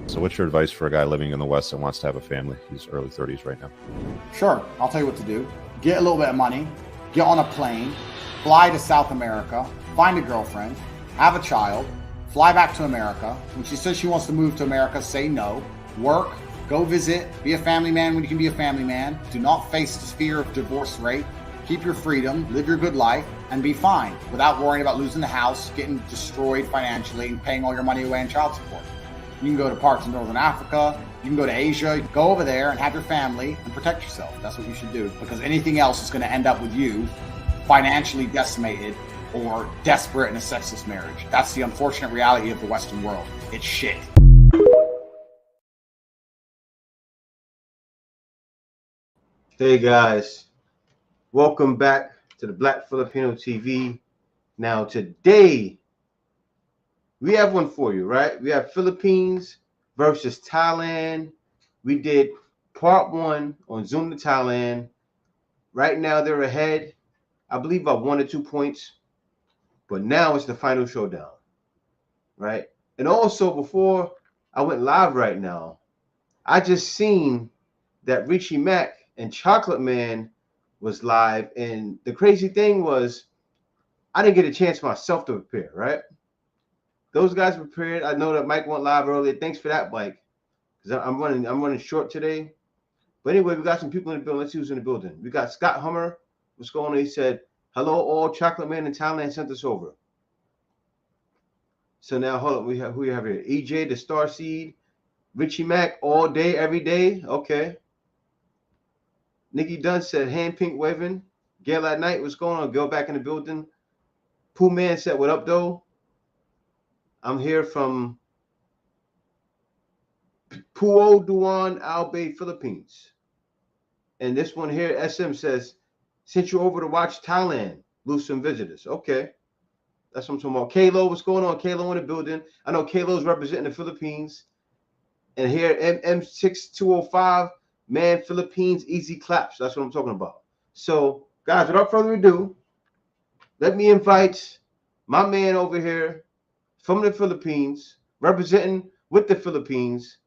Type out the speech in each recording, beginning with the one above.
So what's your advice for a guy living in the West that wants to have a family? He's early 30s right now. Sure, I'll tell you what to do. Get a little bit of money, get on a plane, fly to South America, find a girlfriend, have a child, fly back to America. When she says she wants to move to America, say no. Work, go visit, be a family man when you can be a family man. Do not face the fear of divorce rate. Keep your freedom, live your good life, and be fine without worrying about losing the house, getting destroyed financially, and paying all your money away in child support. You can go to parts in Northern Africa, you can go to Asia, go over there and have your family and protect yourself. That's what you should do, because anything else is going to end up with you financially decimated or desperate in a sexless marriage. That's the unfortunate reality of the Western world. It's shit. Hey guys, welcome back to the Black Filipino TV. Now today, we have one for you, right? We have Philippines versus Thailand. We did part one on Zoom to Thailand. Right now they're ahead, I believe, by 1 or 2 points. But now it's the final showdown, right? And also, before I went live right now, I just seen that Richie Mack and Chocolate Man was live. And the crazy thing was, I didn't get a chance myself to prepare, right? Those guys prepared. I know that Mike went live earlier. Thanks for that, Mike. Because I'm running short today. But anyway, we got some people in the building. Let's see who's in the building. We got Scott Hummer. What's going on? He said, hello, all. Chocolate Man in Thailand sent us over. So now, hold on. Who we have here? EJ, the Star Seed. Richie Mack, all day, every day. Okay. Nikki Dunn said, hand pink waving. Gail at night. What's going on? Go back in the building. Pooh Man said, what up, though? I'm here from Puo Duan, Albay, Philippines. And this one here, SM says, sent you over to watch Thailand, lose some visitors. Okay. That's what I'm talking about. Kalo, what's going on? Kalo in the building. I know Kalo's representing the Philippines. And here, MM6205, man, Philippines, easy claps. That's what I'm talking about. So, guys, without further ado, let me invite my man over here from the Philippines, representing with the Philippines,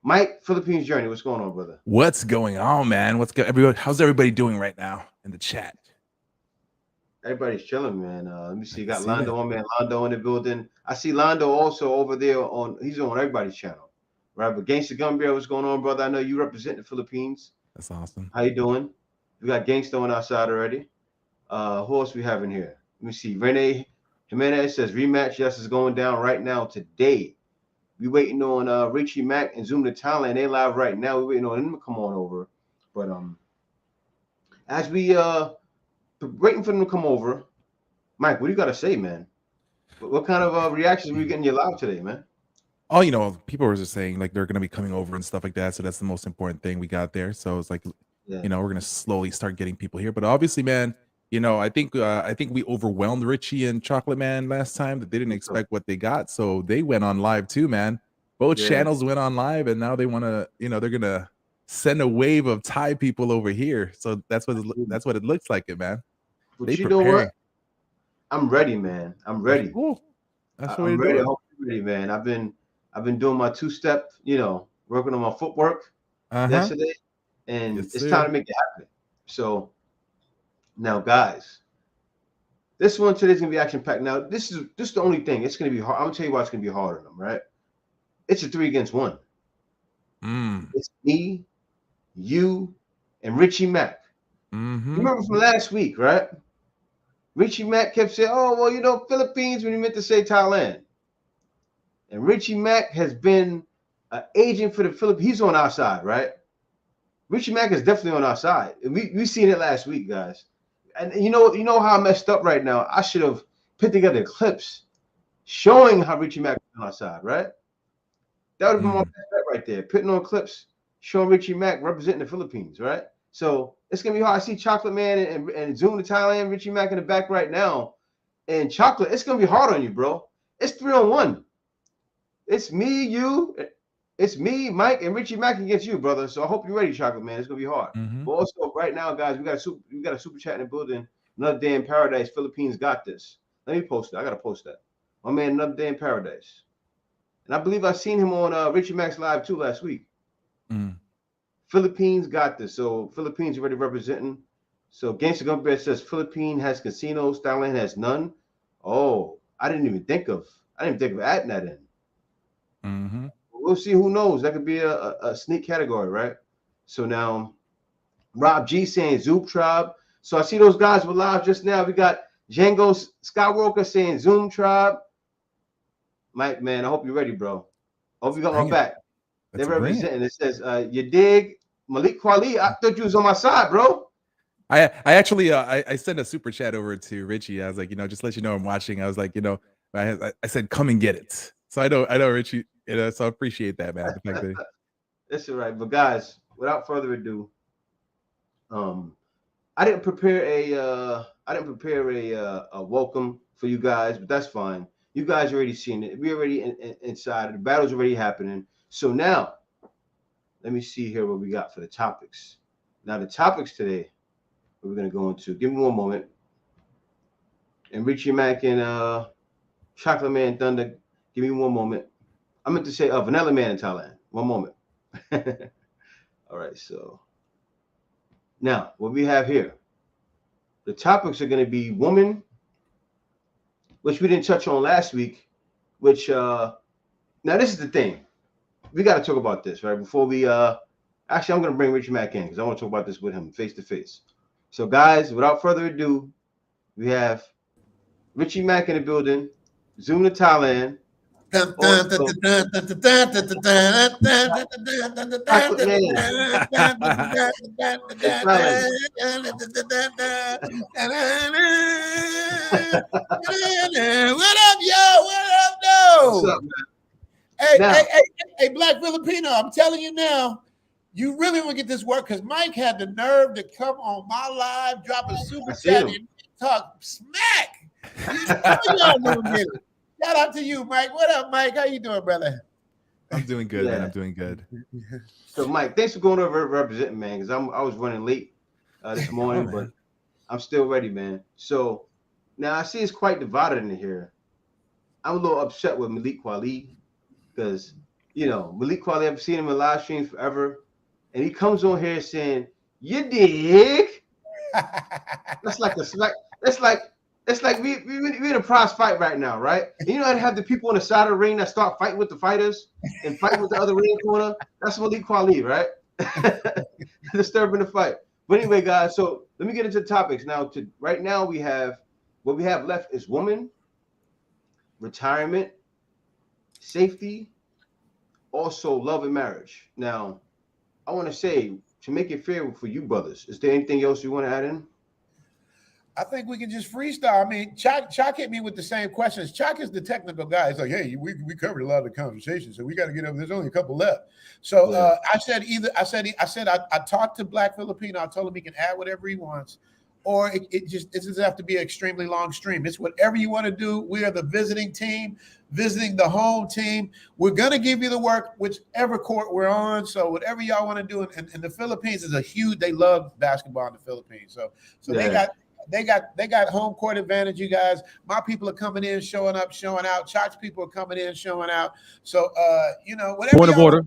Mike, Philippines Journey. What's going on, brother? What's going on, man? Everybody? How's everybody doing right now in the chat? Everybody's chilling, man. Let me see. You got Londo on, man. Londo in the building. I see Londo also over there he's on everybody's channel, right? But Gangsta Gumbear, what's going on, brother? I know you represent the Philippines. That's awesome. How you doing? We got Gangsta on our side already. Who else we have in here? Let me see. Rene Jimenez says rematch. Yes, is going down right now today. We waiting on Richie Mack and Zoom to Thailand. They live right now. We waiting on them to come on over. But as we waiting for them to come over, Mike, what do you got to say, man? What kind of reactions were you getting your live today, man? Oh, people were just saying like they're gonna be coming over and stuff like that. So that's the most important thing we got there. So it's like, we're gonna slowly start getting people here. But obviously, man, I think we overwhelmed Richie and Chocolate Man last time. That they didn't expect what they got, so they went on live too, man. Both channels went on live, and now they want to, they're gonna send a wave of Thai people over here. So that's what it looks like, man. But you know what? I'm ready, man. I'm ready. Cool. That's what I'm ready. I'm ready, man. I've been doing my 2-step, working on my footwork yesterday, and it's time to make it happen. So now, guys, this one today's gonna be action packed. Now, this is the only thing. It's gonna be hard. I'm gonna tell you why it's gonna be hard on them, right? It's a 3 against 1. It's me, you, and Richie Mack. You remember from last week, right? Richie Mack kept saying, "Oh, well, Philippines," when he meant to say Thailand. And Richie Mack has been an agent for the Philippines. He's on our side, right? Richie Mack is definitely on our side. And we seen it last week, guys. And you know how I messed up right now. I should have put together clips showing how Richie Mack is on our side, right? That would have been my best bet right there. Putting on clips showing Richie Mack representing the Philippines, right? So it's gonna be hard. I see Chocolate Man and Zoom to Thailand, Richie Mack in the back right now. And Chocolate, it's gonna be hard on you, bro. It's 3-on-1. It's me, you, it's me, Mike, and Richie Mack against you, brother. So I hope you're ready, Chocolate Man. It's gonna be hard. But also, right now, guys, we got a super chat in the building. Another Day in Paradise. Philippines got this. Let me post it. I gotta post that. My man, Another Day in Paradise. and I believe I seen him on Richie Max Live too last week. Mm. Philippines got this, so Philippines already representing. So Gangsta Gun Bear says Philippines has casinos, Thailand has none. Oh, I didn't think of adding that in. Mm-hmm. We'll see. Who knows? That could be a sneak category, right? So now, Rob G saying Zoom Tribe. So I see those guys were live just now. We got Django Skywalker saying Zoom Tribe. Mike, man, I hope you're ready, bro. I hope you got my back. They're representing. It says, you dig? Malik Kweli, I thought you was on my side, bro. I actually I sent a super chat over to Richie. I was like, just let you know I'm watching. I was like, I said, come and get it. So I know Richie, so I appreciate that, man. The fact that that's all right. But guys, without further ado, I didn't prepare a welcome for you guys, but that's fine. You guys already seen it. We already inside. The battle's already happening. So now, let me see here what we got for the topics. Now the topics today, we're gonna go into. Give me one moment. And Richie Mac and Chocolate Man Thunder. Give me one moment. I meant to say Vanilla Man in Thailand. One moment. All right. So now what we have here. The topics are going to be woman, which we didn't touch on last week. Which now this is the thing. We got to talk about this right before we. Actually, I'm going to bring Richie Mac in because I want to talk about this with him face to face. So, guys, without further ado, we have Richie Mac in the building. Zoom to Thailand. What up, yo? What up, though? What's up, man? Hey, Black Filipino, I'm telling you now, you really want to get this work because Mike had the nerve to come on my live, drop a super chat, and talk smack. Y'all know me. Shout out to you, Mike. What up, Mike? How you doing, brother? I'm doing good, man. I'm doing good. So, Mike, thanks for going over representing, man, because I was running late this morning, but I'm still ready, man. So now I see it's quite divided in here. I'm a little upset with Malik Kweli because, Malik Kweli, I've seen him in live streams forever, and he comes on here saying, "You dig?" That's like it's like we in a prize fight right now, right? And you know how to have the people on the side of the ring that start fighting with the fighters and fight with the other ring corner? That's Malik Kweli, right? Disturbing the fight. But anyway, guys, so let me get into the topics. Now, right now we have what we have left is woman, retirement, safety, also love and marriage. Now, I want to say, to make it fair for you brothers, is there anything else you want to add in? I think we can just freestyle. I mean, Chuck hit me with the same questions. Chuck is the technical guy. He's like, hey, we covered a lot of the conversation, so we got to get up. There's only a couple left. So I said I talked to Black Filipino. I told him he can add whatever he wants, or it doesn't have to be an extremely long stream. It's whatever you want to do. We are the visiting team, visiting the home team. We're gonna give you the work, whichever court we're on. So whatever y'all want to do, and the Philippines is they love basketball in the Philippines. So They got home court advantage, you guys. My people are coming in, showing up, showing out. Chalk's people are coming in, showing out. So, whatever. Point of order.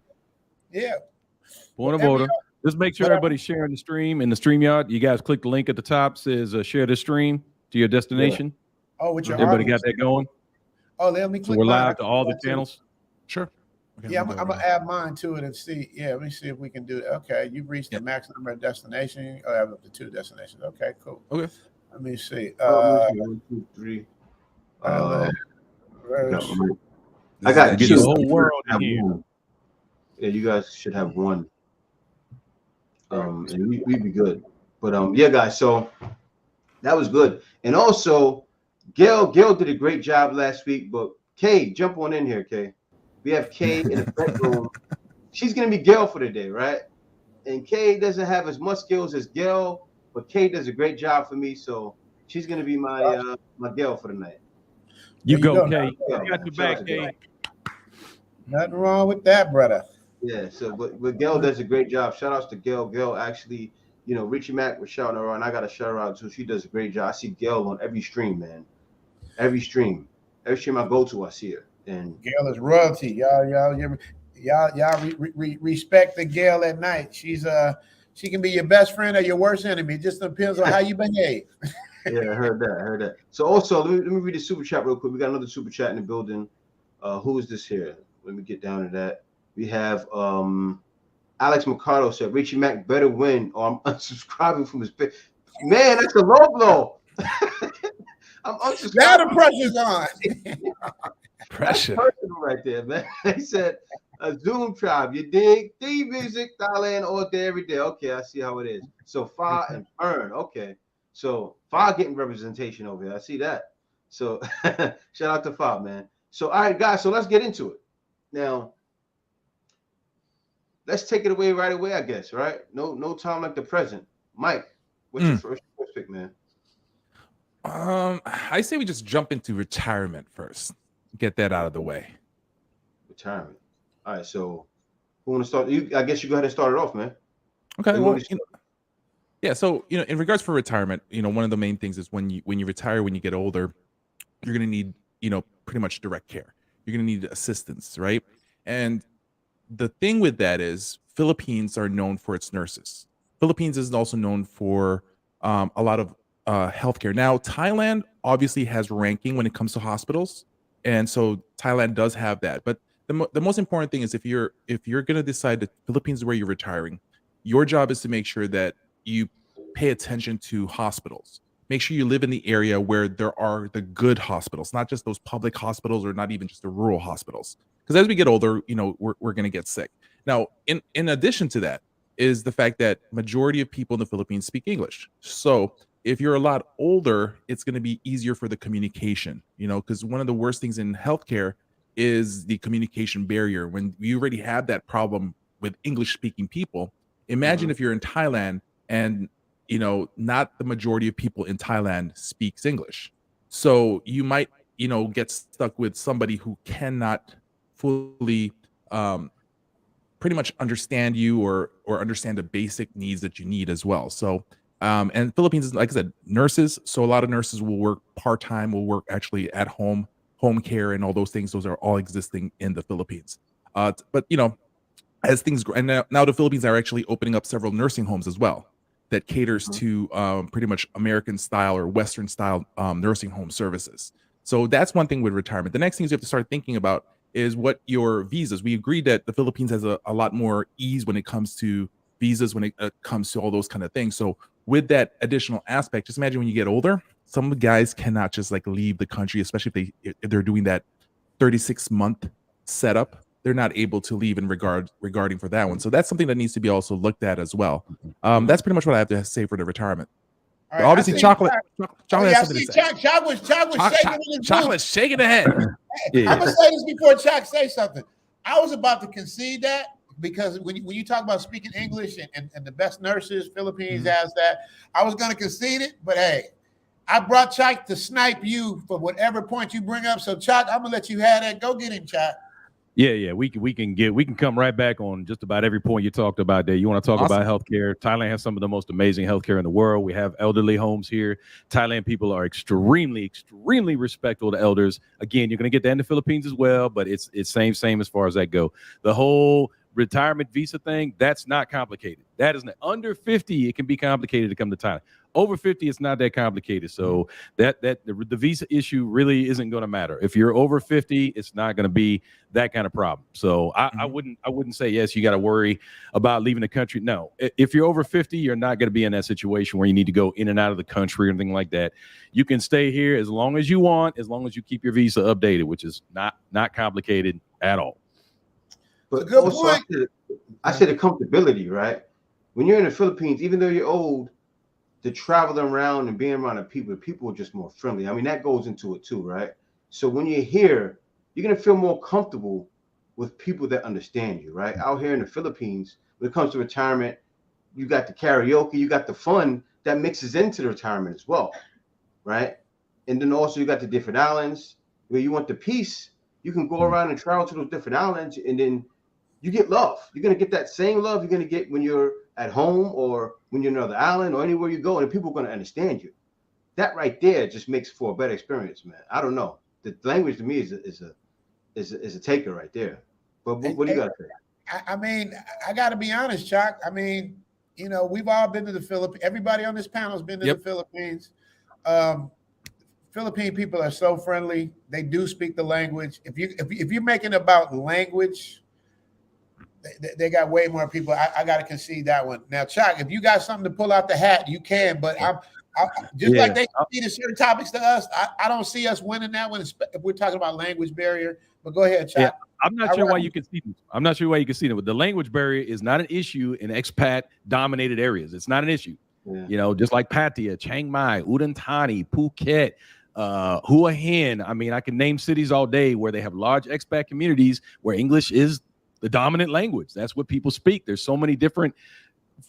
Yeah. Point of order. Just make sure everybody's sharing the stream in the StreamYard. You guys click the link at the top, says share the stream to your destination. Yeah. Oh, with your everybody got that going? Oh, let me click. So we're live to all the channels. Sure. Okay, yeah, I'm gonna add mine to it and see. Yeah, let me see if we can do it. Okay, you've reached the max number of destinations. Oh, I have up to 2 destinations. Okay, cool. Okay. Let me see. 1, 2, 3. I got the whole world in here. Yeah, you guys should have one. And we'd be good. But yeah, guys. So that was good. And also, Gail did a great job last week. But Kay, jump on in here, Kay. We have Kay in the bedroom. She's gonna be Gail for the day, right? And Kay doesn't have as much skills as Gail, but Kay does a great job for me, so she's gonna be my my Gail for the night. You go, Kay. I got your back, Kay. Nothing wrong with that, brother. Yeah. So, but Gail does a great job. Shout outs to Gail. Gail actually, Richie Mac was shouting her out, and I got to shout her out too. She does a great job. I see Gail on every stream, man. Every stream I go to, I see her. And Gail is royalty. Y'all respect the Gail at night. She can be your best friend or your worst enemy. It just depends on how you behave. Yeah, I heard that. So also, let me read the super chat real quick. We got another super chat in the building. Who is this here? Let me get down to that. We have Alex Mercado said Richie Mack better win, or I'm unsubscribing from his page. Man, that's a low blow. I'm unsubscribing. Now the pressure's on. Pressure. That's personal right there, man. He said a Zoom tribe. You dig? D music, Thailand all day, every day. Okay, I see how it is. So Fa and Earn. Okay. So Fa getting representation over here. I see that. So shout out to Fa, man. So all right, guys. So let's get into it. Now, let's take it away right away, I guess, right? No time like the present. Mike, what's your first pick, man? I say we just jump into retirement first. Get that out of the way. Retirement. All right, so who want to start? I guess you go ahead and start it off, man. Okay. Well, yeah. So in regards for retirement, one of the main things is when you retire, when you get older, you're gonna need pretty much direct care. You're gonna need assistance, right? And the thing with that is Philippines are known for its nurses. Philippines is also known for a lot of healthcare. Now, Thailand obviously has ranking when it comes to hospitals, and so Thailand does have that. But the most important thing is if you're going to decide that Philippines is where you're retiring, your job is to make sure that you pay attention to hospitals. Make sure you live in the area where there are the good hospitals, not just those public hospitals or not even just the rural hospitals. Because as we get older, we're going to get sick. Now, in addition to that is the fact that majority of people in the Philippines speak English. So if you're a lot older, it's going to be easier for the communication, because one of the worst things in healthcare is the communication barrier. When you already have that problem with English speaking people, imagine if you're in Thailand and not the majority of people in Thailand speaks English. So you might, get stuck with somebody who cannot fully pretty much understand you or understand the basic needs that you need as well. So and Philippines is, like I said, nurses. So a lot of nurses will work part-time, will work actually at home care and all those things. Those are all existing in the Philippines. But as things grow, and now the Philippines are actually opening up several nursing homes as well that caters to pretty much American style or Western style nursing home services. So that's one thing with retirement. The next thing you have to start thinking about is what your visas. We agreed that the Philippines has a lot more ease when it comes to visas, when it comes to all those kind of things. So with that additional aspect, just imagine when you get older, some of the guys cannot just like leave the country, especially if they're doing that 36-month setup. They're not able to leave regarding for that one. So that's something that needs to be also looked at as well. That's pretty much what I have to say for the retirement. Right, obviously, chocolate has something to say. Chocolate's shaking the head. I'm gonna say this before Chuck say something. I was about to concede that because when you talk about speaking English and the best nurses, Philippines has that. I was gonna concede it, but hey, I brought Chuck to snipe you for whatever point you bring up. So Chuck, I'm gonna let you have that. Go get him, Chuck. Yeah, we can come right back on just about every point you talked about there. You want to talk about healthcare? Thailand has some of the most amazing healthcare in the world. We have elderly homes here. Thailand people are extremely, extremely respectful to elders. Again, you're going to get that in the Philippines as well, but it's same as far as that go. The whole retirement visa thing, that's not complicated. That is not, under 50, it can be complicated to come to Thailand. Over 50, it's not that complicated. So the visa issue really isn't going to matter. If you're over 50, it's not going to be that kind of problem. So I wouldn't say, yes, you got to worry about leaving the country. No, if you're over 50, you're not going to be in that situation where you need to go in and out of the country or anything like that. You can stay here as long as you want, as long as you keep your visa updated, which is not complicated at all. But good also, point. I said the comfortability, right? When you're in the Philippines, even though you're old, to travel around and being around the people are just more friendly. I mean, that goes into it too, right? So when you're here, you're going to feel more comfortable with people that understand you, right? Out here in the Philippines, when it comes to retirement, you got the karaoke, you got the fun that mixes into the retirement as well, right? And then also you got the different islands where you want the peace. You can go around and travel to those different islands and then you get love. You're going to get that same love you're going to get when you're at home or when you're on another island or anywhere you go, and people are going to understand you. That right there just makes for a better experience, man. I don't know. The language to me is is a taker right there. But what do you got to say? I mean, I got to be honest, Chuck. I mean, you know, we've all been to the Philippines. Everybody on this panel has been to the Philippines. Philippine people are so friendly. They do speak the language. If you're making about language, they got way more people. I got to concede that one. Now, Chuck, if you got something to pull out the hat, you can. But I'm just like they conceded certain topics to us. I don't see us winning that one if we're talking about language barrier. But go ahead, Chuck. Yeah, I'm not sure why you concede it. I'm not sure why you concede it. But the language barrier is not an issue in expat-dominated areas. It's not an issue. Yeah. You know, just like Pattaya, Chiang Mai, Udon Thani, Phuket, Hua Hin. I mean, I can name cities all day where they have large expat communities where English is the dominant language. That's what people speak. There's so many different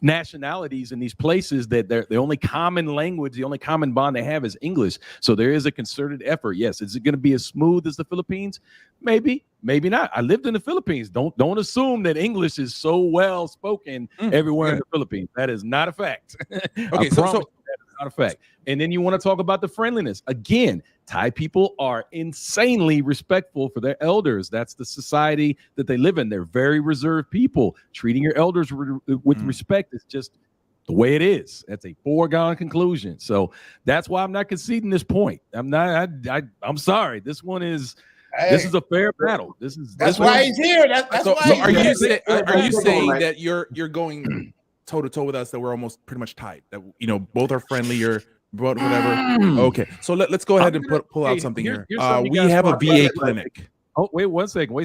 nationalities in these places that the only common language, the only common bond they have is English. So there is a concerted effort. Yes. Is it going to be as smooth as the Philippines? Maybe, maybe not. I lived in the Philippines. Don't assume that English is so well spoken everywhere in the Philippines. That is not a fact. Okay, so that is not a fact. And then you want to talk about the friendliness. Again, Thai people are insanely respectful for their elders. That's the society that they live in. They're very reserved people. Treating your elders with respect is just the way it is. That's a foregone conclusion. So that's why I'm not conceding this point. I'm sorry. This one is. Hey, this is a fair battle. That's why he's here. That's why. So are you saying that you're going toe to toe with us, that we're almost pretty much tied? That, you know, both are friendly. You're whatever. Okay, so let's go ahead and pull out something here. We have a VA clinic. Oh, wait one second.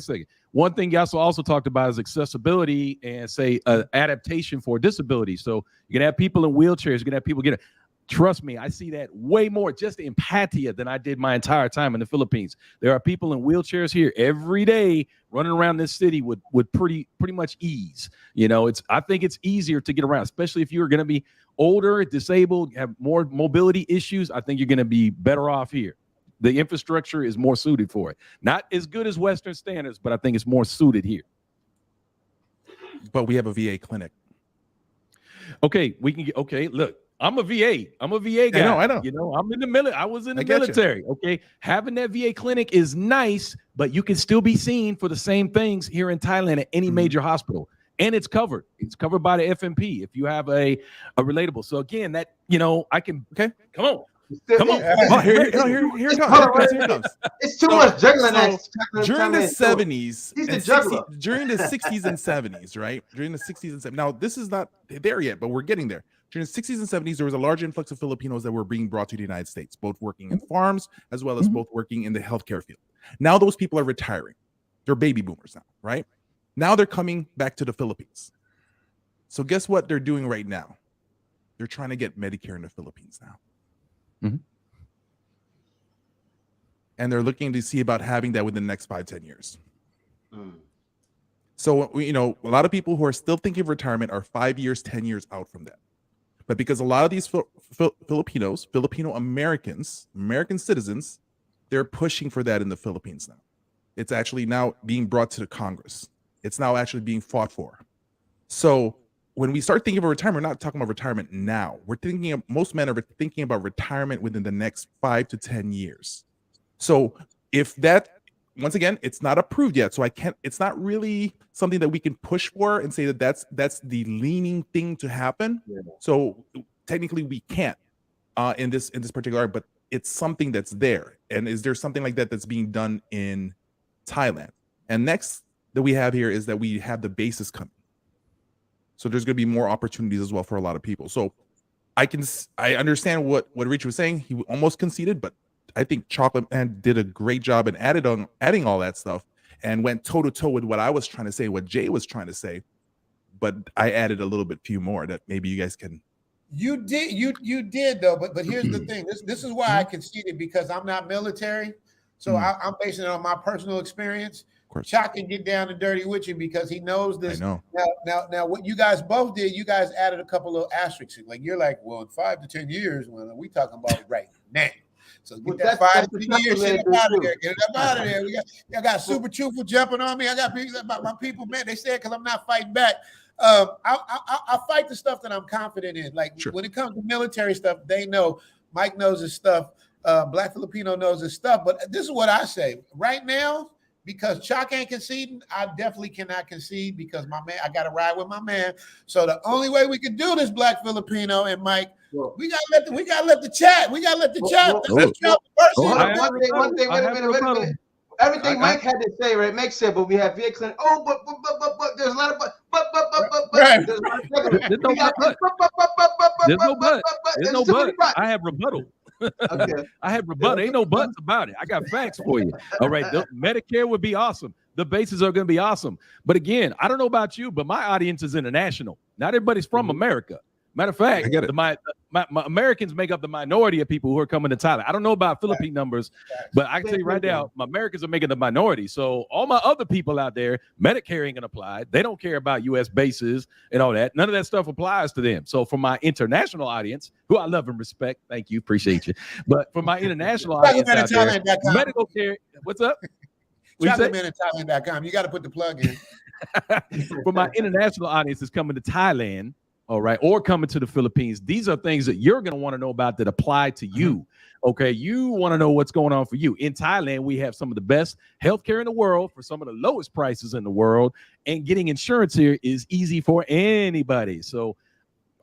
One thing you also talked about is accessibility and say adaptation for disability. So you can have people in wheelchairs. You can have people get. Trust me, I see that way more just in Pattaya than I did my entire time in the Philippines. There are people in wheelchairs here every day running around this city with pretty much ease. You know, I think it's easier to get around, especially if you're going to be older, disabled, have more mobility issues. I think you're going to be better off here. The infrastructure is more suited for it. Not as good as Western standards, but I think it's more suited here. But we have a VA clinic. Okay, look. I'm a VA guy. I know. You know, I'm in the military. I was in the military. Okay. Having that VA clinic is nice, but you can still be seen for the same things here in Thailand at any major hospital. And it's covered. It's covered by the FMP if you have a relatable. So again, that, you know, I can come on. Oh, here it comes. It's too much juggling. During the 70s, during the 60s and 70s, right? During the 60s and 70s. Now, this is not there yet, but we're getting there. During the 60s and 70s, there was a large influx of Filipinos that were being brought to the United States, both working in farms as well as both working in the healthcare field. Now those people are retiring. They're baby boomers now, right? Now they're coming back to the Philippines. So guess what they're doing right now? They're trying to get Medicare in the Philippines now. And they're looking to see about having that within the next 5-10 years. So, you know, a lot of people who are still thinking of retirement are 5 years, 10 years out from that. But because a lot of these Filipino Americans, American citizens, they're pushing for that in the Philippines now. It's actually now being brought to the Congress. It's now actually being fought for. So when we start thinking of retirement, we're not talking about retirement now. Most men are thinking about retirement within the next 5 to 10 years. So if that, once again, it's not approved yet. So it's not really something that we can push for and say that that's the leaning thing to happen. Yeah. So technically we can't in this particular, but it's something that's there. And is there something like that that's being done in Thailand? And next that we have here is that we have the bases coming. So there's going to be more opportunities as well for a lot of people. So I understand what Richie was saying. He almost conceded, but I think Chocolate Man did a great job and adding all that stuff and went toe to toe with what I was trying to say, what Jay was trying to say. But I added a little bit few more that maybe you guys can. You did though. But here's the thing. This is why I conceded, because I'm not military. So I'm basing it on my personal experience. Chuck can get down and dirty with you because he knows this. I know. Now, what you guys both did, you guys added a couple of asterisks. Like you're like, well, in 5 to 10 years, when we talking about right now. So get that 5 to 10 years shit out of there. Get it up out of there. I got super truthful jumping on me. I got people about my people, man. They said because I'm not fighting back. I fight the stuff that I'm confident in. Like when it comes to military stuff, they know. Mike knows his stuff. Black Filipino knows his stuff. But this is what I say. Right now, because Chalk ain't conceding, I definitely cannot concede because my man, I got to ride with my man. So the only way we can do this, Black Filipino and Mike, we gotta let the chat. We gotta let the chat. One thing. Wait a minute. Everything Mike had to say, right? Mike said, but we have VA Clinic. Oh, but there's a lot of but. There's no but. There's no but. I have rebuttal. Okay. I have rebuttal. Ain't no buts about it. I got facts for you. All right. Medicare would be awesome. The bases are going to be awesome. But again, I don't know about you, but my audience is international. Not everybody's from America. Matter of fact, my Americans make up the minority of people who are coming to Thailand. I don't know about Philippine numbers, but I can tell you right now, my Americans are making the minority. So all my other people out there, Medicare ain't gonna apply. They don't care about U.S. bases and all that. None of that stuff applies to them. So for my international audience, who I love and respect, thank you, appreciate you. But for my international audience out there, medical care, what's up? Thailand.com. You got to put the plug in. For my international audience is coming to Thailand, all right, or coming to the Philippines, these are things that you're going to want to know about that apply to you. Okay, you want to know what's going on for you. In Thailand, we have some of the best healthcare in the world for some of the lowest prices in the world, and getting insurance here is easy for anybody. So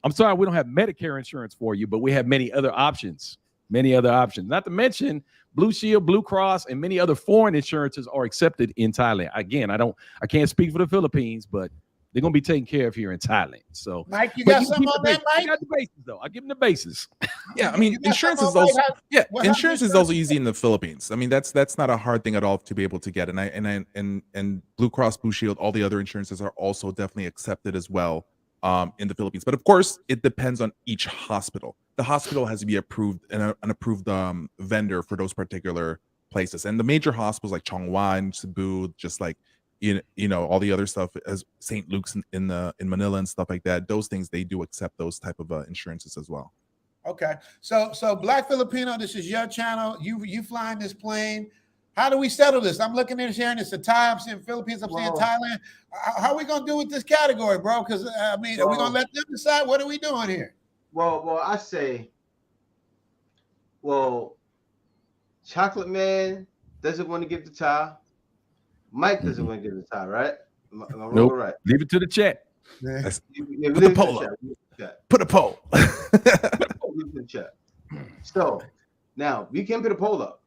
I'm sorry we don't have Medicare insurance for you, but we have many other options. Not to mention Blue Shield, Blue Cross, and many other foreign insurances are accepted in Thailand. Again, I can't speak for the Philippines, but they're going to be taken care of here in Thailand. So, Mike, you got something on that, Mike? I got the bases, though. I give them the bases. Yeah, I mean, insurance is also insurance is also easy in the Philippines. I mean, that's not a hard thing at all to be able to get. And Blue Cross, Blue Shield, all the other insurances are also definitely accepted as well in the Philippines. But of course, it depends on each hospital. The hospital has to be approved and an approved vendor for those particular places. And the major hospitals like Chongwan, Cebu, just like you know all the other stuff as St. Luke's in Manila and stuff like that, those things, they do accept those type of insurances as well. Okay, so Black Filipino, this is your channel. You flying this plane. How do we settle this? I'm looking at here and it's a Thai, I'm seeing Philippines, I'm seeing Thailand. How are we gonna do with this category, bro? Because I mean, are we gonna let them decide? What are we doing here? Well, I say, Chocolate Man doesn't want to give the Thai. Mike doesn't want to give the tie, right? Am I wrong or right? Leave it to the chat. Put the poll up. Put a poll. Leave it to the chat. So now we can put a poll up.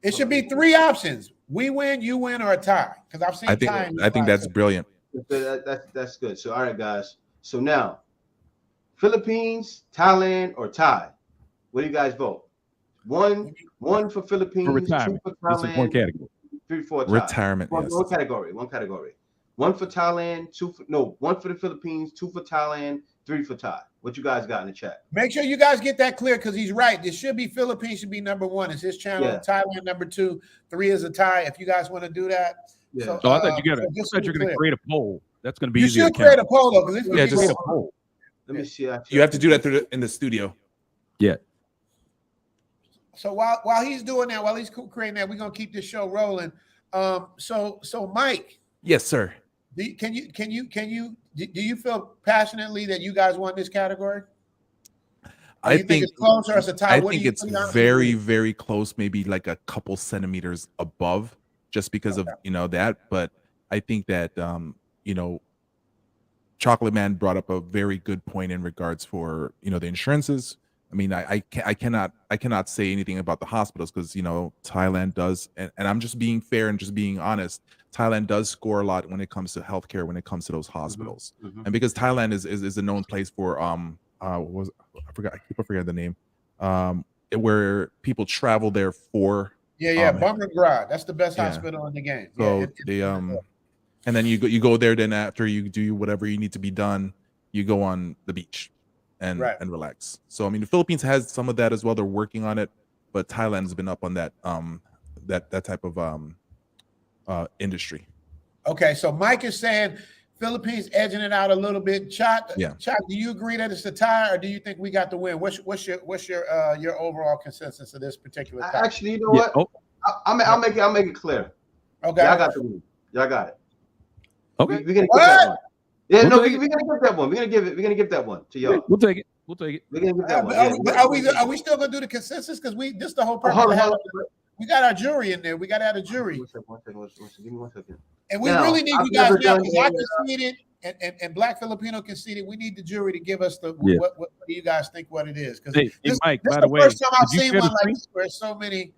It should be 3 options: we win, you win, or a tie. Because I've seen. I think that's brilliant. That's good. So all right, guys. So now, Philippines, Thailand, or Thai? What do you guys vote? One for Philippines, for retirement. 2 for Thailand. This is one category. 3 for retirement. One category. 1 for Thailand, 1 for the Philippines, 2 for Thailand, 3 for Thai. What you guys got in the chat? Make sure you guys get that clear because he's right. This should be Philippines should be number 1. It's his channel. Yeah. Thailand number 2, 3 is a tie. If you guys want to do that. Yeah. So I thought you're going to create a poll. That's going to be easy. You should create a poll though, just create a poll. Let me see. You have to do that in the studio. Yeah. So while he's doing that, while he's creating that, we're gonna keep this show rolling. So Mike. Yes, sir. Do you feel passionately that you guys won this category? I think it's close or it's a tie? I think it's very, very close, maybe like a couple centimeters above, just because of that. But I think that Chocolate Man brought up a very good point in regards for the insurances. I mean, I cannot say anything about the hospitals because Thailand does, and I'm just being fair and just being honest. Thailand does score a lot when it comes to healthcare, when it comes to those hospitals, and because Thailand is a known place for I keep forgetting the name, where people travel there for Bumrungrad. That's the best hospital in the game. So and then you go there. Then after you do whatever you need to be done, you go on the beach. And relax. So I mean, the Philippines has some of that as well. They're working on it, but Thailand's been up on that that type of industry. Okay, so Mike is saying Philippines edging it out a little bit. Chak, do you agree that it's a tie, or do you think we got the win? What's your overall consensus of this particular tie? Actually, you know what? Oh. I'll make it clear. Okay, y'all got the win. Y'all got it. Okay, we're gonna get that one. Yeah, we're gonna give that one. We're gonna give that one to y'all. We'll take it. We're gonna give that one. Are we still gonna do the consensus? Because this is the whole purpose. We got our jury in there. We got to have a jury. One second. Give me 1 second. And we really need you guys now because I conceded and Black Filipino conceded. We need the jury to give us what do you guys think what it is? Because this Mike, is by the the way, first time I've seen one like this where so many,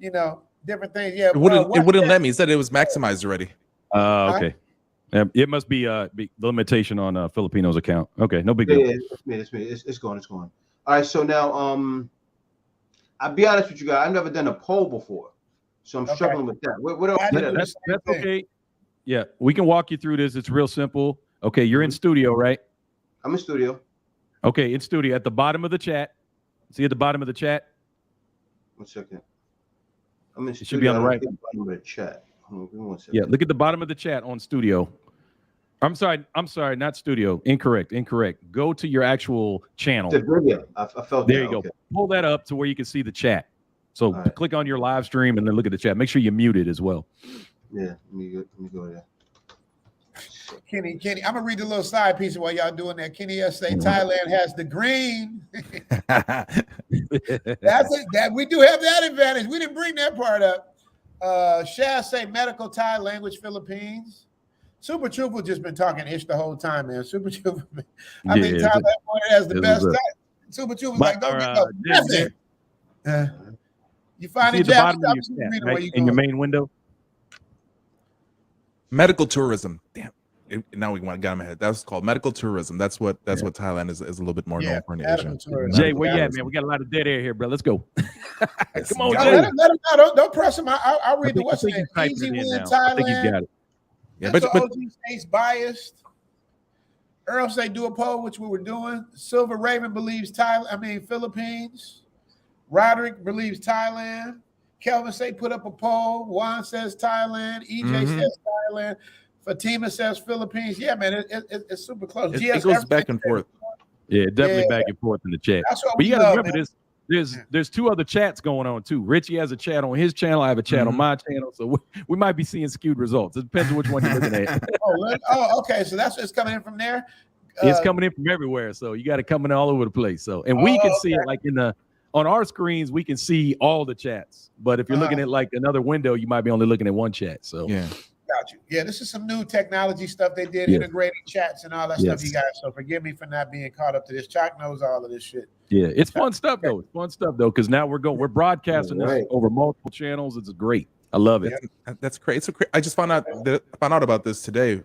different things. Yeah, it wouldn't let me. It said it was maximized already. Okay. It must be the limitation on Filipino's account. Okay, no big deal. Yeah, it's me. It's going. All right, so now I'll be honest with you guys. I've never done a poll before, so I'm struggling with that. What else? That's okay. Yeah, we can walk you through this. It's real simple. Okay, you're in studio, right? I'm in studio. Okay, in studio at the bottom of the chat. See at the bottom of the chat. 1 second. I'm in studio. It should be on the right. Bottom of the chat. Give me 1 second. Yeah, look at the bottom of the chat on studio. I'm sorry, not studio. Incorrect. Go to your actual channel. I felt there. You go. Pull that up to where you can see the chat. So click on your live stream and then look at the chat. Make sure you're muted as well. Yeah, let me go there. Kenny, I'm gonna read the little side piece while y'all doing that. Kenny S. say Thailand has the green. That's it. That we do have that advantage. We didn't bring that part up. Shaz say medical Thai language Philippines. Super Truthful just been talking ish the whole time, man. Super Truthful. I think Thailand has the best. Super Truthful like don't get no nothing. You find it in your main window. Medical tourism. Damn. Now we got in my head. That's called medical tourism. That's what Thailand is a little bit more known for in Asia. Jay, where you at, man? We got a lot of dead air here, bro. Let's go. Come on, Jay. Let him know. Don't press him. I'll read the what's name. Easy win Thailand. I think he's got it. Yeah, but OG stays biased. Earl say do a poll, which we were doing. Silver Raven believes Philippines. Roderick believes Thailand. Kelvin say put up a poll. Juan says Thailand. EJ says Thailand. Fatima says Philippines. Yeah, man, it's super close. It goes back and forth. Yeah, definitely back and forth in the chat. But you got to remember this. There's two other chats going on too. Richie has a chat on his channel. I have a chat on my channel. So we might be seeing skewed results. It depends on which one you're looking at. Okay. So that's just coming in from there. It's coming in from everywhere. So you got it coming all over the place. So we can see it like on our screens, we can see all the chats. But if you're looking at like another window, you might be only looking at one chat. So yeah. Got you. Yeah, this is some new technology stuff they did, integrating chats and all that stuff, you guys. So forgive me for not being caught up to this. Chalk knows all of this shit. Yeah, it's fun stuff though. It's fun stuff though, because now we're broadcasting this over multiple channels. It's great. I love it. That's great. I just found out about this today.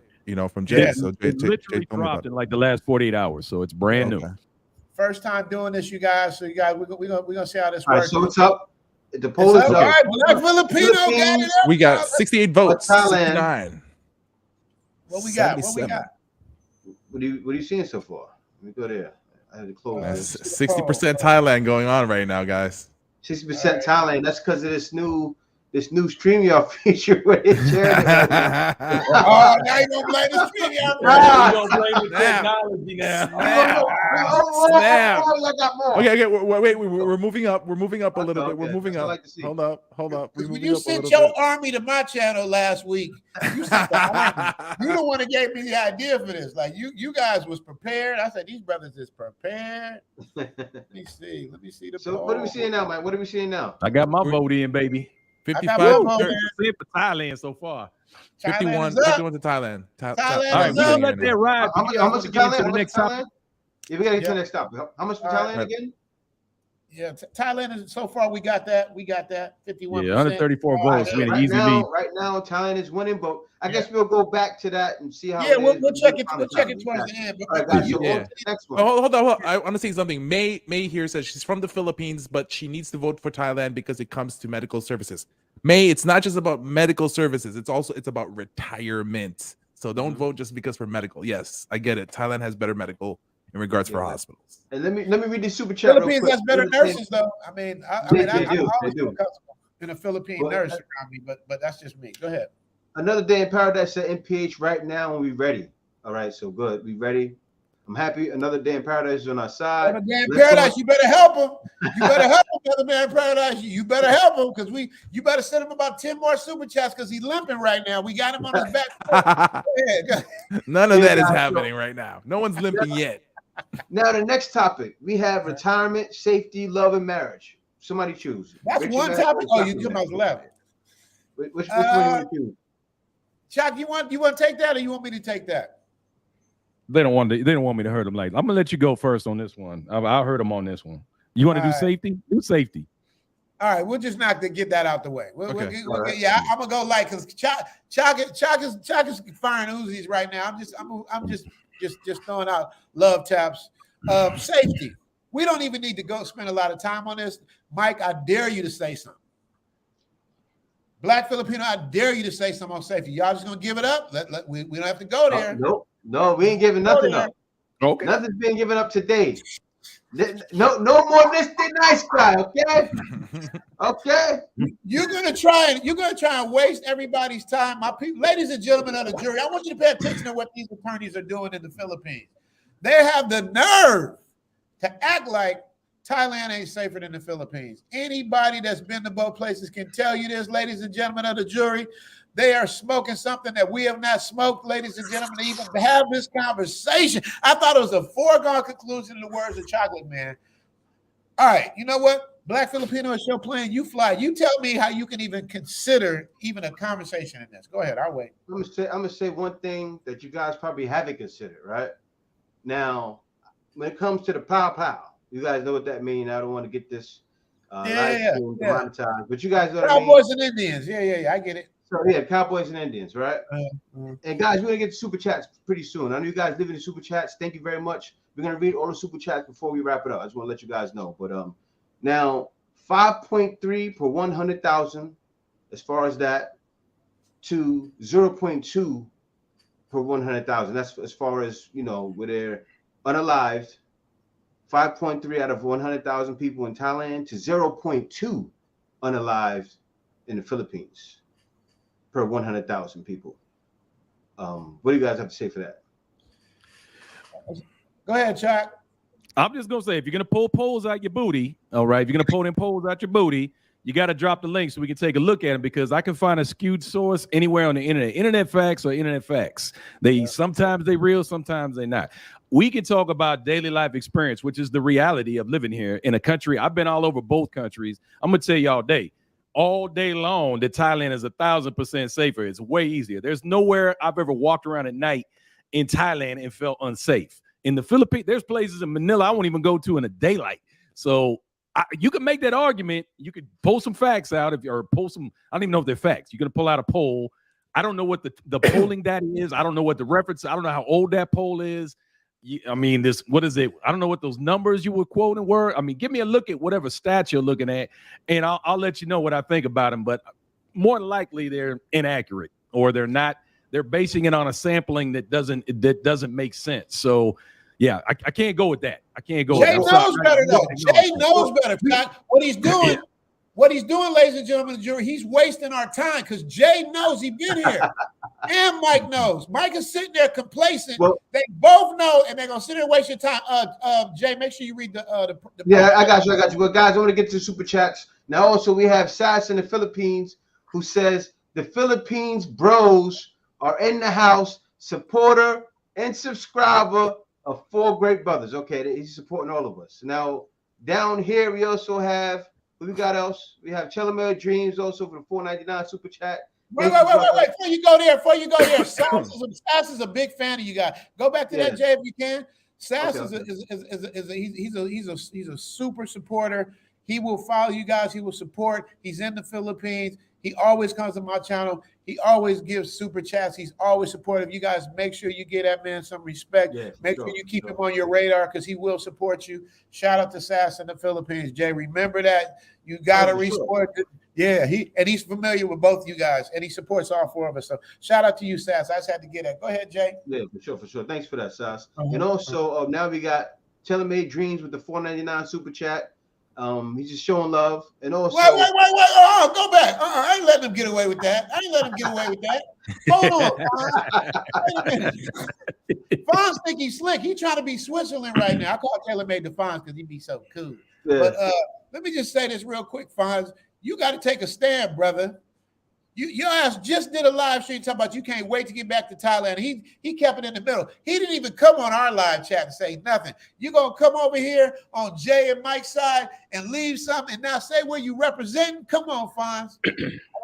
From Jay. Yeah, so Jay literally dropped in like the last 48 hours, so it's brand new. First time doing this, you guys. So you guys, we're gonna see how this works. So what's up? The poll is up. All right, Black Filipino got it up. We got 68 votes. 69. What we got? What are you seeing so far? Let me go there. I had to close. 60% Thailand going on right now, guys. 60% Thailand. That's because of this new StreamYard feature where it's sharing. Now you don't blame the StreamYard. You don't blame the technology now. Snap. Okay. Wait. We're moving up. We're moving up a little bit. We're moving up. Hold up. When you sent your army to my channel last week, you sent the army. You the one that gave me the idea for this. Like you guys was prepared. I said these brothers is prepared. Let me see the. So poll. What are we seeing now, man? What are we seeing now? I got my vote in, baby. 55 for Thailand so far. 51 to Thailand. All right, we'll let that ride. How much to Thailand? Next topic? Yeah, we got to get to the next topic. How much for Thailand again? Yeah, Thailand is so far. We got that. 51%. Yeah, 134 votes. Right, easy lead. Right now, Thailand is winning, but I guess we'll go back to that and see how. Yeah, we'll check it. We'll check it towards the end. Next one. Hold on. I want to say something. May here says she's from the Philippines, but she needs to vote for Thailand because it comes to medical services. May, it's not just about medical services. It's about retirement. So don't vote just because for medical. Yes, I get it. Thailand has better medical in regards for hospitals. And let me read the super chat. Philippines has better nurses though. I always feel comfortable in a Philippine nurse around me, but that's just me. Go ahead. Another day in paradise at MPH right now, and we ready. All right, so good. We ready. I'm happy. Another day in paradise is on our side. Another day in paradise. You better help him. You better help him, another man in paradise. You better help him because you better send him about 10 more super chats because he's limping right now. We got him on his back. None of that is happening right now. No one's limping yet. Now the next topic, we have retirement, safety, love, and marriage. Somebody choose. That's Richard one Mack topic. or Oh, you Chocolate talking Mack? about left. Which one you want to choose? Chuck, you want to take that, or you want me to take that? They don't want me to hurt them. Like, I'm gonna let you go first on this one. I'll hurt them on this one. You want to do safety? Do safety. All right, we'll just get that out the way. Okay. Yeah, I'm gonna go light because Chuck is firing Uzis right now. I'm just throwing out love taps. Safety. We don't even need to go spend a lot of time on this. Mike, I dare you to say something. Black Filipino, I dare you to say something on safety. Y'all just gonna give it up? We don't have to go there. No, we ain't giving nothing up. Okay. Nothing's being given up today. No more Mr. Nice Guy, okay? Okay. You're gonna try and waste everybody's time. My people, ladies and gentlemen of the jury, I want you to pay attention to what these attorneys are doing in the Philippines. They have the nerve to act like Thailand ain't safer than the Philippines. Anybody that's been to both places can tell you this, ladies and gentlemen of the jury. They are smoking something that we have not smoked, ladies and gentlemen, to even have this conversation. I thought it was a foregone conclusion in the words of Chocolate Man. All right, you know what? Black Filipino is your plane. You fly. You tell me how you can even consider even a conversation in this. Go ahead. I'll wait. I'm gonna say one thing that you guys probably haven't considered, right? Now, when it comes to the pow, you guys know what that means. I don't want to get this demonetized, but you guys know what I mean. Cowboys and Indians. Yeah, I get it. So yeah, Cowboys and Indians, right? And guys, we're gonna get to super chats pretty soon. I know you guys live in the super chats. Thank you very much. We're gonna read all the super chats before we wrap it up. I just want to let you guys know. But now 5.3 per 100,000, as far as that, to 0.2 per 100,000. That's as far as where they're unalived. 5.3 out of 100,000 people in Thailand to 0.2 unalived in the Philippines per 100,000 people. What do you guys have to say for that? Go ahead, Chuck. I'm just gonna say, if you're gonna pull polls out your booty, all right, if you're gonna pull them polls out your booty, you got to drop the link so we can take a look at them, because I can find a skewed source anywhere on the internet. Internet facts or internet facts. Sometimes they real, sometimes they not. We can talk about daily life experience, which is the reality of living here in a country. I've been all over both countries. I'm gonna tell you all day long that Thailand is 1,000% safer. It's way easier. There's nowhere I've ever walked around at night in Thailand and felt unsafe. In the Philippines, there's places in Manila I won't even go to in the daylight. So you can make that argument. You could pull some facts out or pull some. I don't even know if they're facts. You're gonna pull out a poll. I don't know what the polling data is. I don't know what the reference. I don't know how old that poll is. I mean, what is it? I don't know what those numbers you were quoting were. I mean, give me a look at whatever stats you're looking at, and I'll let you know what I think about them. But more than likely, they're inaccurate, or they're not. They're basing it on a sampling that doesn't make sense. So, yeah, I can't go with that. I can't go. Jay knows better though. Jay knows better. What he's doing. What he's doing, ladies and gentlemen of the jury, he's wasting our time because Jay knows he's been here. And Mike knows. Mike is sitting there complacent. Well, they both know, and they're going to sit there and waste your time. Jay, make sure you read the yeah, I got you. Well, guys, I want to get to the super chats. Now, also, we have Sass in the Philippines who says, the Philippines bros are in the house, supporter and subscriber of Four Great Brothers. Okay, he's supporting all of us. Now, down here, we also have, what we got else? We have Chelamel Dreams also for the $4.99 super chat. Wait. Before you go there, Sass is a big fan of you guys. Go back to that, Jay, if you can. Sass he's a super supporter. He will follow you guys. He will support. He's in the Philippines. He always comes to my channel. He always gives super chats. He's always supportive. You guys make sure you give that man some respect. Make sure you keep him on your radar because he will support you. Shout out to Sass in the Philippines. Jay, remember that. You got to support. Yeah, he's familiar with both you guys, and he supports all four of us. So shout out to you, Sass. I just had to get that. Go ahead, Jay. Yeah, for sure. Thanks for that, Sass. And also, now we got Telemade Dreams with the $4.99 super chat. He's just showing love, and also wait. Go back. I ain't letting him get away with that. Hold on. Wait a minute. Fonz think he's slick. He trying to be Switzerland right now. I call Taylor made the Fonz because he be so cool. Yeah. But let me just say this real quick, Fonz. You got to take a stand, brother. Your ass just did a live stream talking about you can't wait to get back to Thailand. He kept it in the middle. He didn't even come on our live chat and say nothing. You're gonna come over here on Jay and Mike's side and leave something and now say where you representing? Come on, Fonz.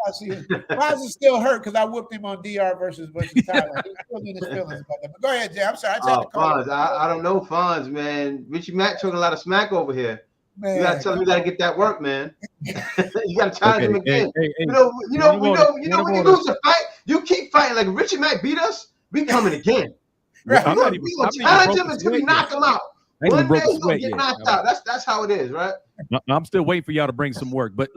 I see it. Fonz is still hurt because I whooped him on DR versus Thailand. He's still in his feelings about that. But go ahead, Jay. I'm sorry. Fonz, I don't know Fonz, man. Richie Mack talking a lot of smack over here. Man, you gotta tell him you gotta get that work, man. You gotta challenge him again. You know, when you lose a fight, you keep fighting. Like Richie Mack beat us, we coming again. Right. We're gonna challenge him until we knock him out. One day he's gonna get knocked out. That's how it is, right? I'm still waiting for y'all to bring some work. But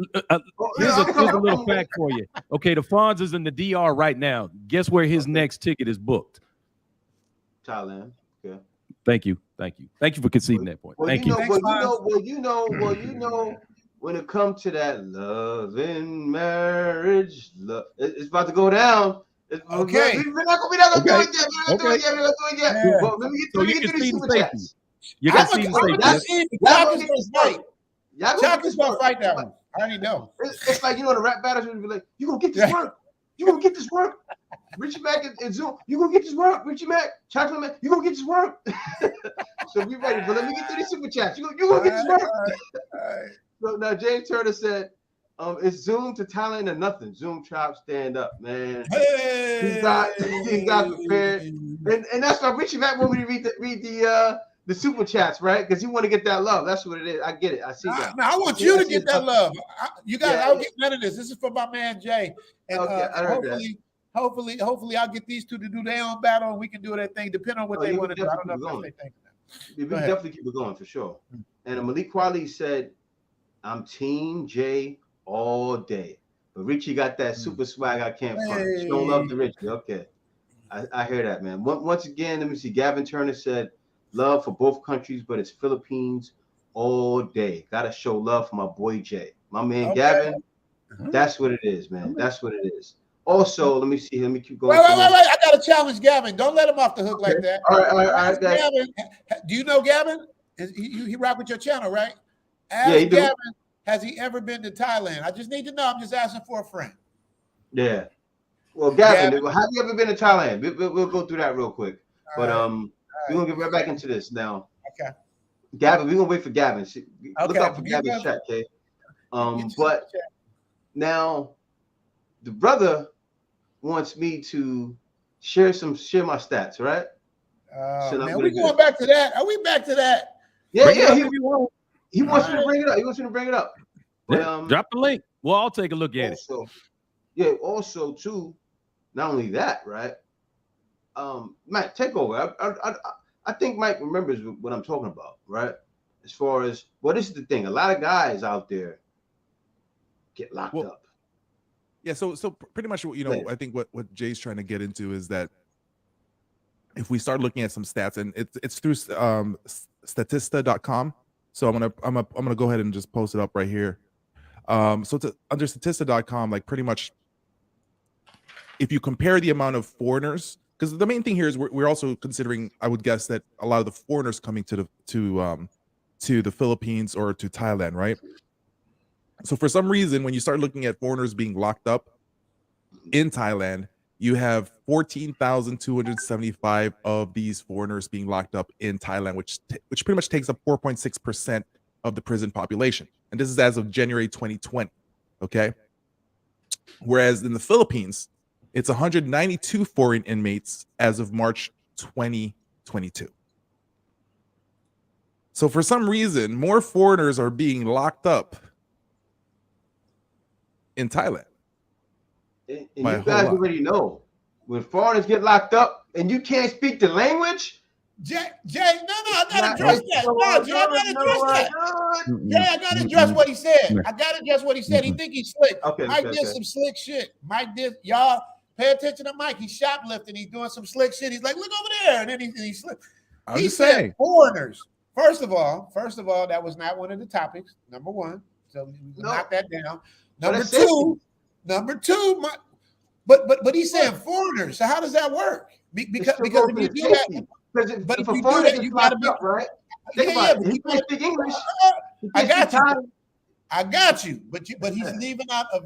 here's a little fact for you. Okay, the Fonz is in the DR right now. Guess where his next ticket is booked? Thailand. Yeah. Thank you for conceding that point. Thank you. You know, when it comes to that love in marriage, it's about to go down. Okay. We're not gonna do it yet. But let me get through these super chats. You can see the Chuck is gonna fight that one. I already know. It's like, the rap battles would be like, you gonna get this work. You gonna get this work. Richie Mack and Zoom, you gonna get this work. Richie Mack, Chocolate Man, you gonna get this work. So we ready, but let me get through these super chats. You gonna get this work. So now James Turner said, it's Zoom to Thailand or nothing. Zoom chop, stand up, man. Hey! He's got prepared. And that's why Richie Mack want me to read the super chats, right? Because you want to get that love. That's what it is. I get it. I see that. Now I want you to get that love. You guys, I'll get none of this. This is for my man Jay. And hopefully I'll get these two to do their own battle and we can do that thing depending on what they want to do. I don't know if they think that. We definitely keep it going for sure. And Malik Kweli said, I'm Team Jay all day. But Richie got that super swag I can't front. Show love to Richie. Okay. I hear that, man. Once again, let me see. Gavin Turner said, love for both countries, but it's Philippines all day. Gotta show love for my boy Jay. My man Gavin, that's what it is, man. That's what it is. Also, let me see. Let me keep going. Wait. I gotta challenge Gavin. Don't let him off the hook like that. All right. Gavin, do you know Gavin? He rock with your channel, right? He do. Gavin, has he ever been to Thailand? I just need to know. I'm just asking for a friend. Yeah. Well, Gavin, have you ever been to Thailand? We'll go through that real quick. We're gonna get right back into this now. Okay. Gavin, we're gonna wait for Gavin. Look out for Gavin's chat, okay? But now the brother wants me to share my stats, right? Man, we going back to that. Are we back to that? Yeah. He wants me to bring it up. He wants me to bring it up. But, drop the link. Well, I'll take a look at it. Also too, not only that, right? Mike, take over. I think Mike remembers what I'm talking about, right? As far as this is the thing. A lot of guys out there get locked up. Yeah, so pretty much, I think what Jay's trying to get into is that if we start looking at some stats, and it's through Statista.com. So I'm gonna go ahead and just post it up right here. So it's under Statista.com, like pretty much, if you compare the amount of foreigners, because the main thing here is we're also considering, I would guess, that a lot of the foreigners coming to the Philippines or to Thailand, right? So for some reason, when you start looking at foreigners being locked up in Thailand, you have 14,275 of these foreigners being locked up in Thailand, which pretty much takes up 4.6% of the prison population. And this is as of January 2020, okay? Whereas in the Philippines, it's 192 foreign inmates as of March 2022. So for some reason, more foreigners are being locked up in Thailand. And you guys already know, when foreigners get locked up and you can't speak the language. Jay, no, I gotta address that. No, Jay, I gotta address that. Jay, I gotta address what he said. He think he's slick. Mike did some slick shit. Y'all pay attention to Mike. He's shoplifting. He's doing some slick shit. He's like, look over there, and then he slipped. He said foreigners. First of all, that was not one of the topics. Number one, so knock that down. Number two, but he's saying foreigners. So how does that work? Because if you do that, but if you do that, you got to be right. Think about it. He can't speak English. I got you. I got you, but he's leaving out a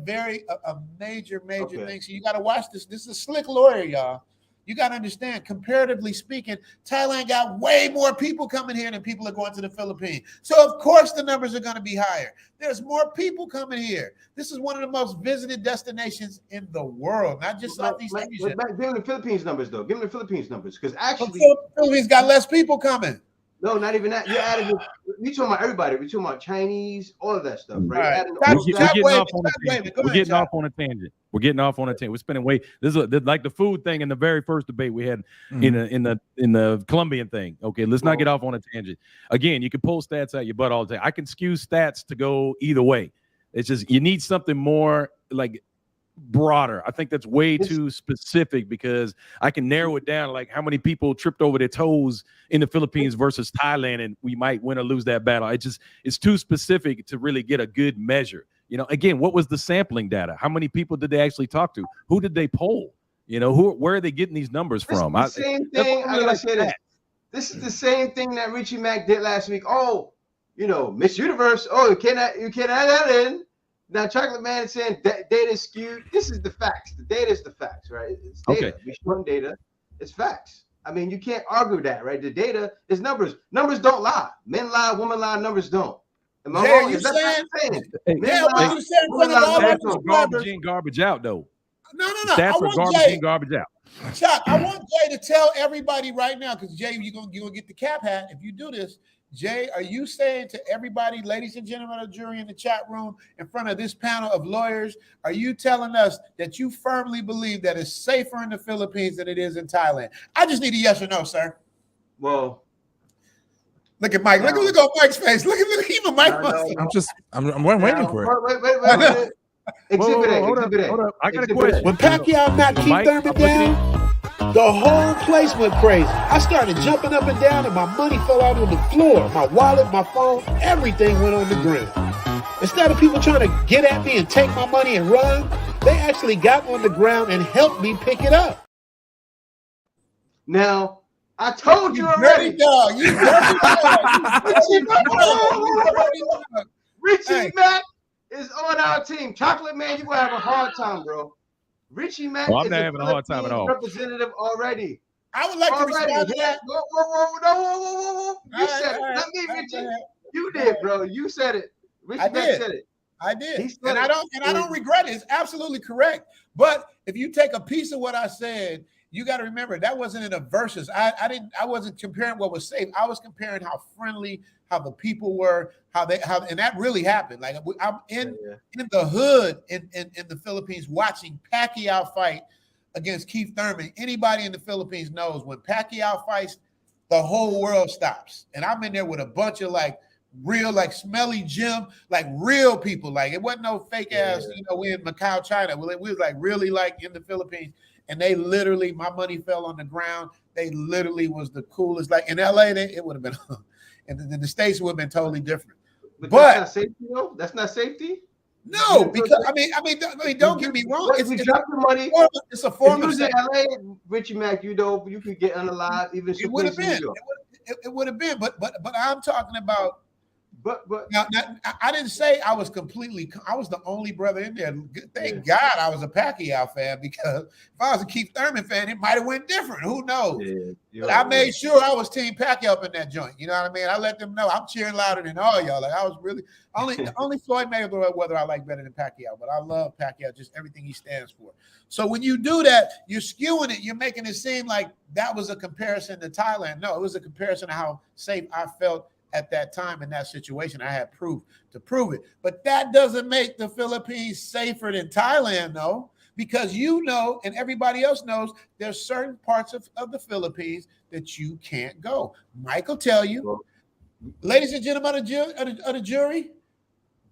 major thing. So you got to watch this. This is a slick lawyer, y'all. You got to understand, comparatively speaking, Thailand got way more people coming here than people are going to the Philippines. So of course the numbers are going to be higher. There's more people coming here. This is one of the most visited destinations in the world, not just Southeast Asia. Give them the Philippines numbers, though. Give them the Philippines numbers, because actually, the Philippines got less people coming. No, not even that. You're adding. We talking about everybody. We talking about Chinese, all of that stuff, right? We're getting off on a tangent. We're getting off on a tangent. We're spending way. This is like the food thing in the very first debate we had in the Colombian thing. Okay, let's not get off on a tangent. Again, you can pull stats out your butt all the time. I can skew stats to go either way. It's just you need something more like broader. I think that's way too specific, because I can narrow it down like how many people tripped over their toes in the Philippines versus Thailand, and we might win or lose that battle. It's too specific to really get a good measure. You know, again, what was the sampling data? How many people did they actually talk to? Who did they poll? You know, where are they getting these numbers from? Same thing. I gotta say this. This is the same thing that Richie Mack did last week. Oh, you know, Miss Universe. Oh, you can't add that in. Now, Chocolate Man is saying that data is skewed. This is the facts. The data is the facts, right? It's data. Okay. We show data. It's facts. I mean, you can't argue that, right? The data is numbers. Numbers don't lie. Men lie, women lie, numbers don't. Am I wrong? Is that what you're saying? What you said in front of all of us garbage in, garbage out, though. No. Stats are garbage in, garbage out. Chuck, I want Jay to tell everybody right now, because Jay, you're gonna get the cap hat if you do this. Jay, are you saying to everybody, ladies and gentlemen of the jury in the chat room, in front of this panel of lawyers, are you telling us that you firmly believe that it's safer in the Philippines than it is in Thailand? I just need a yes or no, sir. Well, look at Mike. Look at Mike's face. Look even Mike. I'm waiting for it. Wait. Exhibit A. Hold up. I got a question. When Pacquiao knocked Keith Thurman down, the whole place went crazy. I started jumping up and down, and my money fell out on the floor. My wallet, my phone, everything went on the ground. Instead of people trying to get at me and take my money and run, they actually got on the ground and helped me pick it up. Now, I told you already. Richie Mack is on our team. Chocolate Man, you're going to have a hard time, bro. Richie Mack is I'm not having a hard time at all. Representative already. I would like to respond to that. Whoa. You said it. Not me, Richie. You did, bro. You said it. Richie Mack said it. I did. And I don't regret it. It's absolutely correct. But if you take a piece of what I said, you got to remember that wasn't in a versus. I wasn't comparing what was safe. I was comparing how friendly, how the people were, and that really happened. Like I'm in the hood in the Philippines watching Pacquiao fight against Keith Thurman. Anybody in the Philippines knows when Pacquiao fights, the whole world stops. And I'm in there with a bunch of real, smelly Jim, real people. Like it wasn't no fake ass, we in Macau, China. We was really in the Philippines. And they literally, my money fell on the ground. They literally was the coolest. Like in LA, it would have been, and in the States would have been totally different. But that's not safety, though. That's not safety. No, because I mean, don't get me wrong. If you drop the money, it's a form of safety. LA, Richie Mack, you could get unalive. Even it would have been. It would have been. But I'm talking about. But now, I didn't say I was the only brother in there. Thank God I was a Pacquiao fan, because if I was a Keith Thurman fan, it might have went different. Who knows? But I made sure I was Team Pacquiao up in that joint. You know what I mean? I let them know I'm cheering louder than all y'all. Like I was really only Floyd Mayweather whether I like better than Pacquiao, but I love Pacquiao, just everything he stands for. So when you do that, you're skewing it. You're making it seem like that was a comparison to Thailand. No, it was a comparison to how safe I felt at that time in that situation. I had proof to prove it. But that doesn't make the Philippines safer than Thailand, though, because and everybody else knows there's certain parts of the Philippines that you can't go. Mike will tell you, ladies and gentlemen of the jury,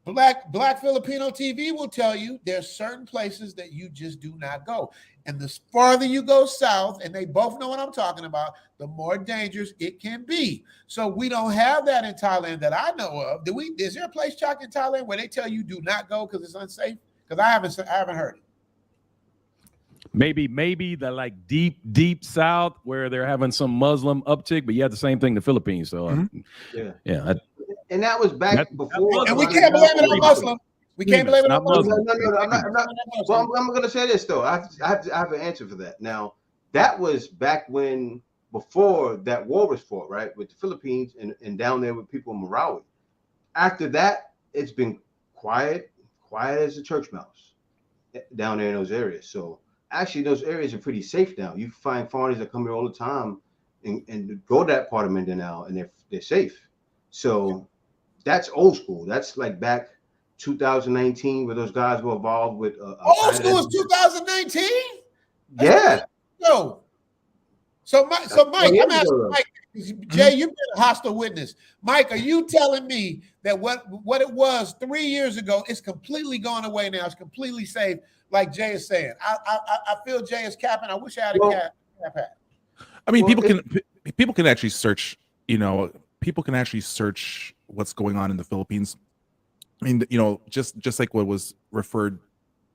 Black Filipino TV will tell you there's certain places that you just do not go. And the farther you go south, and they both know what I'm talking about, the more dangerous it can be. So we don't have that in Thailand that I know of. Is there a place, Chuck, in Thailand where they tell you do not go because it's unsafe? Because I haven't heard it. Maybe the deep south where they're having some Muslim uptick, but you have the same thing in the Philippines. So And that was back before. And we can't blame it on Muslim. We can't blame it on Muslim. No, I'm not. Well, I'm going to say this though. I have an answer for that. Now, that was back when, before that war was fought, right, with the Philippines and down there with people in Marawi. After that, it's been quiet as a church mouse down there in those areas. So actually, those areas are pretty safe now. You find foreigners that come here all the time and go to that part of Mindanao, and they're safe. So that's old school. That's like back 2019, where those guys were involved with. Old school is 2019. Yeah. No. So Mike, I'm asking Mike. Jay, you've been a hostile witness. Mike, are you telling me that what it was 3 years ago is completely gone away now? It's completely safe, like Jay is saying. I feel Jay is capping. I wish I had a cap hat. I mean, people can actually search. People can actually search what's going on in the Philippines. I mean, just like what was referred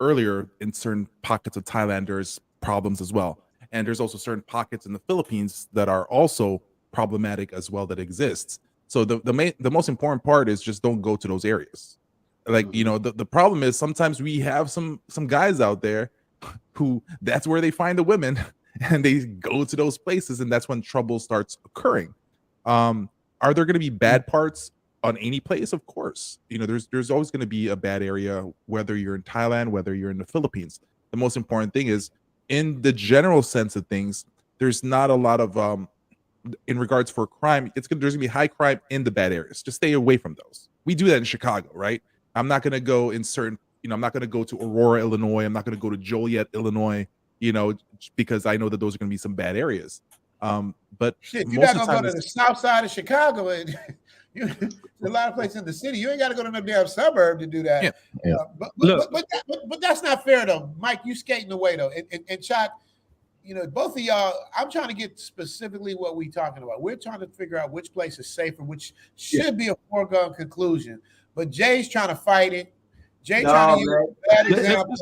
earlier, in certain pockets of Thailand, there's problems as well. And there's also certain pockets in the Philippines that are also problematic as well that exists. So the most important part is just don't go to those areas. Like, the problem is sometimes we have some guys out there who that's where they find the women and they go to those places, and that's when trouble starts occurring. Are there going to be bad parts on any place? Of course. There's always going to be a bad area, whether you're in Thailand, whether you're in the Philippines. The most important thing is, in the general sense of things, there's not a lot of in regards for crime. There's gonna be high crime in the bad areas. Just stay away from those. We do that in Chicago, right? I'm not gonna go in certain, I'm not gonna go to Aurora, Illinois. I'm not gonna go to Joliet, Illinois, because I know that those are gonna be some bad areas. But shit, you're not gonna go to the south side of Chicago, and there's a lot of places in the city. You ain't got to go to no damn suburb to do that. Yeah. But that's not fair though, Mike. You skating away though, and Chuck, both of y'all. I'm trying to get specifically what we talking about. We're trying to figure out which place is safer, which should be a foregone conclusion. But Jay's trying to fight it. Jay trying to use that example.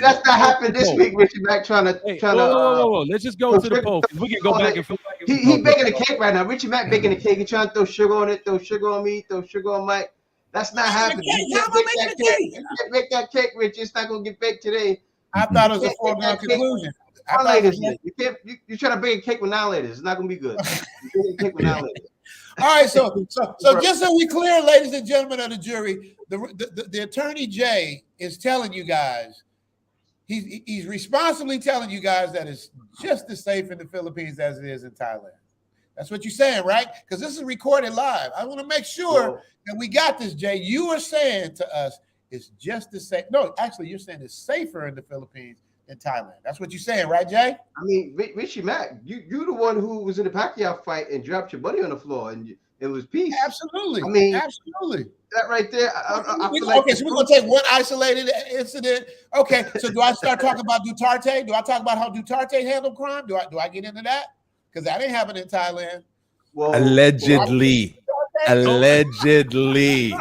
That's not happened this week, Richie Mac trying to. Whoa. Let's just go to the poll. We can go back and forth. He baking a cake right now. Richie Mac baking a cake. He's trying to throw sugar on it, throw sugar on me, throw sugar on Mike. That's not happening. You can't bake that cake, Richie. It's not gonna get baked today. I thought it was a foregone conclusion. You're trying to bake a cake with annihilators. It's not gonna be good. All right, so just so we clear, ladies and gentlemen of the jury, the attorney Jay is telling you guys, he's responsibly telling you guys that it's just as safe in the Philippines as it is in Thailand. That's what you're saying, right? Because this is recorded live. I want to make sure that we got this, Jay. You are saying to us it's just as safe. No, actually, you're saying it's safer in the Philippines than Thailand. That's what you're saying, right, Jay? I mean, Richie Mac, you the one who was in the Pacquiao fight and dropped your buddy on the floor, and it was peace. Absolutely. I mean, absolutely. That right there. I feel okay, so we're gonna take one isolated incident. Okay, so do I start talking about Duterte? Do I talk about how Duterte handled crime? Do I get into that? Because that ain't happening in Thailand. Well, allegedly. Allegedly. All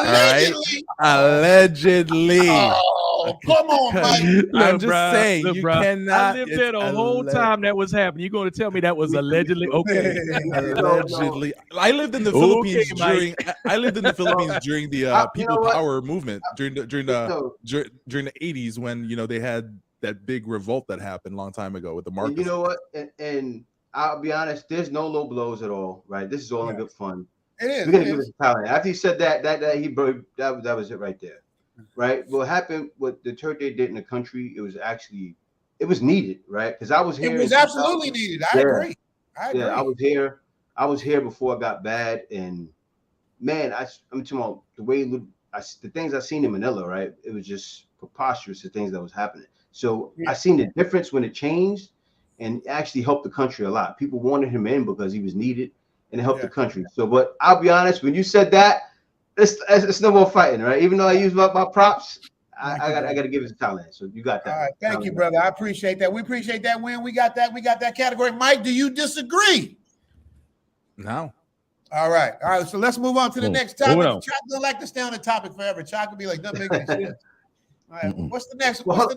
right. Allegedly. Oh, come on, Mike. I'm just saying, you cannot. I lived there the whole time that was happening. You're going to tell me that was allegedly? Okay. Allegedly. I lived in the Philippines during. I lived in the Philippines during the People Power movement during the 80s when they had that big revolt that happened a long time ago with the market. You know what? And I'll be honest, there's no low blows at all, right? This is all in good fun. It is. We're gonna give it to Thailand. After he said that was it right there, right? What happened, what Duterte did in the country, it was needed, right? Because I was here. It was absolutely needed. I agree. Yeah, I was here before it got bad, and man, I'm talking about the way the things I seen in Manila, right? It was just preposterous, the things that was happening. So I seen the difference when it changed, and actually helped the country a lot. People wanted him in because he was needed. And it helped the country. So, but I'll be honest, when you said that, it's no more fighting, right? Even though I use my props, I got to give it to Thailand. So you got that. All right, thank you, brother. I appreciate that. We appreciate that win. We got that category. Mike, do you disagree? No. All right. So let's move on to the next topic. Chuck don't like to stay on the topic forever. Chuck will be like, nothing making sense. All right. What's the next one?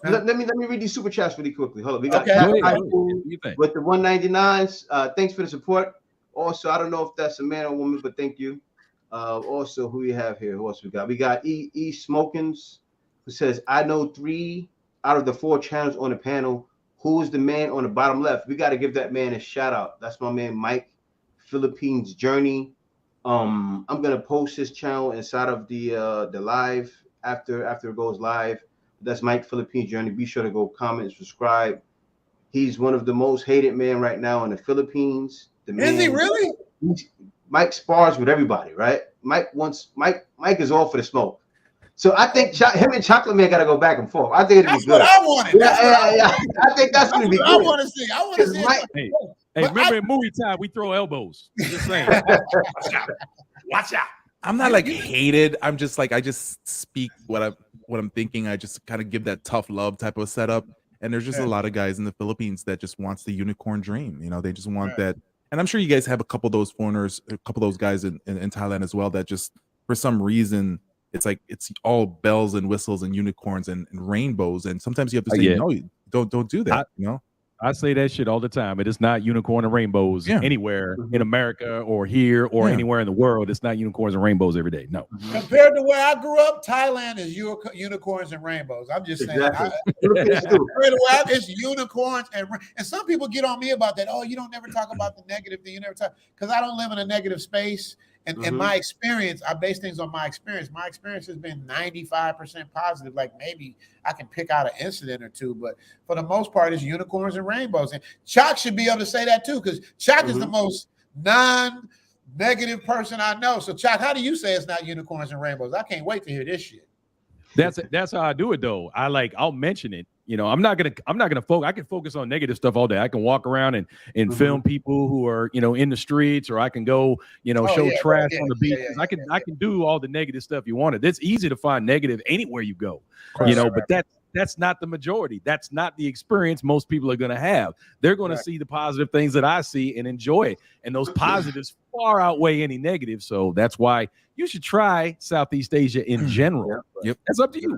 Let me read these super chats really quickly. Hold on. We got okay. with the 199s. Thanks for the support. Also, I don't know if that's a man or woman, but thank you. Also, who we have here? Who else we got? We got E Smokins, who says, I know 3 out of the 4 channels on the panel. Who is the man on the bottom left? We got to give that man a shout out. That's my man Mike, Philippines Journey. I'm gonna post his channel inside of the live after it goes live. That's Mike Philippines Journey. Be sure to go comment and subscribe. He's one of the most hated men right now in the Philippines. Is he really? Mike spars with everybody, right? Mike is all for the smoke. So I think him and Chocolate Man got to go back and forth. I think it'd be good. That's what I wanted. Yeah. I think that's going to be good. I want to see. I want to see. Hey, remember in movie time, we throw elbows. Just saying. Watch out. I'm not like hated. I'm just like, I just speak what I'm thinking. I just kind of give that tough love type of setup. And there's just a lot of guys in the Philippines that just wants the unicorn dream. You know, they just want that. And I'm sure you guys have a couple of those foreigners, a couple of those guys in Thailand as well, that just for some reason, it's like it's all bells and whistles and unicorns and rainbows. And sometimes you have to say, no, don't do that. You know, I say that shit all the time. It is not unicorn and rainbows anywhere in America or here or anywhere in the world. It's not unicorns and rainbows every day. No. Compared to where I grew up, Thailand is unicorns and rainbows. I'm just saying. It's unicorns and some people get on me about that. Oh, you don't never talk about the negative thing. You never talk because I don't live in a negative space. And in my experience, I base things on my experience. My experience has been 95% positive. Like maybe I can pick out an incident or two, but for the most part, it's unicorns and rainbows. And Chalk should be able to say that too, because Chalk is the most non-negative person I know. So Chalk, how do you say it's not unicorns and rainbows? I can't wait to hear this shit. That's how I do it though. I'll mention it. You know, I'm not gonna focus. I can focus on negative stuff all day. I can walk around and film people who are, you know, in the streets, or I can go, you know, show trash on the beach. I can do all the negative stuff you wanted. It's easy to find negative anywhere you go, you know, but that's not the majority. That's not the experience most people are going to have. They're going to see the positive things that I see and enjoy it. And those positives far outweigh any negatives. So that's why you should try Southeast Asia in general. Yep. That's up to you.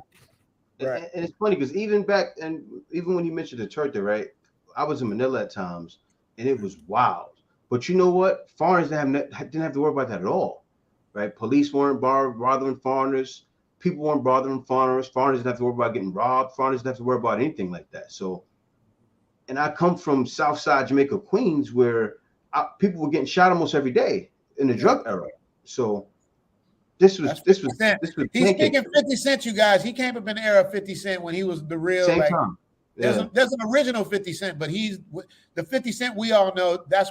Right. And it's funny because even when you mentioned Duterte, right? I was in Manila at times and it was wild. But you know what? Foreigners didn't have to worry about that at all, right? Police weren't bothering foreigners. People weren't bothering foreigners. Foreigners didn't have to worry about getting robbed. Foreigners didn't have to worry about anything like that. So, and I come from Southside Jamaica, Queens, where people were getting shot almost every day in the drug era. So this was. He's speaking 50 Cent, you guys. He came up in the era of 50 Cent when he was the real. Same time. There's an original 50 Cent, but he's the 50 Cent we all know. That's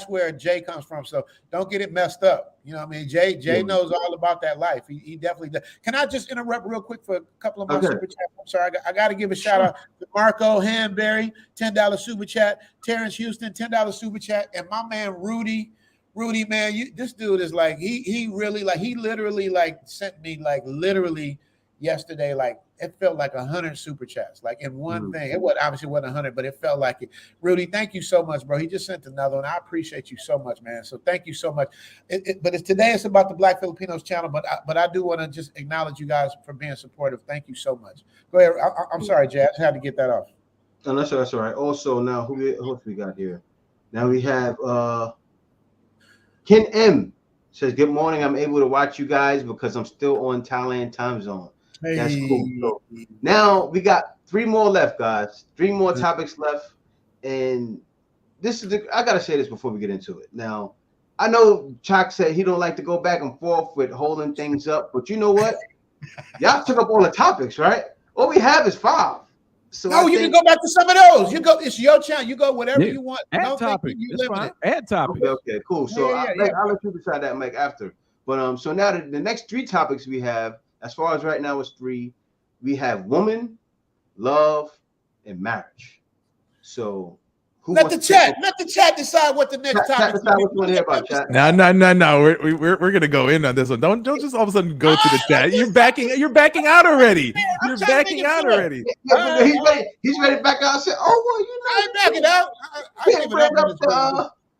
where Jay comes from. So don't get it messed up. You know what I mean? Jay knows all about that life. He definitely does. Can I just interrupt real quick for a couple of my super chats? I'm sorry. I got to give a shout out to Marco Hanberry, $10 super chat. Terrence Houston, $10 super chat. And my man Rudy, man, this dude is like, he literally like sent me like literally yesterday, like it felt like 100 super chats, like in one thing. It obviously wasn't 100, but it felt like it. Rudy, thank you so much, bro. He just sent another one. I appreciate you so much, man. So thank you so much. But today it's about the Black Filipinos channel, but I do want to just acknowledge you guys for being supportive. Thank you so much. Go ahead. I'm sorry, Jay. I just had to get that off. No, that's all right. Also, now who else we got here? Now we have Ken M says, "Good morning. I'm able to watch you guys because I'm still on Thailand time zone." Hey. That's cool. So now we got 3 more left, guys. 3 more topics left, and this is I gotta say this before we get into it. Now, I know Chuck said he don't like to go back and forth with holding things up, but you know what? Y'all took up all the topics, right? All we have is 5. So no, you can go back to some of those. You go. It's your channel. You go whatever you want. Add topic. It's fine. Add topic. Okay, cool. So I'll let you decide that, Mike, after. But so now the next 3 topics we have, as far as right now, is 3. We have woman, love, and marriage. So let the chat decide what the next topic is. No. We're gonna go in on this one. Don't just all of a sudden go to the chat. You're backing out already. You're backing out already. He's ready to back out. I said, "Oh well, you know, I ain't backing out.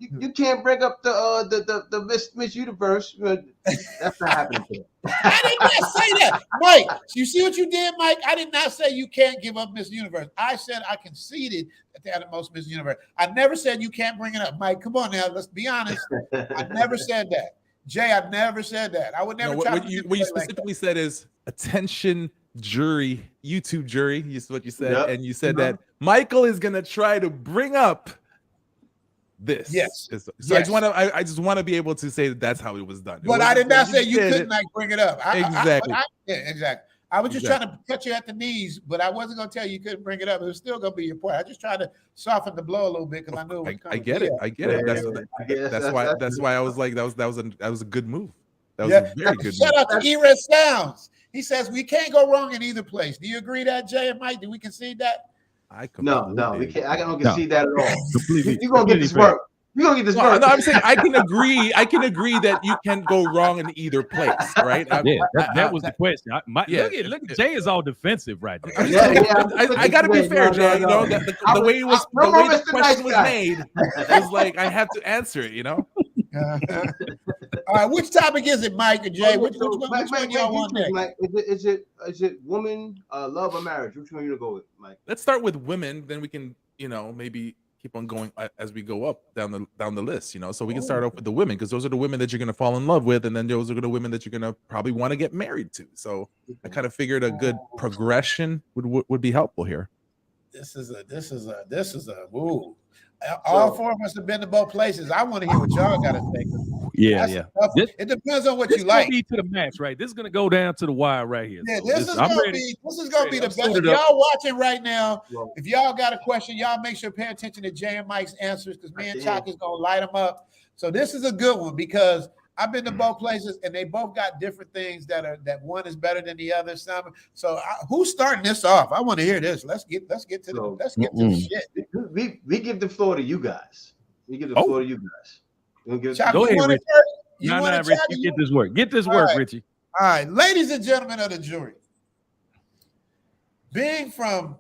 you can't bring up the Miss Universe. That's not happening today. I did not say that, Mike. You see what you did, Mike? I did not say you can't give up Miss Universe. I said I conceded that they had the most Miss Universe. I never said you can't bring it up, Mike. Come on now, let's be honest. I never said that, Jay. I never said that. I would never. No, what you specifically said is attention, jury, YouTube jury. Is what you said, and you said that Michael is gonna try to bring up this. Yes. So yes. I just want to be able to say that that's how it was done. But I did not say you couldn't like bring it up. Exactly. Yeah, exactly. I was just trying to cut you at the knees, but I wasn't going to tell you couldn't bring it up. It was still going to be your point. I just tried to soften the blow a little bit because I knew it was I get it. I get it. That's why I was like that was a good move. That was a very good Shout move. out to E-Res Sounds. He says we can't go wrong in either place. Do you agree that, Jay and Mike? Do we concede that? No, we can't. I don't concede that at all. Completely. You're gonna get this work. You're gonna get this work. No, I'm saying I can agree that you can go wrong in either place, right? That was the question. Look at Jay is all defensive right now. I got to be fair, Jay. You know, the way the question was made was like I have to answer it. You know. All right, which topic is it, Mike or Jay? Which one y'all want next? Is it woman, love, or marriage? Which one you gonna go with, Mike? Let's start with women, then we can, maybe keep on going as we go up down the list. So we can start off with the women because those are the women that you're gonna fall in love with, and then those are the women that you're gonna probably want to get married to. So I kind of figured a good progression would be helpful here. This is a woo. All four of us have been to both places. I want to hear what y'all got to think. Yeah. It depends on what you like. This is to the match, right? This is going to go down to the wire right here. Yeah, this is going to be the best. If y'all watching right now, if y'all got a question, y'all make sure pay attention to Jay and Mike's answers because me and Chalk is going to light them up. So this is a good one because I've been to both places and they both got different things that one is better than the other. So who's starting this off? I want to hear this. Let's get to the shit. We give the floor to you guys. We give the floor to you guys. Go ahead, Richie. Richie, get this work. Get this work, Richie. All right, ladies and gentlemen of the jury. Being from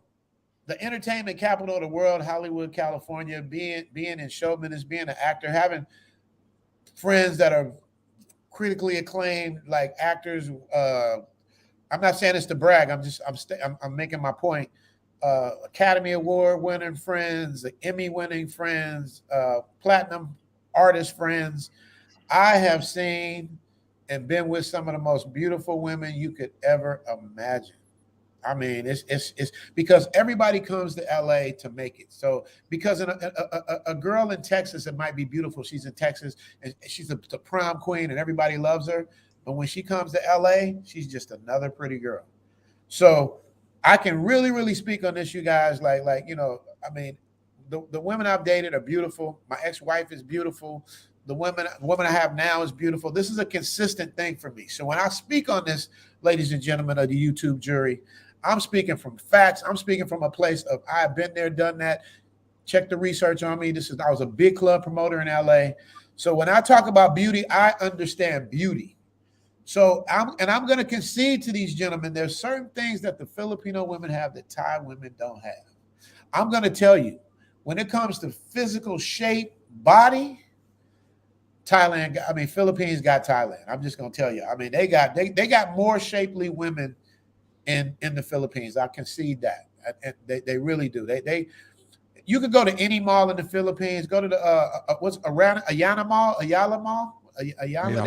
the entertainment capital of the world, Hollywood, California, being in show business, being an actor, having friends that are critically acclaimed like actors. I'm not saying this to brag. I'm making my point. Academy Award winning friends, Emmy winning friends, platinum artist friends. I have seen and been with some of the most beautiful women you could ever imagine. I mean, it's because everybody comes to LA to make it. So because a girl in Texas, it might be beautiful. She's in Texas and she's the prom queen and everybody loves her. But when she comes to LA, she's just another pretty girl. So I can really, really speak on this, you guys. I mean, the women I've dated are beautiful. My ex-wife is beautiful. The woman I have now is beautiful. This is a consistent thing for me. So when I speak on this, ladies and gentlemen of the YouTube jury, I'm speaking from facts. I'm speaking from a place of I've been there, done that. Check the research on me. I was a big club promoter in LA. So when I talk about beauty, I understand beauty. So I'm going to concede to these gentlemen. There's certain things that the Filipino women have that Thai women don't have. I'm going to tell you, when it comes to physical shape, body, Philippines got Thailand. I'm just going to tell you. I mean, they got more shapely women in the Philippines. I concede that. They really do. You could go to any mall in the Philippines. Go to the Ayala Mall. Ayala. They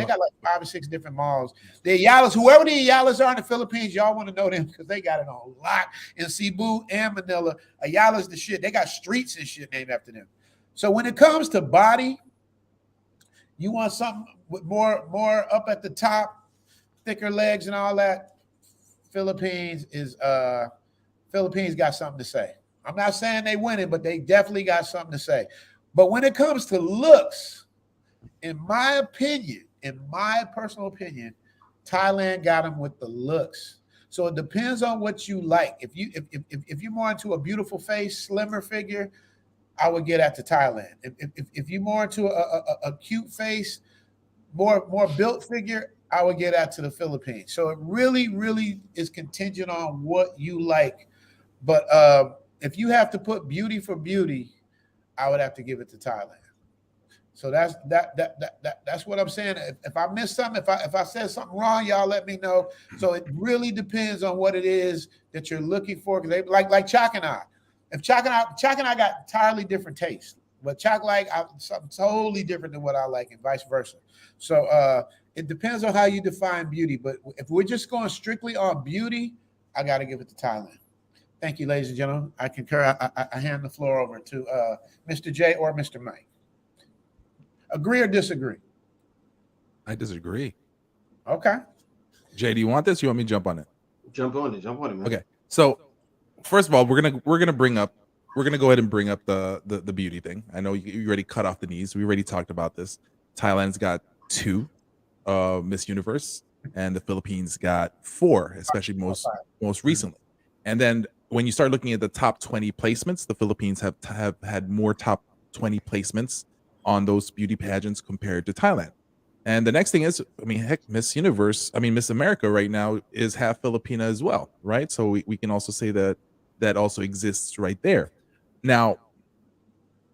got like 5 or 6 different malls. The Ayalas, whoever the Ayalas are in the Philippines, y'all want to know them because they got it on lock in Cebu and Manila. Ayala's the shit. They got streets and shit named after them. So when it comes to body, you want something with more up at the top, thicker legs and all that. Philippines got something to say. I'm not saying they winning, but they definitely got something to say. But when it comes to looks, in my personal opinion, Thailand got them with the looks. So it depends on what you like. If you're more into a beautiful face, slimmer figure, I would get at to Thailand. If you're more into a cute face, more built figure, I would get out to the Philippines. So it really, really is contingent on what you like. But if you have to put beauty for beauty, I would have to give it to Thailand. So that's what I'm saying. If I missed something, if I said something wrong, y'all let me know. So it really depends on what it is that you're looking for. Because like Chalk and I, Chalk and I got entirely different tastes. But Chalk like something totally different than what I like, and vice versa. So it depends on how you define beauty. But if we're just going strictly on beauty, I got to give it to Thailand. Thank you, ladies and gentlemen. I concur. I hand the floor over to Mr. J or Mr. Mike. Agree or disagree? I disagree. Okay. Jay, do you want this? You want me to jump on it? Jump on it, man. Okay. So first of all, we're gonna go ahead and bring up the beauty thing. I know you already cut off the knees. We already talked about this. Thailand's got 2 Miss Universe, and the Philippines got 4, especially most recently. And then when you start looking at the top 20 placements, the Philippines have had more top 20 placements on those beauty pageants compared to Thailand. And the next thing is, I mean, heck, Miss America right now is half Filipina as well, right? So we can also say that also exists right there. Now,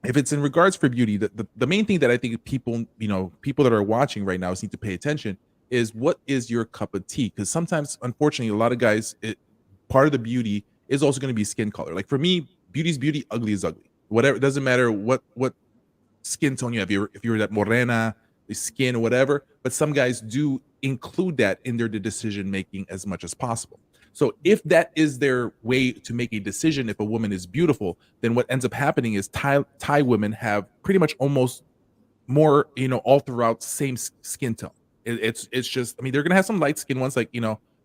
if it's in regards for beauty, the main thing that I think people that are watching right now need to pay attention is, what is your cup of tea? Because sometimes, unfortunately, a lot of guys, part of the beauty is also going to be skin color. Like for me, beauty's beauty, ugly is ugly. Whatever, it doesn't matter what skin tone you have. If you're that morena, the skin or whatever, but some guys do include that in their decision making as much as possible. So if that is their way to make a decision, if a woman is beautiful, then what ends up happening is Thai women have pretty much almost more, all throughout same skin tone. It's just, I mean, they're gonna have some light skin ones, like,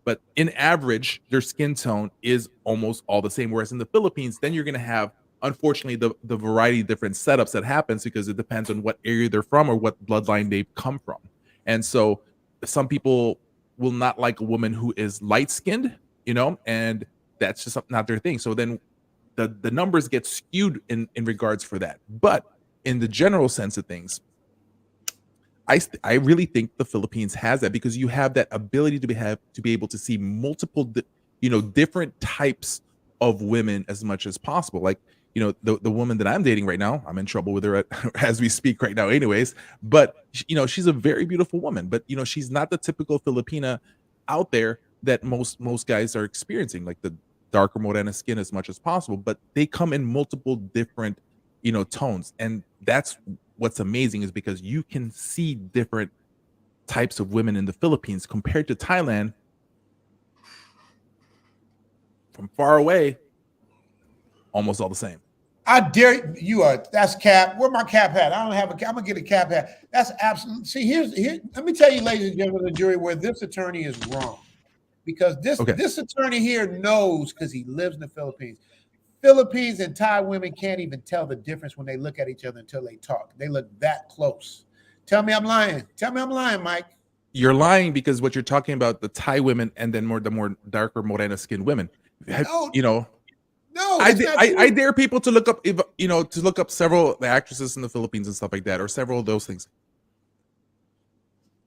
but in average, their skin tone is almost all the same. Whereas in the Philippines, then you're gonna have, unfortunately, the variety of different setups that happens, because it depends on what area they're from or what bloodline they've come from. And so some people will not like a woman who is light skinned, and that's just not their thing. So then the numbers get skewed in regards for that. But in the general sense of things, I really think the Philippines has that, because you have that ability to be able to see multiple different types of women as much as possible. Like, the woman that I'm dating right now, I'm in trouble with her as we speak right now anyways, but she's a very beautiful woman, but she's not the typical Filipina out there that most guys are experiencing, like the darker morena skin as much as possible, but they come in multiple different tones. And that's what's amazing, is because you can see different types of women in the Philippines compared to Thailand. From far away, almost all the same. I dare you. That's cap. Where my cap hat? I don't have a cap. I'm gonna get a cap hat. That's absolutely. See, here. Let me tell you, ladies and gentlemen of the jury, where this attorney is wrong, because this attorney here knows, because he lives in the Philippines. Philippines and Thai women can't even tell the difference when they look at each other until they talk. They look that close. Tell me I'm lying. Tell me I'm lying, Mike. You're lying, because what you're talking about, the Thai women and then the more darker morena skinned women. No, I dare people to look up several actresses in the Philippines and stuff like that, or several of those things.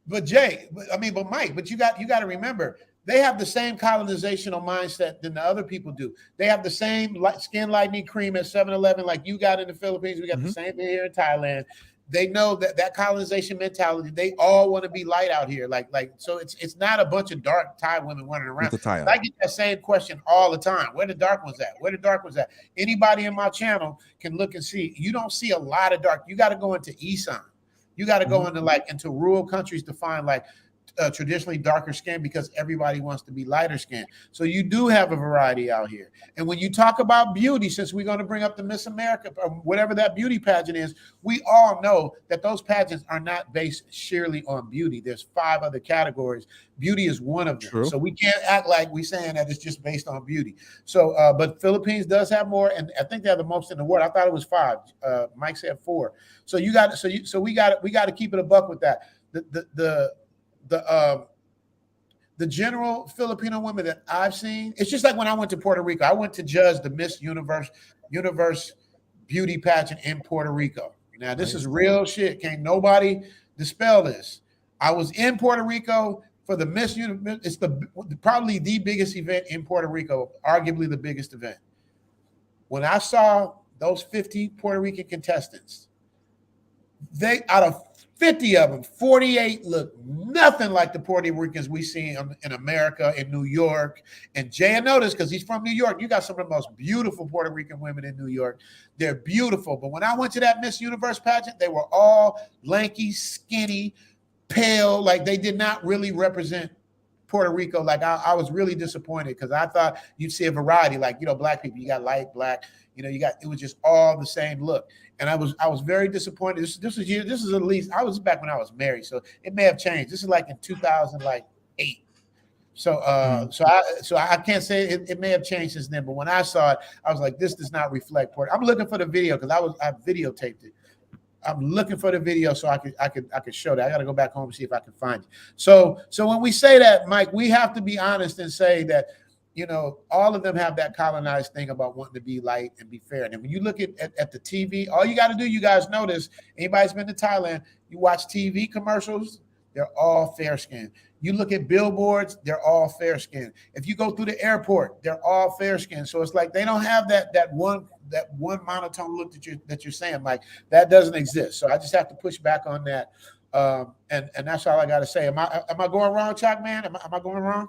But Jay, but Mike, but you got to remember, they have the same colonizational mindset than the other people do. They have the same skin lightening cream at 7-Eleven like you got in the Philippines. We got the same thing here in Thailand. They know that colonization mentality. They all want to be light out here. So it's not a bunch of dark Thai women running around. I get that same question all the time. Where the dark ones at? Where the dark ones at? Anybody in my channel can look and see. You don't see a lot of dark. You got to go into Isan. You got to go into rural countries to find traditionally darker skin, because everybody wants to be lighter skin. So you do have a variety out here. And when you talk about beauty, since we're going to bring up the Miss America, or whatever that beauty pageant is, we all know that those pageants are not based sheerly on beauty. There's 5 other categories. Beauty is one of them. True. So we can't act like we're saying that it's just based on beauty. So, but Philippines does have more, and I think they're the most in the world. I thought it was 5. Mike said 4. So we got to keep it a buck with that. The general Filipino women that I've seen, it's just like when I went to Puerto Rico. I went to judge the Miss Universe beauty pageant in Puerto Rico. Now, this is real shit. Can't nobody dispel this. I was in Puerto Rico for the Miss Universe. It's probably the biggest event in Puerto Rico, arguably the biggest event. When I saw those 50 Puerto Rican contestants, they out of 50 of them, 48 look nothing like the Puerto Ricans we see in America, in New York. And Jay noticed, because he's from New York, you got some of the most beautiful Puerto Rican women in New York. They're beautiful. But when I went to that Miss Universe pageant, they were all lanky, skinny, pale. Like they did not really represent Puerto Rico. Like I was really disappointed because I thought you'd see a variety. Like, black people, you got light black, it was just all the same look. And I was very disappointed. This is at least, I was back when I was married, so it may have changed. This is like in 2008. So I can't say it may have changed since then. But when I saw it, I was like, this does not reflect Puerto. I'm looking for the video because I videotaped it. I'm looking for the video so I could show that. I got to go back home and see if I can find it. So when we say that, Mike, we have to be honest and say that, all of them have that colonized thing about wanting to be light and be fair. And when you look at the TV, all you got to do, you guys notice, anybody's been to Thailand, you watch TV commercials, they're all fair skinned. You look at billboards, they're all fair skinned. If you go through the airport, they're all fair skinned. So it's like they don't have that one monotone look that you're saying, Mike. That doesn't exist. So I just have to push back on that. And that's all I got to say. Am I going wrong, Chuck, man? Am I going wrong?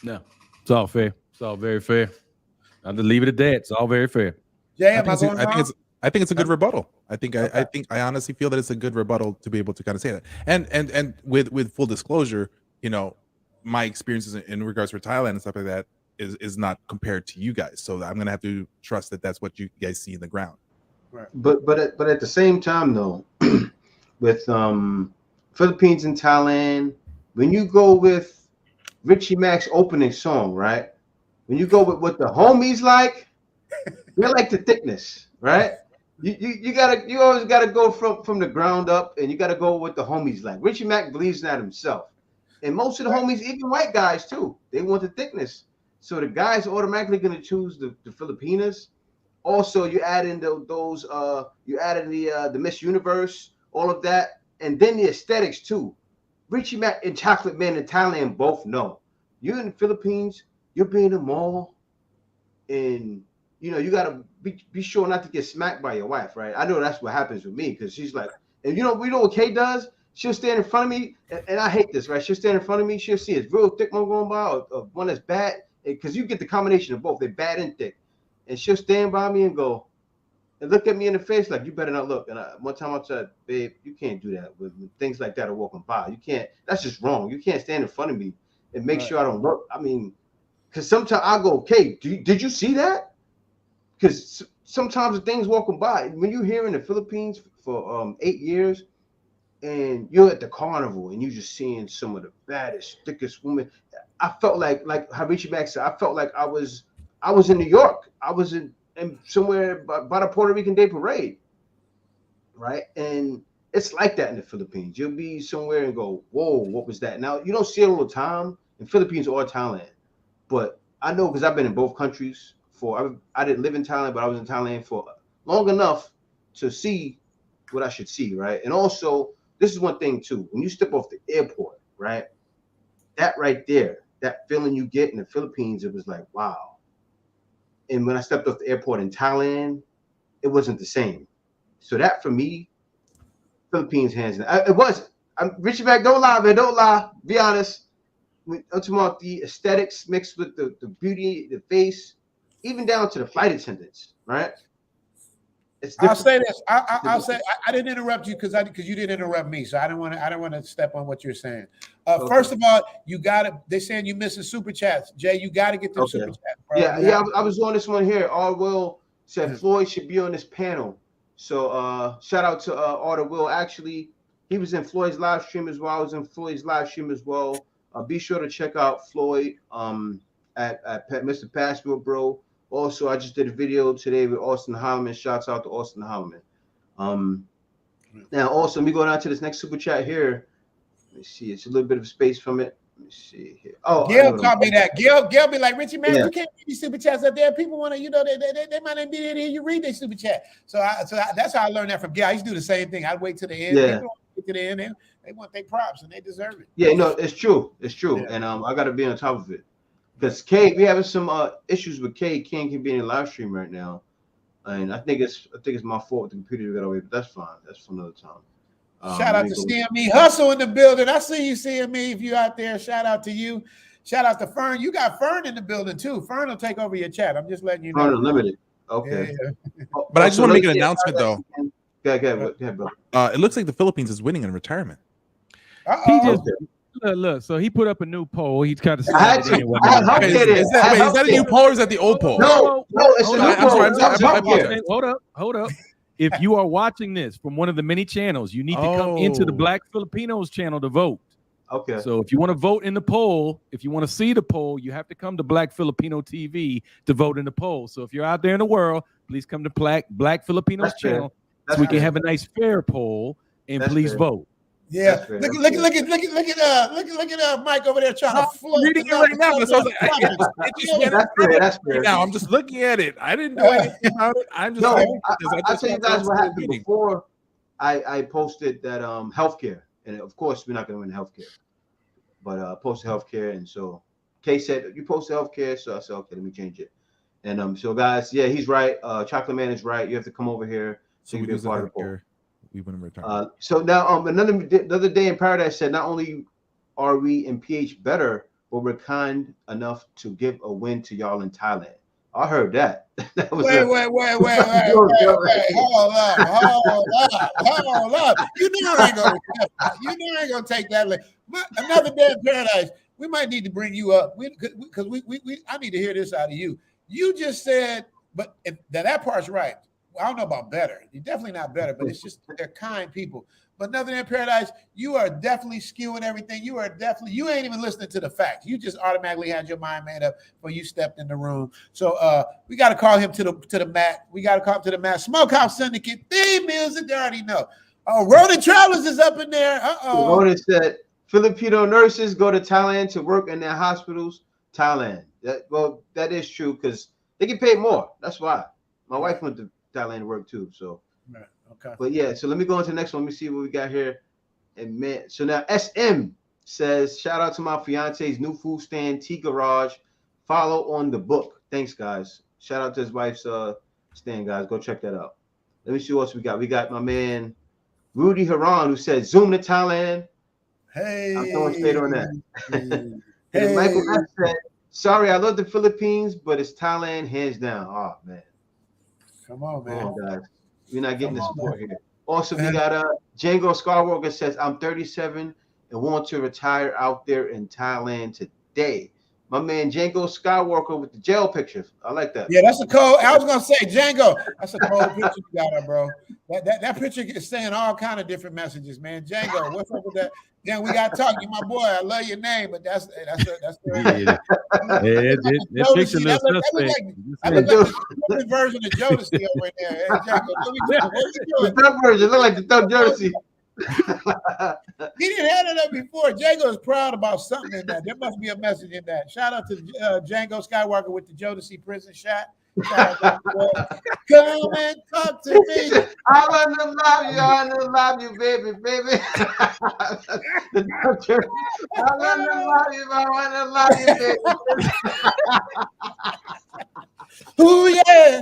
No, it's all fair. It's all very fair. I'll just leave it at that. It's all very fair. Jay, I think it's a good rebuttal. I honestly feel that it's a good rebuttal to be able to kind of say that. And with full disclosure, my experiences in regards to Thailand and stuff like that is not compared to you guys. So I'm gonna have to trust that that's what you guys see in the ground. Right. But at the same time though, with Philippines and Thailand, when you go with Richie Mac's opening song, right? When you go with what the homies like, they're like the thickness, right? You always gotta go from the ground up, and you gotta go with the homies like. Richie Mac believes in that himself, and most of the homies, even white guys too, they want the thickness. So the guys are automatically gonna choose the Filipinas. Also, you add in the Miss Universe, all of that, and then the aesthetics too. Richie Mac and Chocolate Man in Thailand both know. You're in the Philippines, you'll be in the mall, and you gotta be sure not to get smacked by your wife, right? I know that's what happens with me because she's like, and we know what Kay does. She'll stand in front of me, and I hate this, right? She'll stand in front of me. She'll see a real thick one going by, or one that's bad, because you get the combination of both. They're bad and thick, and she'll stand by me and go, and look at me in the face like, you better not look. And one time I said, babe, you can't do that with things like that are walking by. You can't. That's just wrong. You can't stand in front of me and make sure I don't look. I mean, because sometimes I go, okay, did you see that? Because sometimes the things walking by, when you're here in the Philippines for 8 years, and you're at the carnival and you're just seeing some of the baddest, thickest women, I felt like how Richie Mac said, I felt like I was in New York. I was in somewhere by the Puerto Rican Day Parade, right? And it's like that in the Philippines. You'll be somewhere and go, whoa, what was that? Now, you don't see it all the time in Philippines or Thailand, but I know because I've been in both countries. I didn't live in Thailand, but I was in Thailand for long enough to see what I should see, right? And also, this is one thing too. When you step off the airport, right? That right there, that feeling you get in the Philippines, it was like, wow. And when I stepped off the airport in Thailand, it wasn't the same. So that for me, Philippines hands down. It was. Richie Mac, don't lie, man. Don't lie. Be honest. I'm talking about the aesthetics mixed with the beauty, the face, even down to the flight attendants, right? I'll say this. I'll say I didn't interrupt you because you didn't interrupt me, so I don't want to step on what you're saying. Okay. First of all, you got to. They're saying you're missing super chats, Jay. You got to get them super chats. Bro. Yeah. I was on this one here. R. Will said Floyd should be on this panel. So shout out to R. Will. Actually, he was in Floyd's live stream as well. I was in Floyd's live stream as well. Be sure to check out Floyd at Mr. Passport Bro. Also, I just did a video today with Austin Holloman. Shouts out to Austin Holloman. Now, also, let me go down to this next super chat here. Let me see. It's a little bit of space from it. Let me see here. Oh, Gail taught me that. Gail be like, Richie, man, you can't read these super chats up there. People want to, they might not be able to hear you read their super chat. So that's how I learned that from Gail. I used to do the same thing. I'd wait to the end. Yeah. To the end. They want their props and they deserve it. Yeah, no, it's true. It's true. Yeah. And I got to be on top of it. Because Kay, we having some issues with Kay. Kay can be in the live stream right now. And I think it's my fault the computer got away, but that's fine. That's for another time. Shout out to CME Hustle in the building. I see you, CME. If you out there, shout out to you. Shout out to Fern. You got Fern in the building too. Fern will take over your chat. I'm just letting you know. Fern Unlimited. Okay. Yeah. But I just want to make an announcement though. Go ahead, bro. It looks like the Philippines is winning in retirement. He just look. So he put up a new poll. He's kind of. Is that a new poll or is that the old poll? No, it's a new poll. Hold up. If you are watching this from one of the many channels, you need to come into the Black Filipinos channel to vote. Okay. So if you want to vote in the poll, if you want to see the poll, you have to come to Black Filipino TV to vote in the poll. So if you're out there in the world, please come to Black Filipinos channel so we can have a nice fair poll and please vote. Yeah, look at Mike over there trying to float. Reading it right now. That's fair. Now I'm just looking at it. I didn't do anything about it. I'm just. I'll tell you guys what happened before. I posted that healthcare, and of course we're not going to win healthcare, but posted healthcare, and so Kay said you posted healthcare, so I said okay, let me change it, and so guys, yeah, he's right. Chocolate Man is right. You have to come over here so you can be a part of the poll. We wouldn't return. So now another day in paradise said not only are we in PH better, but we're kind enough to give a win to y'all in Thailand. I heard that. Wait. Hold up. You know I ain't gonna take that. Another day in paradise. We might need to bring you up because I need to hear this out of you. You just said, but that part's right. I don't know about better. You're definitely not better, but it's just they're kind people. But Nothing in Paradise, you are definitely skewing everything. You ain't even listening to the facts. You just automatically had your mind made up when you stepped in the room. So we got to call him to the mat. We got to call him to the mat. Smoke House Syndicate theme music. They already know. Oh, Ronan Travelers is up in there. Ronan said Filipino nurses go to Thailand to work in their hospitals. Thailand. That is true because they get paid more. That's why. My wife went to Thailand to work too. So, okay. But yeah, so let me go into the next one. Let me see what we got here. And man, so now SM says, shout out to my fiance's new food stand, Tea Garage. Follow on the book. Thanks, guys. Shout out to his wife's stand, guys. Go check that out. Let me see what else we got. We got my man Rudy Haran who said, Zoom to Thailand. Hey, I'm throwing straight on that. And Michael F said, sorry, I love the Philippines, but it's Thailand hands down. Oh man. Come on, man. Guys. We're not getting the support here. Also, we got Django Skywalker says, I'm 37 and want to retire out there in Thailand today. My man Django Skywalker with the jail picture. I like that. Yeah, that's a cold. I was gonna say, Django, that's a cold picture you got up, bro. That picture is saying all kind of different messages, man. Django, what's up with that? Then we got to talk. You my boy. I love your name, but that's that picture looks suspect. I look like the version of Jodeci over there. Hey, Django, what you doing? The third version look like the third Jodeci. He didn't have it up before. Django is proud about something in that. There must be a message in that. Shout out to Django Skywalker with the Jodeci prison shot. Come and talk to me. I want to love you, baby. I want to love you, baby. Ooh, yeah.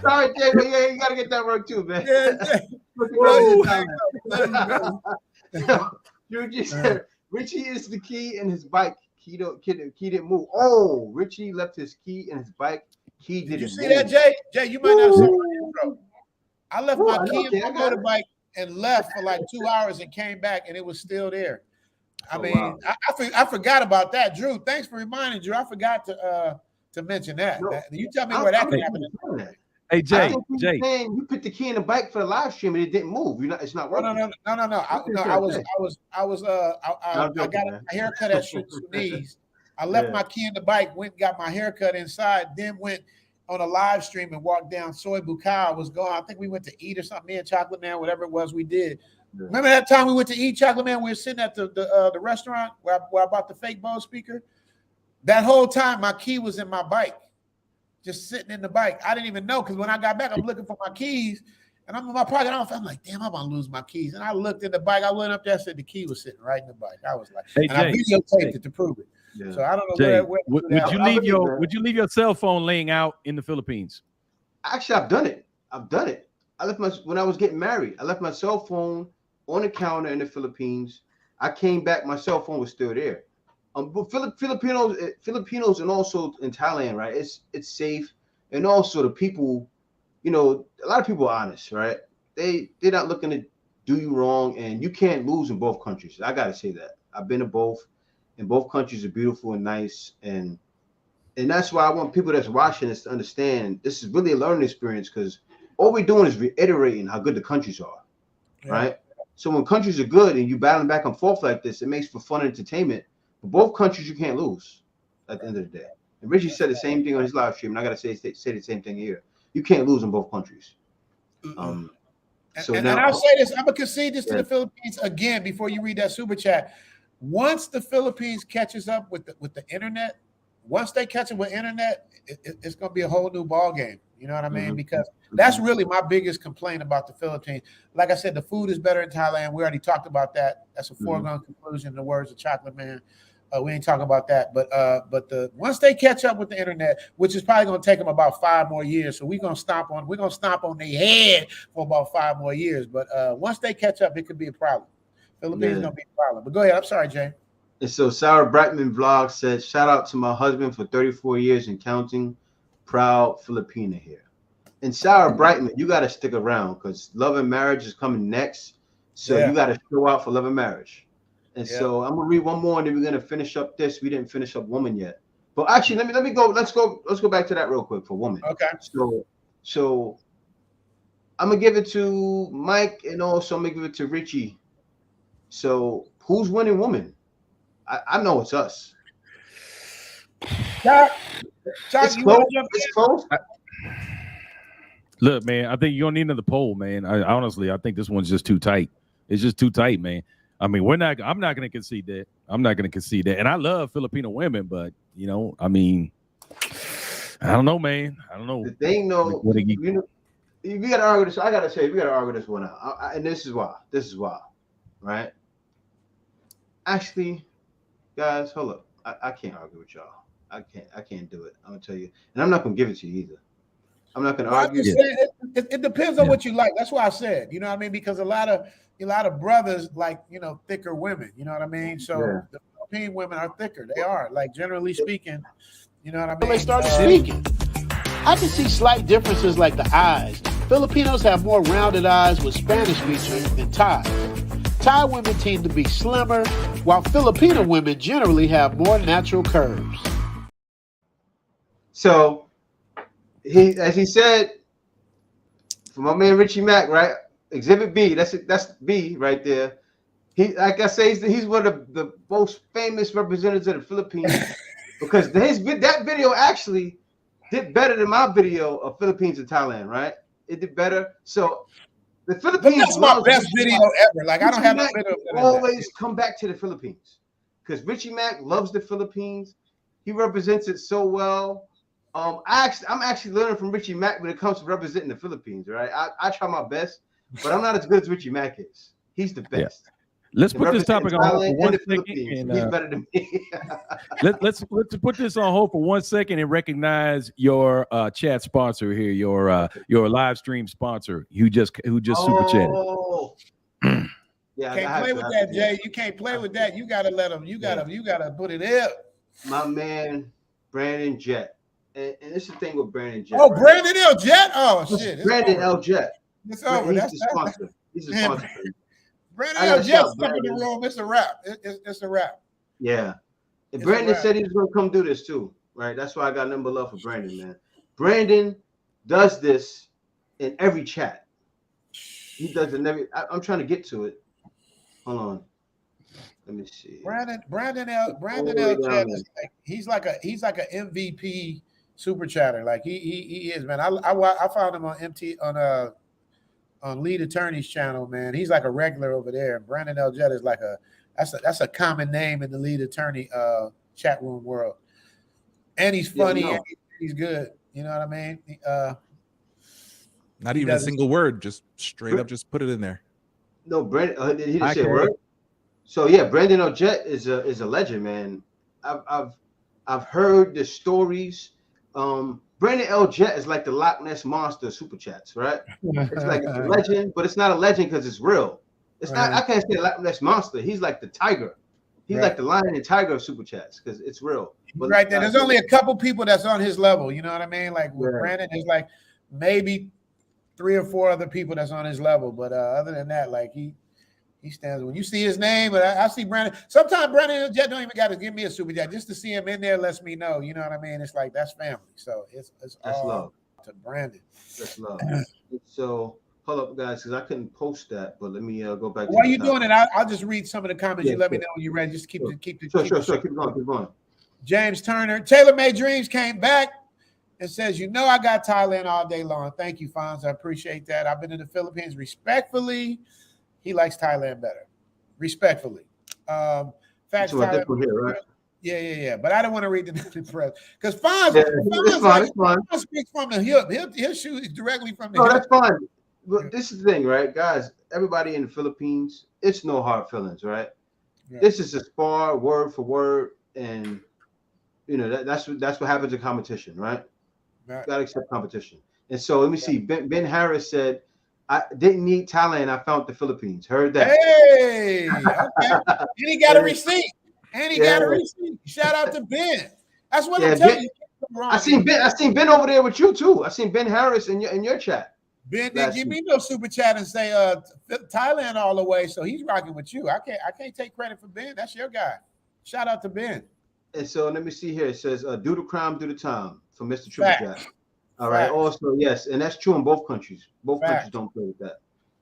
Sorry, Jay, but yeah, you gotta get that work too, man. You said Richie is the key in his bike. Key didn't move. Oh, Richie left his key in his bike. Key didn't move. Did you see that, Jay? Jay, you might not have seen my intro. I left my key in my motorbike and left for like 2 hours and came back and it was still there. I mean, wow. I forgot about that. Drew, thanks for reminding Drew. I forgot to mention that. No, you tell me where that can happen. Hey Jay, you put the key in the bike for the live stream and it didn't move. It's not working. No. I got a haircut at Shanice. I left my key in the bike, went and got my haircut inside, then went on a live stream and walked down. Soy Bukai was gone. I think we went to eat or something. Me and Chocolate Man, whatever it was, we did. Yeah. Remember that time we went to eat, Chocolate Man? We were sitting at the restaurant where I bought the fake Bose speaker. That whole time, my key was in my bike. Just sitting in the bike. I didn't even know because when I got back, I'm looking for my keys and I'm in my pocket. I'm like, damn, I'm gonna lose my keys. And I looked in the bike. I went up there, said the key was sitting right in the bike. I was like, I videotaped it to prove it. Yeah. So I don't know Jay, would you leave your cell phone laying out in the Philippines? Actually, I've done it. I left when I was getting married. I left my cell phone on the counter in the Philippines. I came back, my cell phone was still there. But Filipinos and also in Thailand, right? It's safe, and also the people, a lot of people are honest, right? They're not looking to do you wrong, and you can't lose in both countries. I gotta say that. I've been to both, and both countries are beautiful and nice, and that's why I want people that's watching this to understand this is really a learning experience, because all we're doing is reiterating how good the countries are, right? So when countries are good and you battling back and forth like this, it makes for fun entertainment. But both countries, you can't lose at the end of the day. And Richie said the same thing on his live stream, and I gotta say the same thing here. You can't lose in both countries. And I'll say this, I'm gonna concede this to the Philippines again before you read that super chat. Once the Philippines catches up with the internet, once they catch up with internet, it's gonna be a whole new ball game. You know what I mean? Because that's really my biggest complaint about the Philippines. Like I said, the food is better in Thailand. We already talked about that. That's a foregone conclusion. In the words of Chocolate Man, we ain't talking about that. But once they catch up with the internet, which is probably going to take them about 5 more years, so we're gonna stomp on their head for about 5 more years. But once they catch up, it could be a problem. Philippines is gonna be a problem. But go ahead. I'm sorry, Jay. And so Sarah Brightman Vlog said, "Shout out to my husband for 34 years and counting. Proud Filipina here." And Sarah Brightman, you got to stick around because Love and Marriage is coming next. So you got to show out for Love and Marriage. And so I'm gonna read one more, and then we're gonna finish up this. We didn't finish up Woman yet, but actually, let me go. Let's go back to that real quick for Woman. Okay. So I'm gonna give it to Mike, and also I'm gonna give it to Richie. So who's winning Woman? I know it's us. It's close. Look, man, I think you don't need another poll, man. I think this one's just too tight. It's just too tight, man. I mean, I'm not going to concede that. And I love Filipino women, but I don't know, man. I don't know. The thing, though, we got to argue this. I got to say, we got to argue this one out. And this is why, right? Actually, guys, hold up. I can't argue with y'all. I can't do it. I'm gonna tell you, and I'm not gonna give it to you either. I'm not gonna argue. It depends on what you like. That's why I said, you know what I mean? Because a lot of brothers like, thicker women. You know what I mean? So the Philippine women are thicker. They are, like, generally speaking. You know what I mean? When they started speaking, I can see slight differences like the eyes. Filipinos have more rounded eyes with Spanish features than Thai. Thai women tend to be slimmer, while Filipino women generally have more natural curves. So, as he said, for my man Richie Mack, right? Exhibit B, that's B right there. He, like I say, he's one of the most famous representatives of the Philippines because that video actually did better than my video of Philippines and Thailand, right? It did better. So the Philippines, that's my best video ever. Like, I don't have a video. Always come back to the Philippines because Richie Mack loves the Philippines. He represents it so well. I'm actually learning from Richie Mack when it comes to representing the Philippines, right? I try my best, but I'm not as good as Richie Mack is. He's the best. Yeah. Let's put this topic on hold for 1 second. He's better than me. let's put this on hold for 1 second and recognize your chat sponsor here, your live stream sponsor who just super chatted. Yeah, can't play with that, Jay. You can't play with that. You gotta let him. You gotta put it in. My man, Brandon Jett. And this is the thing with Brandon Jett. Oh, right? Brandon L. Jett? Oh, shit. Brandon L. Jett. It's over. He's the sponsor. He's the sponsor. Brandon L. Jett's up in the room. It's a wrap. It's a wrap. Yeah. And Brandon said he was going to come do this too, right? That's why I got number love for Brandon, man. Brandon does this in every chat. He does it in every. I'm trying to get to it. Hold on. Let me see. Brandon L. Jett is like a MVP super chatter. Like he is, man. I found him on Lead Attorney's channel, man. He's like a regular over there. Brandon L. Jett is like that's a common name in the Lead Attorney chat room world. And he's funny and he's good. You know what I mean? Not even a single word, just straight up, just put it in there. No, Brandon, he didn't say a word. So yeah, Brandon L. Jett is a legend, man. I've heard the stories. Brandon L. Jet is like the Loch Ness monster of super chats, right? It's like it's a legend, but it's not a legend because it's real. It's not. I can't say Loch Ness monster. He's like the tiger. He's like the lion and tiger of super chats because it's real. But right there. There's only a couple people that's on his level. You know what I mean? Like with Brandon, there's like maybe 3 or 4 other people that's on his level. But other than that, like he stands. When you see his name, but I see Brandon. Sometimes Brandon Jet don't even got to give me a super chat. Just to see him in there lets me know. You know what I mean? It's like that's family. So it's that's all love to Brandon. That's love. So hold up, guys, because I couldn't post that. But let me go back. While you're doing it, I'll just read some of the comments. You let me know when you're ready. Just keep Keep going. James Turner, Taylor Made Dreams came back and says, I got Thailand all day long. Thank you, Fonz. I appreciate that. I've been in the Philippines respectfully. He likes Thailand better. Respectfully. Facts. Thailand, here, right? Yeah. But I don't want to read the press because Fonz speaks from the hip. He'll shoot directly from the hip. That's fine. But this is the thing, right, guys? Everybody in the Philippines, it's no hard feelings, right? Yeah. This is a spar word for word, and that's what happens in competition, right? You gotta accept competition. And so let me see. Ben Harris said, "I didn't need Thailand. I found the Philippines." Heard that? Hey, okay. And he got a receipt. Shout out to Ben. That's what I'm telling you. I seen Ben over there with you too. I seen Ben Harris in your chat. Ben didn't give me no super chat and say Thailand all the way, so he's rocking with you. I can't take credit for Ben. That's your guy. Shout out to Ben. And so let me see here. It says do the crime, do the time for Mr. Triple Jack. All right. Also, yes, and that's true in both countries. Both countries don't play with that.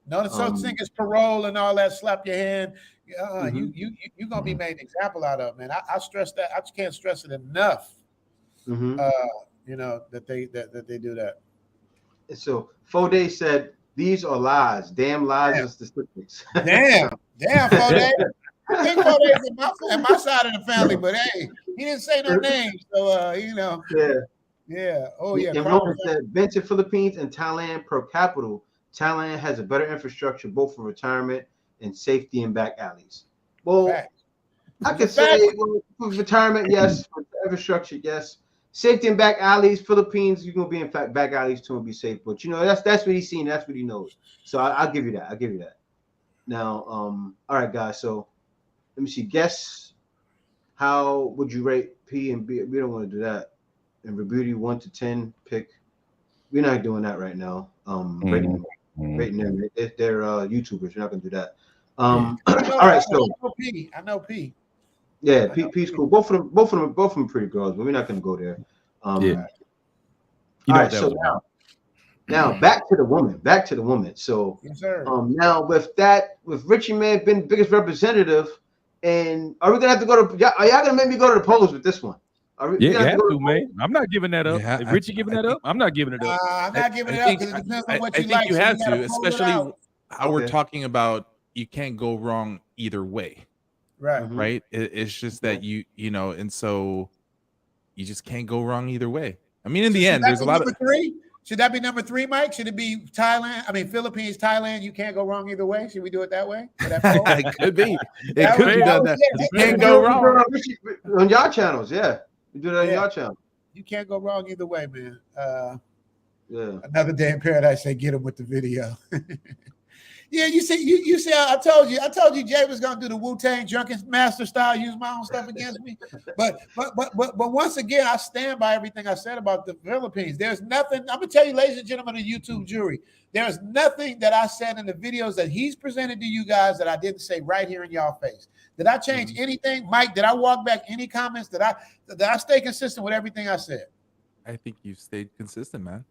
No, such thing as parole and all that. Slap your hand. You're gonna be made an example out of, man. I stress that. I can't stress it enough. That they do that. And so Fode said, "These are lies, damn lies and statistics." Damn, Fode. I think Fode's in my side of the family, but hey, he didn't say no names, so Yeah. Oh yeah. And Roman said, "Been to Philippines and Thailand per capita. Thailand has a better infrastructure, both for retirement and safety and back alleys." Well, I could say for retirement, yes. For infrastructure, yes. Safety and back alleys, Philippines, you're gonna be in fact back alleys too and be safe. But that's what he's seen, that's what he knows. So I'll give you that. Now, all right, guys. So let me see. Guess how would you rate P and B? We don't want to do that. And Rebuty 1 to 10 pick. We're not doing that right now. Rating them. If they're YouTubers, you're not gonna do that. All right, so I know P. Yeah, P's cool. Both of them pretty girls, but we're not gonna go there. All right, so now back to the woman. So yes, sir. Now with Richie Man being the biggest representative, and are we gonna have to go to? Are y'all gonna make me go to the polls with this one? You have to, man. I'm not giving that up. If Richie giving that up, I'm not giving it up. I'm not giving it up because it depends on what you like. I think you have to, especially how we're talking about. You can't go wrong either way. Right. It's just that and so you just can't go wrong either way. I mean, in the end, there's a lot of 3. Should that be number 3, Mike? Should it be Philippines, Thailand? You can't go wrong either way. Should we do it that way? It could be. It could be done that. You can't go wrong on y'all channels. Yeah, you do that on y'all channel. You can't go wrong either way, man. Another Day in Paradise. Say get him with the video. Yeah, you see. I told you Jay was gonna do the Wu-Tang Drunken Master style, use my own stuff against me. But once again, I stand by everything I said about the Philippines. There's nothing. I'm gonna tell you, ladies and gentlemen, of YouTube jury, there's nothing that I said in the videos that he's presented to you guys that I didn't say right here in y'all face. Did I change anything, Mike? Did I walk back any comments? Did I stay consistent with everything I said? I think you stayed consistent, man.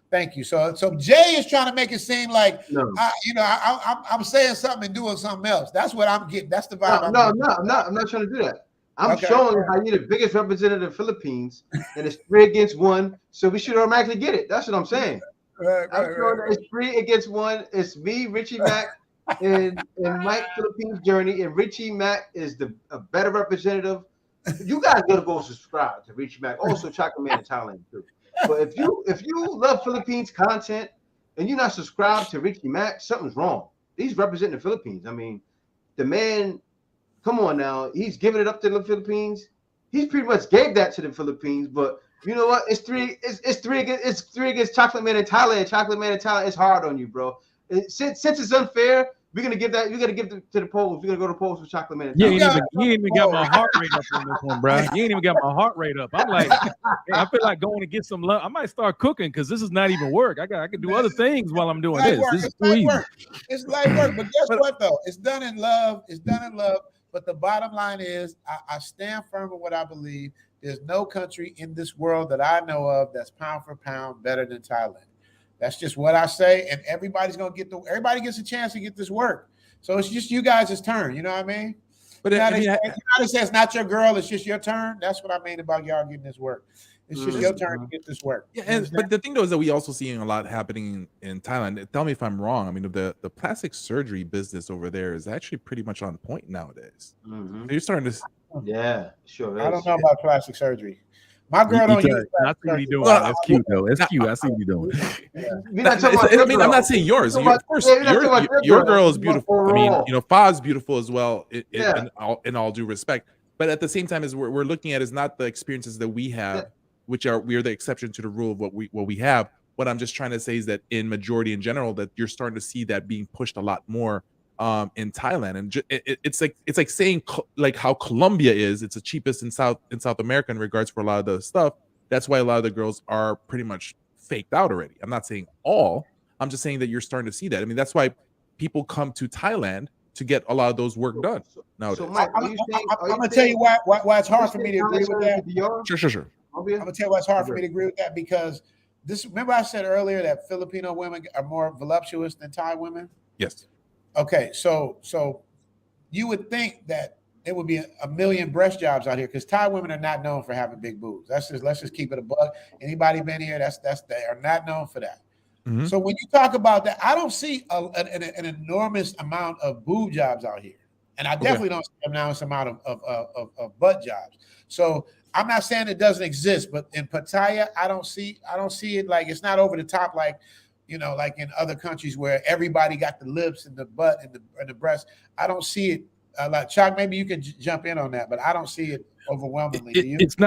Thank you. So Jay is trying to make it seem like I'm saying something and doing something else. That's what I'm getting. That's the vibe. I'm not trying to do that. I'm showing how you're the biggest representative of the Philippines, and it's 3 against 1. So we should automatically get it. That's what I'm saying. I'm showing that it's 3 against 1. It's me, Richie Mack, and Mike Philippines Journey, and Richie Mack is a better representative. You guys gotta go subscribe to Richie Mack. Also, Chocolate Man in Thailand too. But if you love Philippines content and you're not subscribed to Richie Mack, something's wrong. He's representing the Philippines. I mean, the man, come on now, he's giving it up to the Philippines. He's pretty much gave that to the Philippines, but You know what? It's three against Chocolate Man in Thailand. Chocolate Man in Thailand is hard on you, bro. Since it's unfair, we're gonna give it to the polls. We're gonna go to polls for Chocolate Man in Thailand. You ain't even got my heart rate up on this one, bro. You ain't even got my heart rate up. I'm like, I feel like going to get some love. I might start cooking because this is not even work. I can do other things while I'm doing this. This is too easy. It's light work, but guess what though? It's done in love. It's done in love. But the bottom line is, I stand firm in what I believe. There's no country in this world that I know of that's pound for pound better than Thailand. That's just what I say, and everybody gets a chance to get this work. So it's just you guys' turn. You know what I mean? But United States, it's not your girl. It's just your turn. That's what I mean about y'all getting this work. It's just your turn to get this work. Yeah, but the thing though is that we also seeing a lot happening in Thailand. Tell me if I'm wrong. I mean, the plastic surgery business over there is actually pretty much on point nowadays. Mm-hmm. You're starting to. Yeah, sure. I don't know about plastic surgery. My girl don't use I see what you're doing. That's cute though. That's cute. I see what you're doing. I'm not saying yours. Of course, your girl is beautiful. I mean, Fa's beautiful as well. In all due respect, but at the same time, as we're looking at is not the experiences that we have, which we are the exception to the rule of what we have. What I'm just trying to say is that in majority in general, that you're starting to see that being pushed a lot more in Thailand, and it's like saying like how Colombia is. It's the cheapest in South America in regards for a lot of the stuff. That's why a lot of the girls are pretty much faked out already. I'm not saying all. I'm just saying that you're starting to see that. I mean, that's why people come to Thailand to get a lot of those work done nowadays. So Mike, I'm gonna tell you why it's hard for me to agree with that. Sure. I'm gonna tell you why it's hard for me to agree with that, because remember I said earlier that Filipino women are more voluptuous than Thai women? Yes. Okay, so you would think that there would be a million breast jobs out here, because Thai women are not known for having big boobs. Let's just keep it a buck. Anybody been here? They are not known for that. Mm-hmm. So when you talk about that, I don't see an enormous amount of boob jobs out here, and I definitely don't see an enormous amount of butt jobs. So I'm not saying it doesn't exist, but in Pattaya, I don't see it. Like, it's not over the top like in other countries where everybody got the lips and the butt and the breast. I don't see it. Like, Chuck, maybe you can jump in on that, but I don't see it overwhelmingly. It's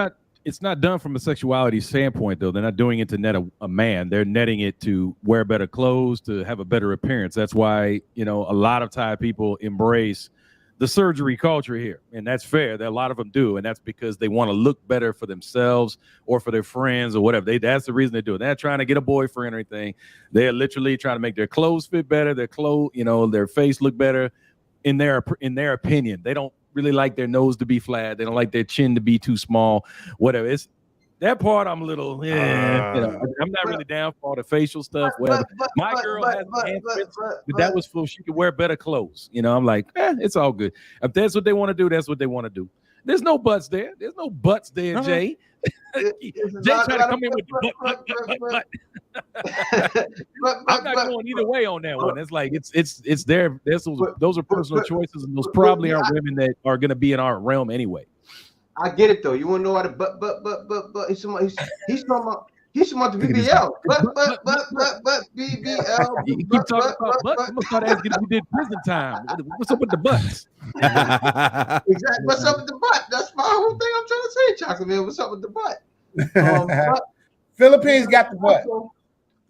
not done from a sexuality standpoint, though. They're not doing it to net a man. They're netting it to wear better clothes, to have a better appearance. That's why, a lot of Thai people embrace the surgery culture here. And that's fair. A lot of them do. And that's because they want to look better for themselves or for their friends or whatever. That's the reason they do it. They're not trying to get a boyfriend or anything. They're literally trying to make their clothes fit better, their face look better in their opinion. They don't really like their nose to be flat. They don't like their chin to be too small, whatever. It's that part I'm a little, I'm not really down for all the facial stuff. My girl has hand fits, but that was for she could wear better clothes. I'm like, it's all good. If that's what they want to do, that's what they want to do. There's no butts there. There's no butts there, Jay. Jay trying to come in with the butt. I'm not going either way on that one. It's like it's there. Those are personal choices, and those probably aren't women that are going to be in our realm anyway. I get it though. You want to know why the but he's talking about the BBL. But BBL. You keep talking about butts. I'm gonna start asking if you did prison time. What's up with the butts? Exactly. What's up with the butt? That's my whole thing. I'm trying to say, Chocolate Man. What's up with the butt? Philippines got the butt.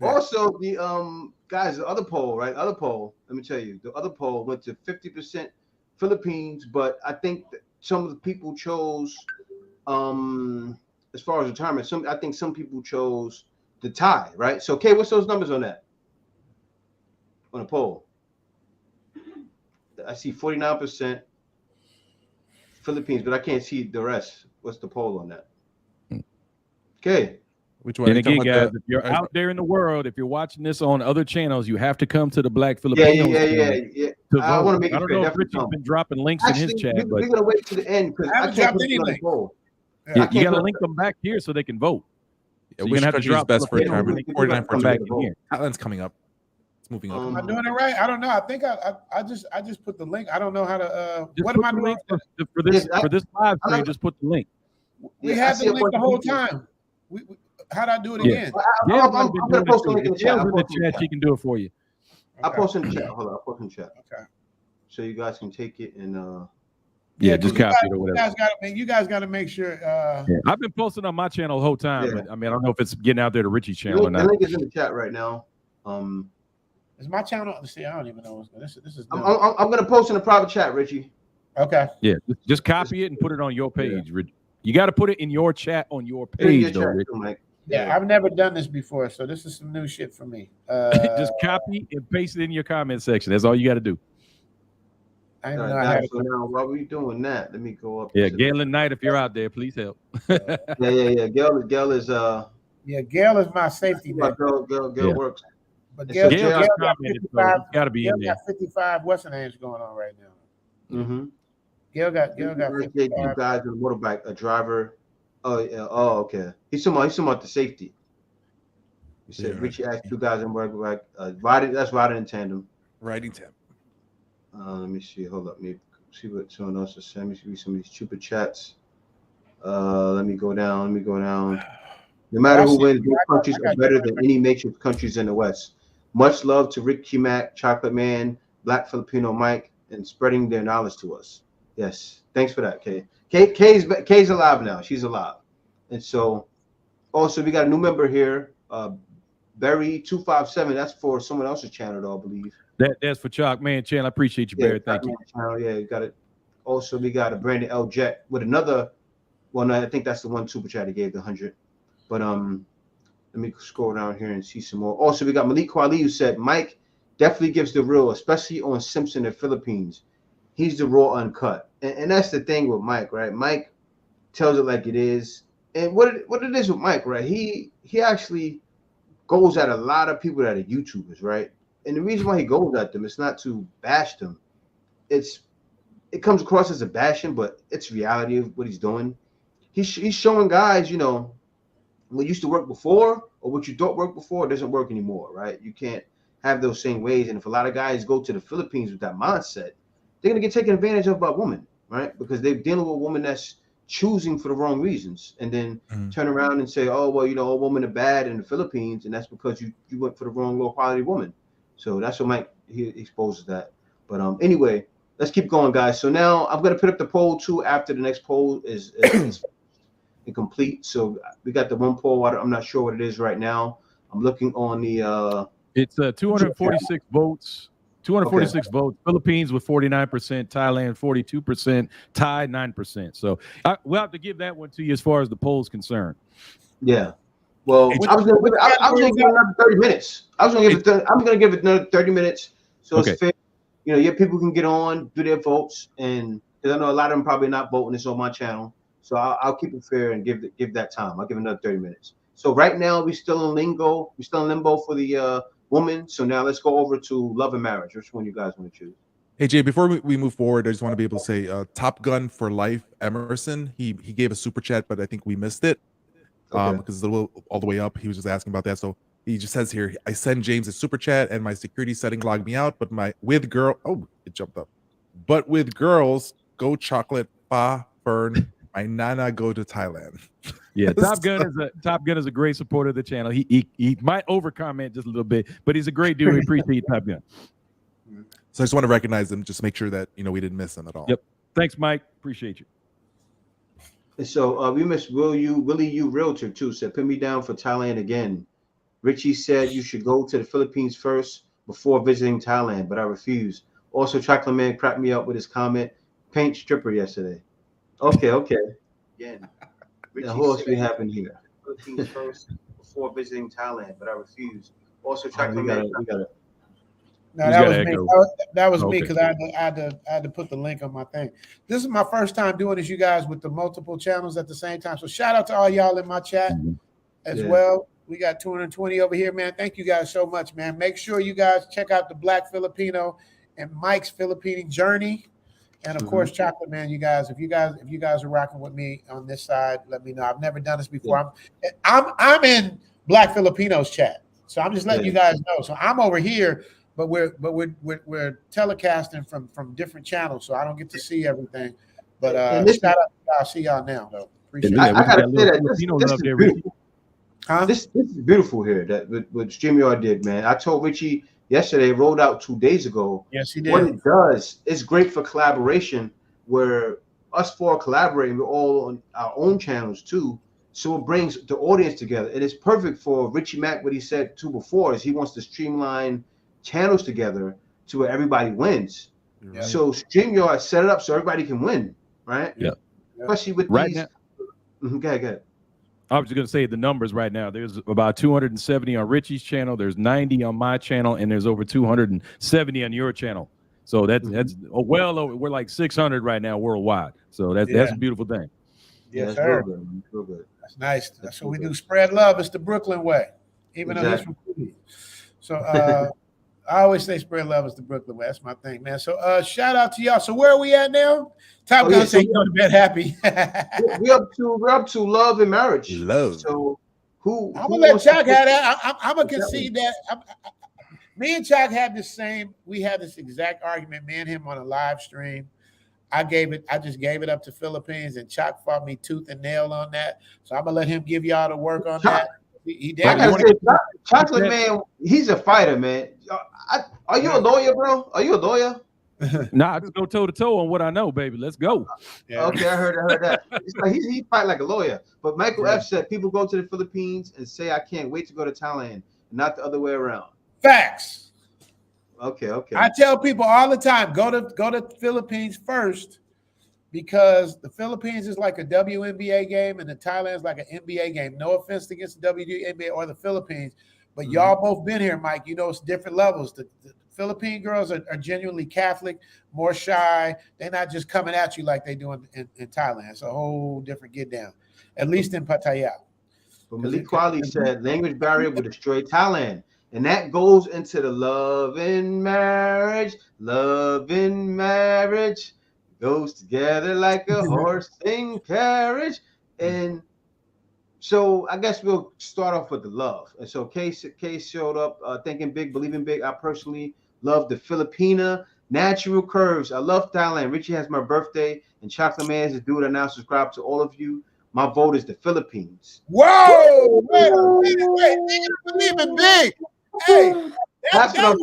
Also, the guys, the other poll, right? Other poll. Let me tell you, the other poll went to 50% Philippines, but I think some of the people chose, as far as retirement, I think some people chose the Thai, right? So, Kay, what's those numbers on that? On the poll? I see 49% Philippines, but I can't see the rest. What's the poll on that? Okay. Which one? And again, guys, if you're out there in the world, if you're watching this on other channels, you have to come to the Black Filipinos. Yeah. I want to make it fair. I don't know if Richard's been dropping links in his chat. We're going to wait to the end because I can't put any link. You got to link them back here so they can vote. Yeah, so which country is best for retirement? 49% back in here. Thailand's coming up. It's moving up. Am I doing it right? I don't know. I think I just put the link. I don't know how to. What am I doing for this live stream? Just put the link. We had the link the whole time. How'd I do it again? I'm gonna post the link in the chat. She can do it for you. I'll post in the chat. Hold on, I'll post in the chat. Okay. So you guys can take it and Yeah, just copy it or whatever. You guys got to make sure. I've been posting on my channel the whole time, but I mean, I don't know if it's getting out there to Richie's channel or The not. link is in the chat right now. Is my channel? See, I don't even know. This is. I'm gonna post in a private chat, Richie. Okay. Yeah, just copy it and put it on your page. Yeah. You got to put it in your chat on your page, though, Rich. Yeah, I've never done this before, so this is some new shit for me. Just copy and paste it in your comment section. That's all you got to do. I didn't know I had so now, while we doing that, let me go up. Yeah, Galen Knight, if you're out there, please help. yeah. Gail is Yeah, Gail is my safety net. Gail works. But Gail got got to be in there. Got 55 Western names going on right now. Mm-hmm. Gail got 55. You guys on a motorbike, a driver. Oh, yeah. Oh, okay. He's talking about the safety. He said Richie asked 2 guys on motorbike. Riding in tandem. Riding tandem. Let me see. Hold up. Let me see what someone else is saying. Let me see some of these stupid chats. Let me go down. No matter who wins, these countries are better than any matrix countries in the West. Much love to Rick Mac, Chocolate Man, Black Filipino Mike, and spreading their knowledge to us. Yes. Thanks for that, Kay. Kay's alive now. She's alive. And so, also, we got a new member here, Barry257. That's for someone else's channel, though, I believe. That's for Chalk Man channel. I appreciate you, Barry. Thank you. Channel. Yeah, you got it. Also, we got a Brandon L. Jet with another one. I think that's the one super chat he gave the 100. But let me scroll down here and see some more. Also, we got Malik Kwali who said Mike definitely gives the real, especially on Simpson and Philippines. He's the raw uncut. And that's the thing with Mike, right? Mike tells it like it is. And what it is with Mike, right? He actually goes at a lot of people that are YouTubers, right? And the reason why he goes at them is not to bash them. It comes across as a bashing, but it's reality of what he's doing. He's showing guys, what used to work before or what you thought worked before doesn't work anymore, right? You can't have those same ways. And if a lot of guys go to the Philippines with that mindset, they're going to get taken advantage of by women, right? Because they're dealing with a woman that's choosing for the wrong reasons and then turn around and say, oh, well, all women are bad in the Philippines. And that's because you went for the wrong low quality woman. So that's what Mike, he exposes that. But anyway, let's keep going, guys. So now I'm going to put up the poll too after the next poll is incomplete. So we got the one poll. I'm not sure what it is right now. I'm looking on the it's 246 votes. 246 votes. Philippines with 49%, Thailand 42%, Thai 9%. So we'll have to give that one to you as far as the poll's concerned. Yeah. Well, I was going to give another 30 minutes. I'm going to give it another 30 minutes. So it's fair. People can get on, do their votes, and because I know a lot of them probably not voting. It's on my channel. So I'll keep it fair and give that time. I'll give another 30 minutes. So right now we're still in limbo. We're still in limbo for the woman. So now let's go over to love and marriage. Which one you guys want to choose? Hey Jay, before we move forward, I just want to be able to say Top Gun for Life Emerson. He gave a super chat, but I think we missed it because it's a little all the way up. He was just asking about that. So he just says here, I send James a super chat and my security setting logged me out, but it jumped up. But with girls, go chocolate, fa, fern. My nana go to Thailand. Yeah, Top Gun is a great supporter of the channel. He might over comment just a little bit, but he's a great dude. We appreciate Top Gun. So I just want to recognize him, just make sure that we didn't miss him at all. Yep. Thanks, Mike. Appreciate you. And so we missed Willie U Realtor too. Said put me down for Thailand again. Richie said you should go to the Philippines first before visiting Thailand, but I refuse. Also, Chocolate Man cracked me up with his comment. Paint stripper yesterday. Okay. Again, who else we have in here? Philippines first before visiting Thailand, but I refuse. Also, Chocolate Man. We got it. No, that was me because I had to put the link on my thing. This is my first time doing this, you guys, with the multiple channels at the same time. So shout out to all y'all in my chat as well. We got 220 over here, man. Thank you guys so much, man. Make sure you guys check out the Black Filipino and Mike's Filipino journey. And of course, Chocolate Man, you guys, if you guys are rocking with me on this side, let me know. I've never done this before. I'm in Black Filipinos chat. So I'm just letting you guys know. So I'm over here, but we're telecasting from different channels, so I don't get to see everything. But shout out to y'all. See y'all now, though. Appreciate it. I gotta say that this is beautiful here. That what StreamYard did, man. I told Richie yesterday, rolled out 2 days ago. Yes, he did. What it does, it's great for collaboration where us four collaborating, we're all on our own channels too. So it brings the audience together. It is perfect for Richie Mack. What he said too before is he wants to streamline channels together to where everybody wins. Right. So StreamYard set it up so everybody can win, right? Yeah. Especially with right these. Now, go ahead. I was just going to say the numbers right now. There's about 270 on Richie's channel. There's 90 on my channel, and there's over 270 on your channel. So that's well over. We're like 600 right now worldwide. So that's a beautiful thing. Yes, sir. Real good. That's nice. That's what we do. Spread love. It's the Brooklyn way, even though he's from Queens. So I always say spread love is the Brooklyn way. That's my thing, man. So shout out to y'all. So where are we at now? Top Gun say go to bed happy. we're up to love and marriage. Love. So who I'm gonna let Chuck have that. I'm gonna concede that. Me and Chuck had the same. We had this exact argument. Me and him on a live stream. I just gave it up to Philippines, and Chuck fought me tooth and nail on that. So I'm gonna let him give y'all the work on that. Chocolate Man, he's a fighter, man. Are you a lawyer, bro? Are you a lawyer? Nah, I just go toe to toe on what I know, baby. Let's go. Yeah. Okay, I heard that. It's like he fight like a lawyer. But Michael F said people go to the Philippines and say, I can't wait to go to Thailand, not the other way around. Facts. Okay. I tell people all the time, go to Philippines first, because the Philippines is like a WNBA game and the Thailand is like an NBA game. No offense against the WNBA or the Philippines, but y'all both been here, Mike. You know, it's different levels. The Philippine girls are genuinely Catholic, more shy. They're not just coming at you like they do in Thailand. It's a whole different get down, at least in Pattaya. But Malik Kweli said language barrier will destroy Thailand. And that goes into the love and marriage. Love and marriage goes together like a horse and carriage. And so I guess we'll start off with the love. And so Case showed up thinking big, believing big. I personally love the Filipina natural curves. I love Thailand. Richie has my birthday, and Chocolate Man is the dude I now subscribe to all of you. My vote is the Philippines. Whoa! Wait, believing big. Hey, that was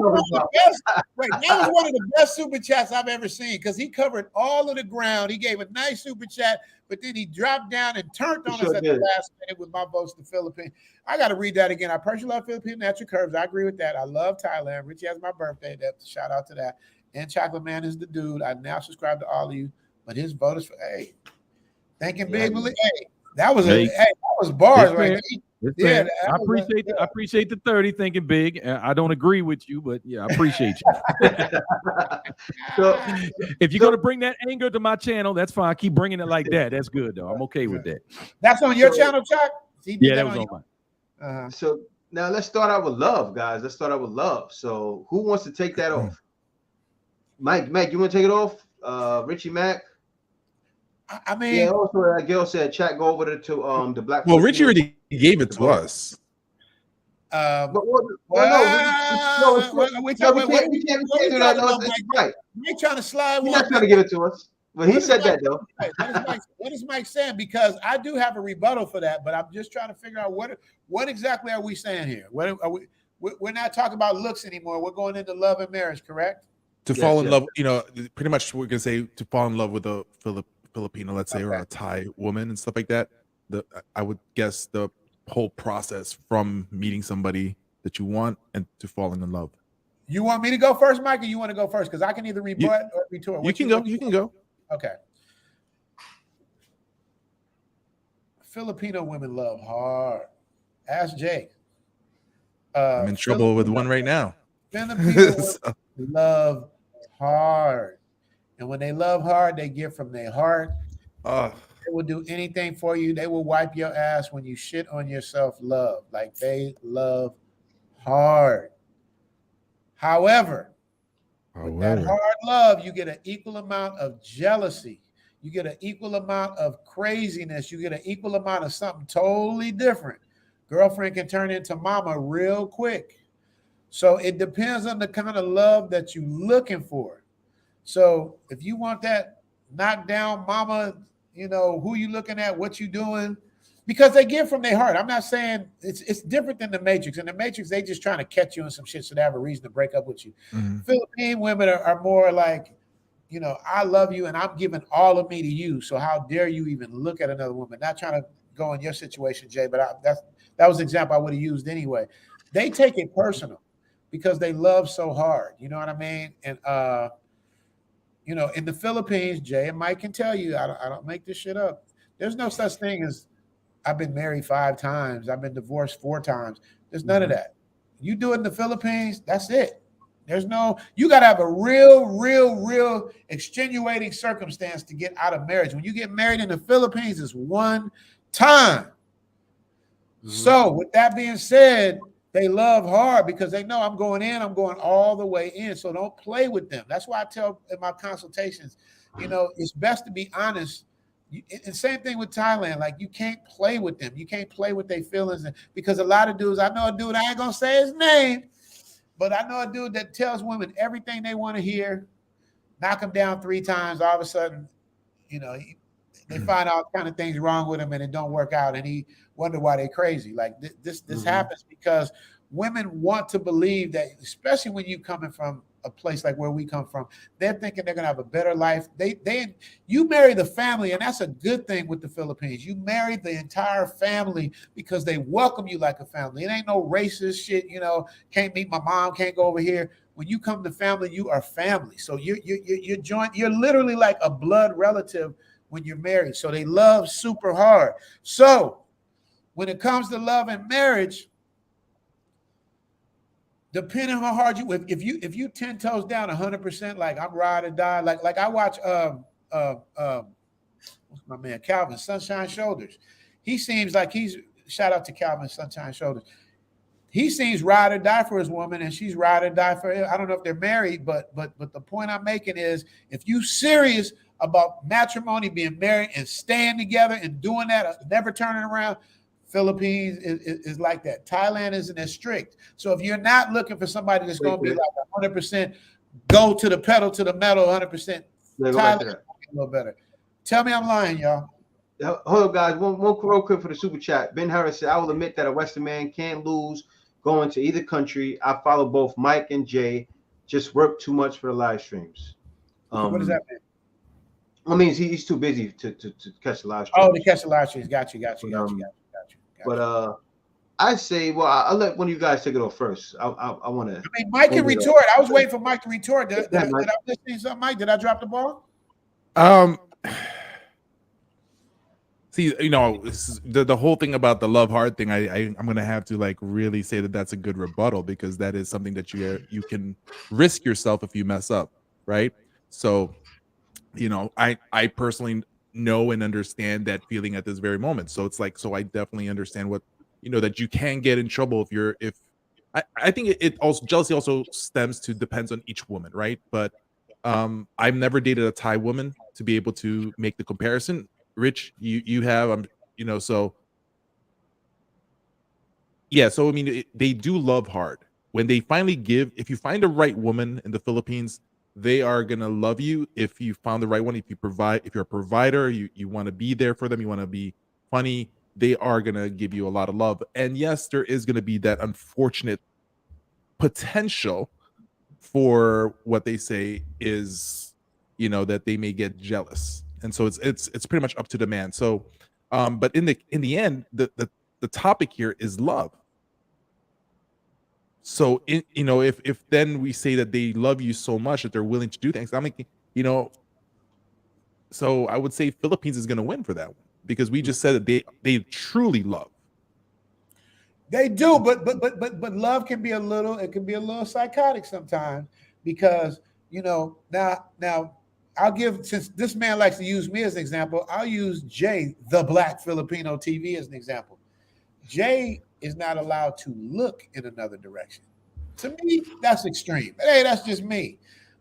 one of the best super chats I've ever seen, because he covered all of the ground. He gave a nice super chat, but then he dropped down and turned on us at the last minute with my votes to Philippines. I got to read that again. I personally love Philippine natural curves. I agree with that. I love Thailand. Richie has my birthday. Shout out to that. And Chocolate Man is the dude. I now subscribe to all of you, but his vote is for thinking big. Hey, that was that was bars right there. Yeah, I appreciate the 30 thinking big. I don't agree with you, but yeah, I appreciate you. So if you're gonna bring that anger to my channel, that's fine. Keep bringing it like that. That's good though. I'm okay with that. That's on your channel, Chuck? Yeah, that was on mine. So now let's start out with love, guys. Let's start out with love. So who wants to take that off? Mike, you want to take it off? Richie Mack. I mean, yeah. Also, Gil said, "Chat, go over to the Black." Well, Richie already gave it to us. We can't do that. Mike trying to slide. He's not trying to give it to us. But he said that though. What is Mike saying? Because I do have a rebuttal for that, but I'm just trying to figure out what exactly are we saying here? What are we? We're not talking about looks anymore. We're going into love and marriage, correct? To fall in love, you know, pretty much we're gonna say to fall in love with a Filipino, let's say, or a Thai woman and stuff like that. I would guess the whole process from meeting somebody that you want and to falling in love. You want me to go first, Mike, or you want to go first? Because I can either rebut or retort. You can go. Okay. Filipino women love hard. Ask Jake. I'm in trouble with one right now. Filipino women love hard. And when they love hard, they give from their heart. They will do anything for you. They will wipe your ass when you shit on yourself. Love. Like, they love hard. However, with that hard love, you get an equal amount of jealousy. You get an equal amount of craziness. You get an equal amount of something totally different. Girlfriend can turn into mama real quick. So it depends on the kind of love that you're looking for. So if you want that knockdown mama, you know, who you looking at, what you doing, because they give from their heart. I'm not saying it's different than the Matrix. In the Matrix, they just trying to catch you in some shit so they have a reason to break up with you. Mm-hmm. Philippine women are more like, you know, I love you and I'm giving all of me to you. So how dare you even look at another woman? Not trying to go in your situation, Jay, but that was the example I would have used anyway. They take it personal because they love so hard. You know what I mean? And you know, in the Philippines, Jay and Mike can tell you, I don't make this shit up. There's no such thing as I've been married 5 times, I've been divorced 4 times. There's none of that. You do it in the Philippines, that's it. There's no, you got to have a real extenuating circumstance to get out of marriage. When you get married in the Philippines, it's one time. So with that being said, they love hard because they know I'm going in, I'm going all the way in. So don't play with them. That's why I tell in my consultations, you know, it's best to be honest. And same thing with Thailand. Like, you can't play with them. You can't play with their feelings. Because a lot of dudes, I know a dude, I ain't going to say his name, but I know a dude that tells women everything they want to hear, knock them down 3 times. All of a sudden, you know, they find all kind of things wrong with him and it don't work out. And he wonder why they're crazy. Like this happens because women want to believe that, especially when you coming from a place like where we come from, they're thinking they're going to have a better life. You marry the family, and that's a good thing with the Philippines. You marry the entire family because they welcome you like a family. It ain't no racist shit, you know, can't meet my mom, can't go over here. When you come to family, you are family. So you're joint, you're literally like a blood relative when you're married. So they love super hard. So when it comes to love and marriage, depending on how hard you, if you 10 toes down 100%, like I'm ride or die, like I watch what's my man Calvin Sunshine Shoulders. He seems like he's, shout out to Calvin Sunshine Shoulders. He seems ride or die for his woman, and she's ride or die for him. I don't know if they're married, but the point I'm making is, if you serious about matrimony, being married and staying together and doing that, never turning around, Philippines is like that. Thailand isn't as strict. So if you're not looking for somebody that's going to be like 100%, go to the pedal to the metal 100%, Thailand is a little better. Tell me I'm lying, y'all. Hold up, guys. One real quick for the super chat. Ben Harris said, I will admit that a Western man can't lose going to either country. I follow both Mike and Jay. Just work too much for the live streams. What does that mean? I mean, he's too busy to catch the live streams. Oh, to catch the live streams. Got you. But I say, well, I'll let one of you guys take it off first. I want to. I mean, Mike can retort. I was waiting for Mike to retort. Did I miss something, Mike? Did I drop the ball? See, you know, the whole thing about the love hard thing, I'm gonna have to like really say that that's a good rebuttal, because that is something that you can risk yourself if you mess up, right? So, you know, I personally know and understand that feeling at this very moment. So it's like, so I definitely understand what, you know, that you can get in trouble if I think it also, jealousy also stems to, depends on each woman, right? But I've never dated a Thai woman to be able to make the comparison. Rich, you have, you know, so yeah, so I mean, they do love hard. When they finally give, if you find a right woman in the Philippines, they are gonna love you. If you found the right one, if you're a provider, you want to be there for them, you want to be funny, they are gonna give you a lot of love. And yes, there is gonna be that unfortunate potential for what they say is, you know, that they may get jealous. And so it's pretty much up to the man. So, but in the end, the topic here is love. So, you know, if then we say that they love you so much that they're willing to do things, I'm like, you know, so I would say Philippines is going to win for that one, because we just said that they truly love. They do, but love can be a little psychotic sometimes, because, you know, now I'll give, since this man likes to use me as an example, I'll use Jay, the Black Filipino TV, as an example. Jay is not allowed to look in another direction. To me, that's extreme. But hey, that's just me.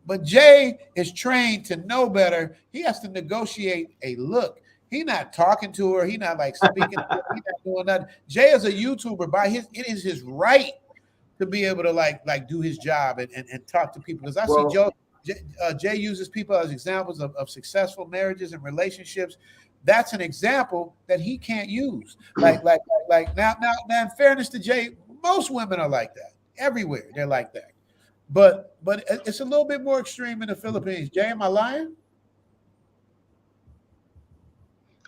But Jay is trained to know better. He has to negotiate a look. He's not talking to her. He's not like speaking to her. He's not doing nothing. Jay is a YouTuber. It is his right to be able to like do his job and talk to people. Because see Jay uses people as examples of successful marriages and relationships. That's an example that he can't use. Like now, in fairness to Jay, most women are like that. Everywhere they're like that. but it's a little bit more extreme in the Philippines. Jay, am I lying?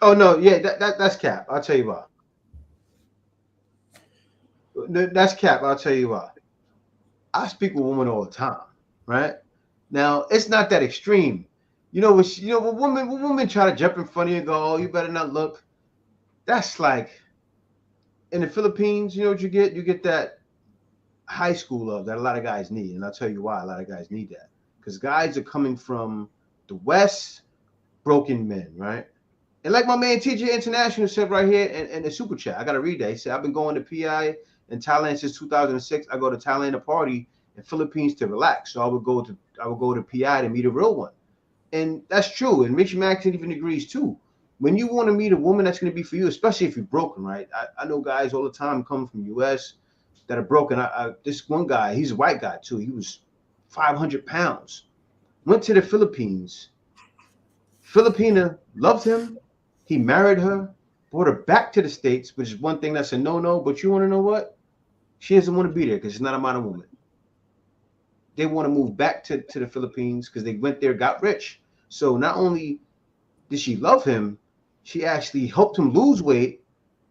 Oh no, yeah, that's cap. I'll tell you why. That's cap. I'll tell you why. I speak with women all the time, right? Now it's not that extreme. When women try to jump in front of you and go, "Oh, you better not look." That's like in the Philippines. You know what you get? You get that high school love that a lot of guys need, and I'll tell you why a lot of guys need that. Because guys are coming from the West, broken men, right? And like my man TJ International said right here in the super chat, I gotta read that. He said, "I've been going to PI in Thailand since 2006. I go to Thailand to party, and Philippines to relax. So I would go to PI to meet a real one." And that's true. And Rich Maxon even agrees too. When you want to meet a woman that's going to be for you, especially if you're broken, right? I know guys all the time coming from the U.S. that are broken. This one guy, he's a white guy too. He was 500 pounds. Went to the Philippines. Filipina loved him. He married her, brought her back to the States, which is one thing that's a no-no. But you want to know what? She doesn't want to be there because she's not a modern woman. They want to move back to the Philippines because they went there, got rich. So not only did she love him, she actually helped him lose weight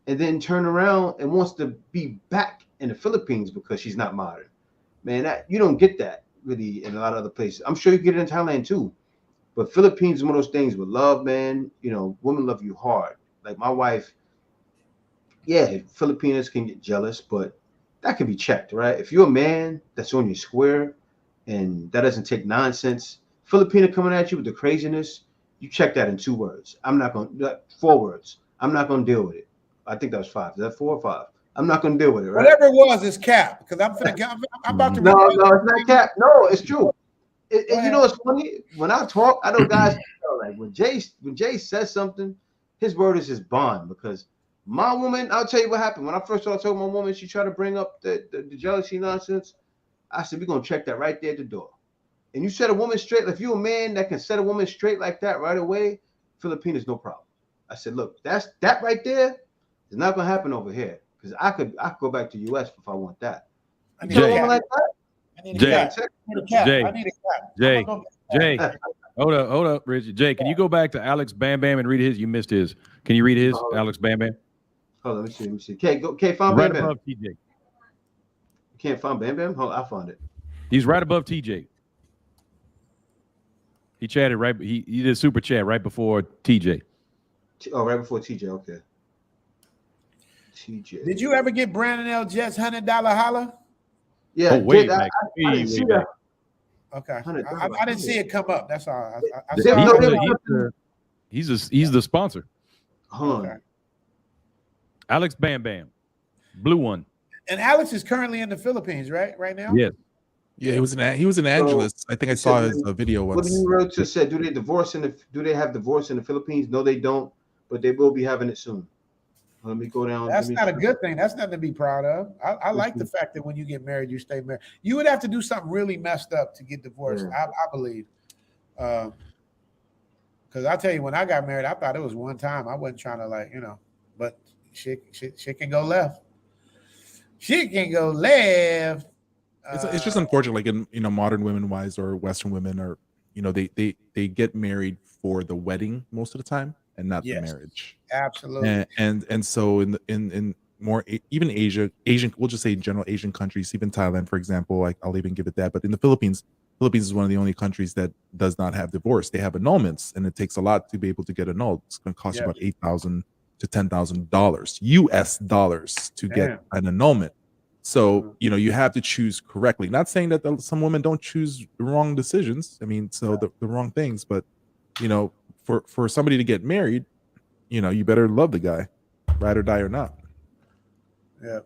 and then turn around and wants to be back in the Philippines because she's not modern. Man, you don't get that really in a lot of other places. I'm sure you get it in Thailand too. But Philippines is one of those things with love, man. Women love you hard. Like my wife, yeah, Filipinas can get jealous, but that can be checked, right? If you're a man that's on your square and that doesn't take nonsense, Filipina coming at you with the craziness, you check that in 2 words. 4 words. I'm not going to deal with it. I think that was 5. Is that 4 or 5? I'm not going to deal with it, right? Whatever it was, it's cap. Because I'm about to. No, it's not cap. No, it's true. You know what's funny? When I talk, I know guys like when Jay says something, his word is his bond. Because my woman, I'll tell you what happened. When I first started talking to my woman, she tried to bring up the jealousy nonsense. I said, we're gonna check that right there at the door. And you set a woman straight. If you're a man that can set a woman straight like that right away, Filipinas, no problem. I said, look, that right there is not gonna happen over here. Because I could go back to the US if I want that. I need a woman like that. Jay, hold up, Richard. Jay, can you go back to Alex Bam Bam and read his? You missed his. Can you read his, Alex Bam Bam? Hold on, let me see. Okay, find right Bam Bam. Above TJ. You can't find Bam Bam? Hold on, I found it. He's right above TJ. He chatted right. He did a super chat right before TJ. Oh, right before TJ. Okay. TJ. Did you ever get Brandon L. Jets $100 holla? Yeah. Way back. I didn't see that. Okay. I didn't see it come up. That's all. He's the sponsor. Okay. Alex Bam Bam, blue one. And Alex is currently in the Philippines, right? Right now. Yes. Yeah, he was in Angeles. I think I saw his video once. What you wrote to said, do they have divorce in the Philippines? No, they don't, but they will be having it soon. Let me go down. That's not a good thing. That's nothing to be proud of. I like the fact that when you get married, you stay married. You would have to do something really messed up to get divorced. Yeah. I believe. Because I tell you, when I got married, I thought it was one time. I wasn't trying to but shit can go left. Shit can go left. It's just unfortunate, like in modern women wise or Western women are, they get married for the wedding most of the time and not the marriage. Absolutely. And so in more even Asian, we'll just say in general Asian countries, even Thailand, for example, I'll even give it that. But in the Philippines is one of the only countries that does not have divorce. They have annulments, and it takes a lot to be able to get annulled. It's going to cost you about $8,000 to $10,000 US dollars to get an annulment. So, you have to choose correctly. Not saying that some women don't choose the wrong decisions. I mean, the wrong things, but for somebody to get married, you better love the guy, ride or die or not. Yeah.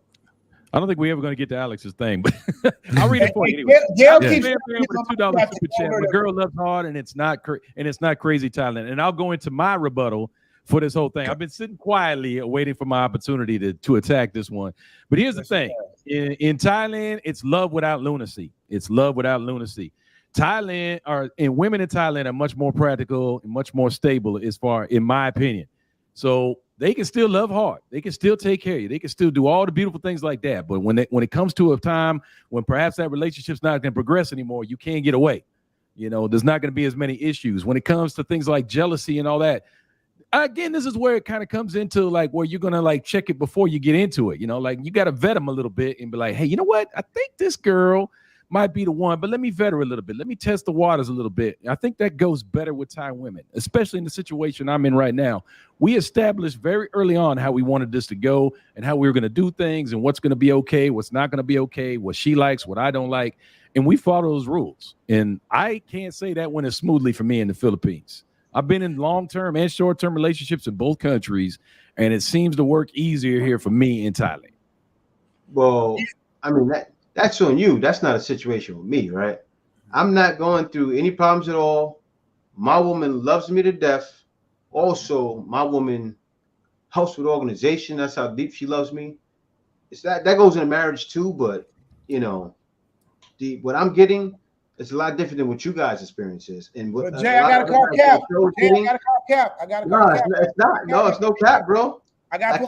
I don't think we're ever going to get to Alex's thing, but I'll read it for you anyway. $2 super chat. The girl loves hard, and it's not crazy talent. And I'll go into my rebuttal for this whole thing. I've been sitting quietly waiting for my opportunity to attack this one. But here's the thing. In Thailand, it's love without lunacy. It's love without lunacy. Women in Thailand are much more practical and much more stable in my opinion. So they can still love hard. They can still take care of you. They can still do all the beautiful things like that. But when it comes to a time when perhaps that relationship's not going to progress anymore, you can't get away. There's not going to be as many issues. When it comes to things like jealousy and all that, again, this is where it kind of comes into like where you're going to like check it before you get into it. Like you got to vet them a little bit and be like, hey, you know what? I think this girl might be the one, but let me vet her a little bit. Let me test the waters a little bit. I think that goes better with Thai women, especially in the situation I'm in right now. We established very early on how we wanted this to go and how we were going to do things and what's going to be okay, what's not going to be okay, what she likes, what I don't like. And we follow those rules. And I can't say that went as smoothly for me in the Philippines. I've been in long-term and short-term relationships in both countries, and it seems to work easier here for me in Thailand. Well, I mean, that's on you. That's not a situation with me, right? I'm not going through any problems at all. My woman loves me to death. Also, my woman helps with organization. That's how deep she loves me. It's that goes into marriage too, but what I'm getting is a lot different than what you guys' experience is. And what Jay, I got to call Cap. I got to call Cap. It's not. No, it's no cap, bro. I can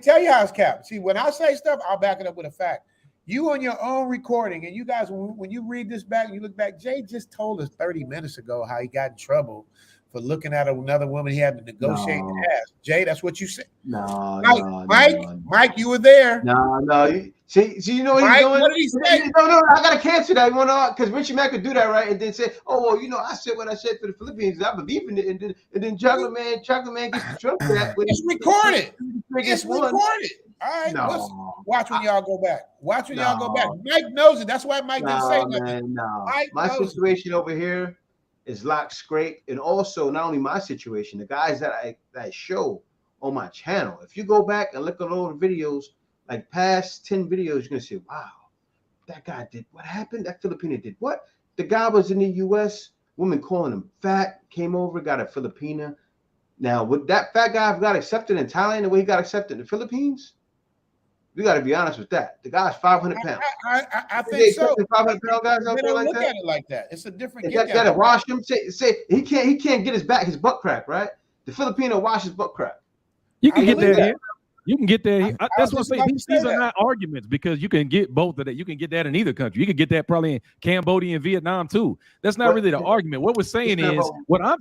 tell you how it's capped. See, when I say stuff, I'll back it up with a fact. You on your own recording, and you guys, when you read this back and you look back, Jay just told us 30 minutes ago how he got in trouble for looking at another woman he had to negotiate and ask. Jay, that's what you said. Mike, you were there. No. See, you know what he's doing? What did he say? No, I gotta cancel that. Because Richie Mack could do that, right? And then say, "Oh, well, I said what I said for the Philippines. I believe in it." And then Chocolate Man gets the trump for that. It's recorded. It's recorded. All right, watch when y'all go back. Y'all go back. Mike knows it. That's why Mike didn't say nothing. My situation over here is lock scrape, and also not only my situation, the guys that I show on my channel. If you go back and look at all the videos, like past 10 videos, you're gonna say, wow, that guy did what happened? That Filipina did what? The guy was in the US, women calling him fat, came over, got a Filipina. Now, would that fat guy have got accepted in Thailand the way he got accepted in the Philippines? We got to be honest with that. The guy's 500 pounds. I think so. 500-pound guys out there like look that. At it like that. It's a different. Got to wash him. Say he can't get his butt crack, right? The Filipino washes butt crack. You can get that here. You can get that. That's what I'm saying. These are not arguments because you can get both of that. You can get that in either country. You can get that probably in Cambodia and Vietnam too. That's not really the argument. What I'm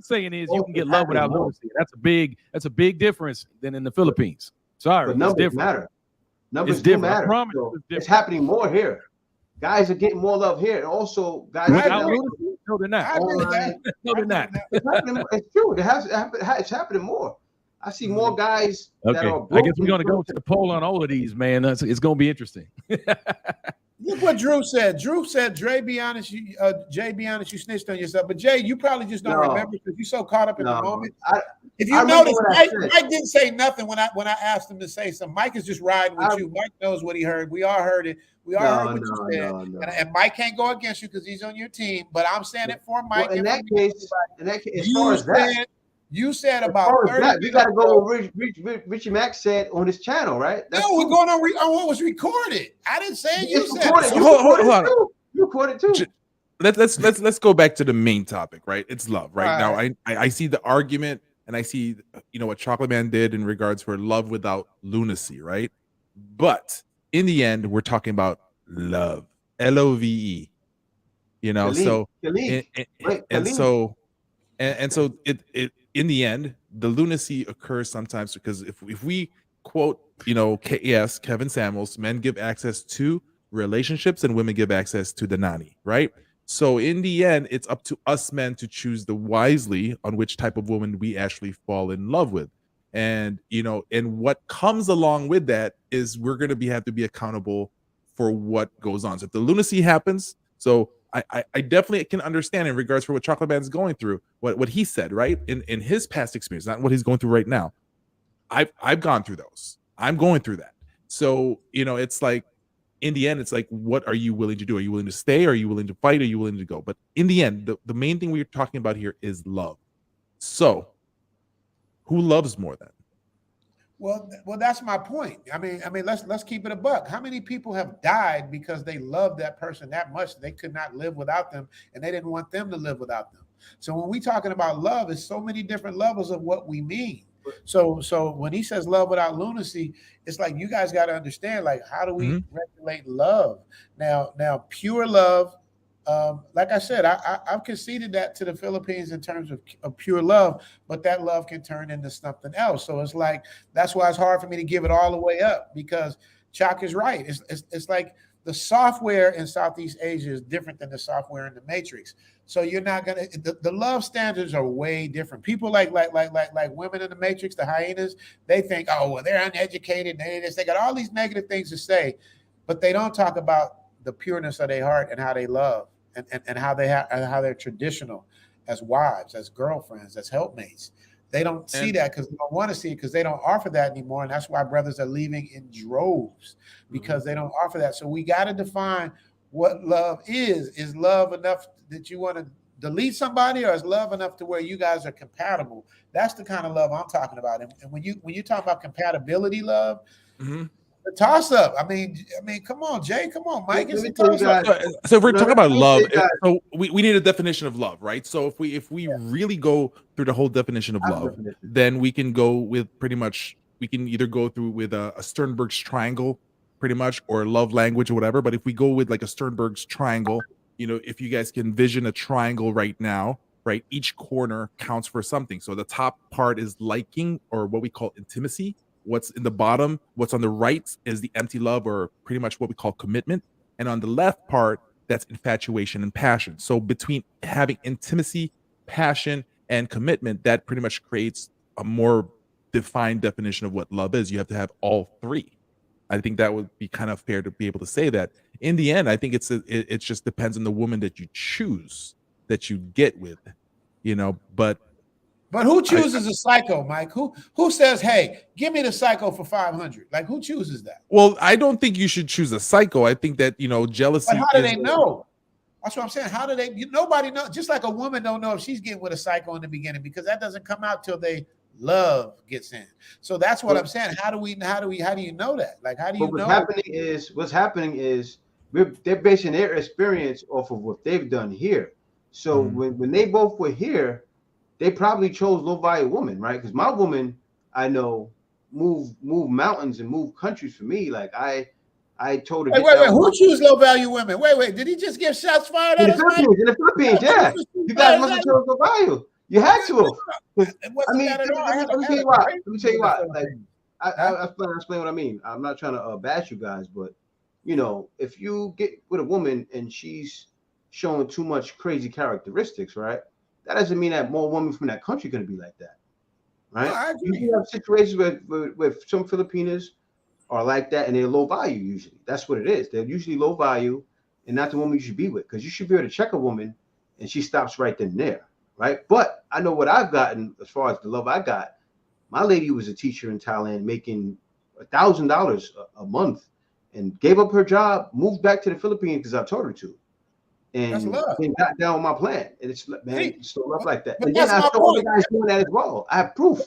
saying is you can get love without lunacy. That's a big difference than in the Philippines. Sorry, but numbers matter. Numbers do matter. So it's happening more here. Guys are getting more love here, and also guys. No, they're not. No, they're not. It's true. It's happening more. I see more guys that are. I guess we're going to go to the poll on all of these, man. It's going to be interesting. Look what Drew said. Drew said, Jay, be honest, you snitched on yourself. But Jay, you probably just don't remember because you're so caught up in the moment. If you notice, Mike didn't say nothing when I asked him to say something. Mike is just riding with you. Mike knows what he heard. We all heard it. We all heard what you said. And Mike can't go against you because he's on your team. But I'm saying it for Mike. Well, in that case, as far as that. You said about 30. You got to go with Richie Mack said on his channel, right? We're going on what was recorded. I didn't say it. You said it. Hold on. You recorded too. Let's go back to the main topic, right? It's love, right? Now I see the argument and I see what Chocolate Man did in regards for love without lunacy, right? But in the end, we're talking about love, LOVE. So it in the end, the lunacy occurs sometimes because if we quote, Kevin Samuels, men give access to relationships and women give access to the nanny, right? So in the end, it's up to us men to choose wisely on which type of woman we actually fall in love with. And, and what comes along with that is we're going to have to be accountable for what goes on. So if the lunacy happens, I definitely can understand in regards for what Chocolate Man's going through, what he said, right? In his past experience, not what he's going through right now. I've gone through those. I'm going through that. So, it's like, in the end, it's like, what are you willing to do? Are you willing to stay? Are you willing to fight? Are you willing to go? But in the end, the main thing we're talking about here is love. So who loves more then? Well, that's my point. I mean, let's keep it a buck. How many people have died because they loved that person that much they could not live without them, and they didn't want them to live without them? So when we talking about love, it's so many different levels of what we mean. So when he says love without lunacy, it's like you guys got to understand, like, how do we regulate love? Now pure love, like I said, I've conceded that to the Philippines in terms of pure love, but that love can turn into something else. So it's like, that's why it's hard for me to give it all the way up, because Chalk is right. It's like the software in Southeast Asia is different than the software in the Matrix. So you're not gonna, the love standards are way different. People like women in the Matrix, the hyenas, they think, oh, well, they're uneducated. They got all these negative things to say, but they don't talk about the pureness of their heart and how they love, and how they're traditional as wives, as girlfriends, as helpmates. They don't see that because they don't want to see it, because they don't offer that anymore. And that's why brothers are leaving in droves, because they don't offer that. So we got to define what love is. Is love enough that you want to delete somebody, or is love enough to where you guys are compatible? That's the kind of love I'm talking about. And when you talk about compatibility love, the toss up. I mean, come on, Jay, come on, Mike. It's a toss up. So if we're talking about love, so we need a definition of love, right? So if we really go through the whole definition of love, then we can go with pretty much, we can either go through with a Sternberg's triangle, pretty much, or love language or whatever. But if we go with like a Sternberg's triangle, if you guys can envision a triangle right now, right, each corner counts for something. So the top part is liking, or what we call intimacy. What's in the bottom, what's on the right is the empty love, or pretty much what we call commitment. And on the left part, that's infatuation and passion. So between having intimacy, passion, and commitment, that pretty much creates a more defined definition of what love is. You have to have all three. I think that would be kind of fair to be able to say that. In the end, I think it just depends on the woman that you choose, that you get with, But who chooses a psycho, Mike? Who says, hey, give me the psycho for 500? Like, who chooses that? Well, I don't think you should choose a psycho. I think that, jealousy. But how do they know? That's what I'm saying. How do they? Nobody knows. Just like a woman don't know if she's getting with a psycho in the beginning, because that doesn't come out till love gets in. So that's what I'm saying. How do you know that? Like, how do you know? What's happening is they're basing their experience off of what they've done here. So when they both were here, they probably chose low value woman, right? Because my woman, I know, move mountains and move countries for me. Like I told her. Wait, who choose low value women? Wait, did he just give shots fired at us? In the Philippines, yeah. You guys must have chose low value. You had to. I mean, let me tell you why. Like, I explain what I mean. I'm not trying to bash you guys, but if you get with a woman and she's showing too much crazy characteristics, right? That doesn't mean that more women from that country are going to be like that, right? No, you have situations where some Filipinas are like that, and they're low value usually. That's what it is. They're usually low value, and not the woman you should be with, because you should be able to check a woman, and she stops right then and there, right? But I know what I've gotten as far as the love I got. My lady was a teacher in Thailand, making $1,000 a month, and gave up her job, moved back to the Philippines because I told her to. And then got down with my plan. And it's, man, it's still love like that. And then I saw other guys doing that as well. I have proof.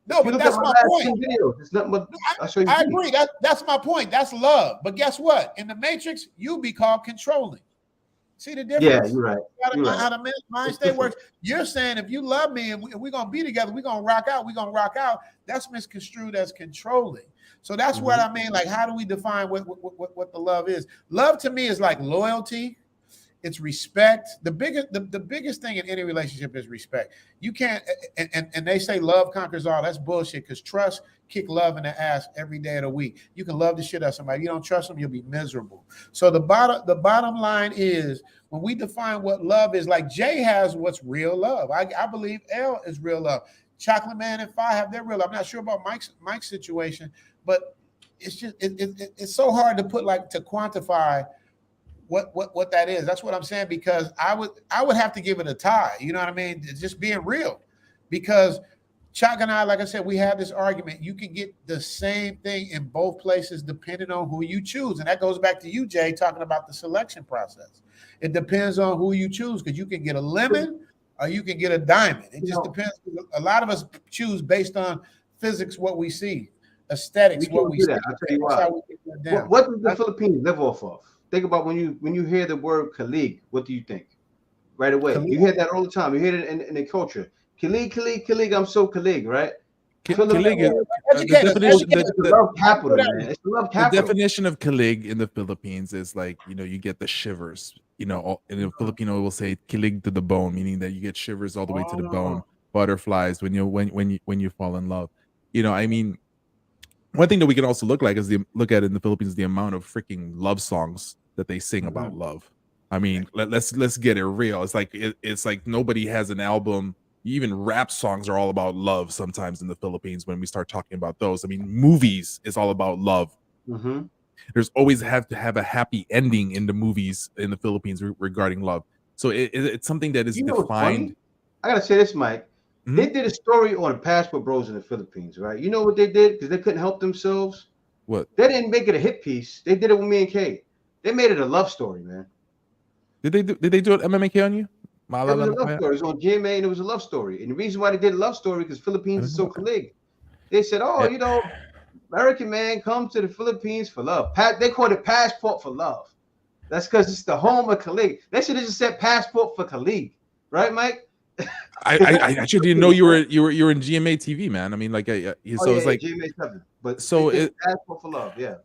No, but that's my point. It's nothing but, I agree. That's my point. That's love. But guess what? In the Matrix, you be called controlling. See the difference? Yeah, you're right. How the mind state works. You're saying if you love me and we're going to be together, we're going to rock out. That's misconstrued as controlling. So that's what I mean. Like, how do we define what the love is? Love to me is like loyalty. It's respect. The biggest thing in any relationship is respect. You can't, and they say love conquers all. That's bullshit, because trust kick love in the ass every day of the week. You can love the shit out of somebody. You don't trust them, you'll be miserable. So the bottom line is, when we define what love is, like Jay has what's real love. I believe L is real love. Chocolate Man and Fi have their real love. I'm not sure about Mike's situation, but it's just it's so hard to quantify what that is. That's what I'm saying, because I would have to give it a tie. You know what I mean? Just being real, because Chuck and I, like I said, we have this argument. You can get the same thing in both places depending on who you choose. And that goes back to you, Jay, talking about the selection process. It depends on who you choose, because you can get a lemon or you can get a diamond. It just depends. A lot of us choose based on physics, what we see, aesthetics, what we see. I'll tell you why. What does the Philippines live off of? Think about when you hear the word colleague, what do you think? right away. You hear that all the time. You hear it in the culture. Kilig, I'm so kilig, right? The definition of kilig in the Philippines is like, you know, you get the shivers. You know, in the Filipino will say kilig to the bone, meaning that you get shivers all the way to the bone, butterflies when you fall in love. You know, I mean, one thing that we can also look at in the Philippines the amount of freaking love songs that they sing about love. I mean, let's get it real. It's like nobody has an album. Even rap songs are all about love sometimes in the Philippines when we start talking about those. I mean, movies is all about love. There's always have to have a happy ending in the movies in the Philippines regarding love. So it's something that is defined. I gotta say this, Mike. They did a story on Passport Bros in the Philippines, right? You know what they did? Because they couldn't help themselves. What? They didn't make it a hit piece. They did it with me and Kay. They made it a love story, man. Did they do it MMK on you? It was a love story. It was on GMA and it was a love story. And the reason why they did a love story because Philippines is so kilig. They said, you know, American man come to the Philippines for love. They called it Passport for Love. That's because it's the home of kilig. They should have just said Passport for Kilig, right, Mike? I actually didn't know you were in GMA TV, man. I mean, like, it's like GMA 7. But so it Passport for Love, yeah.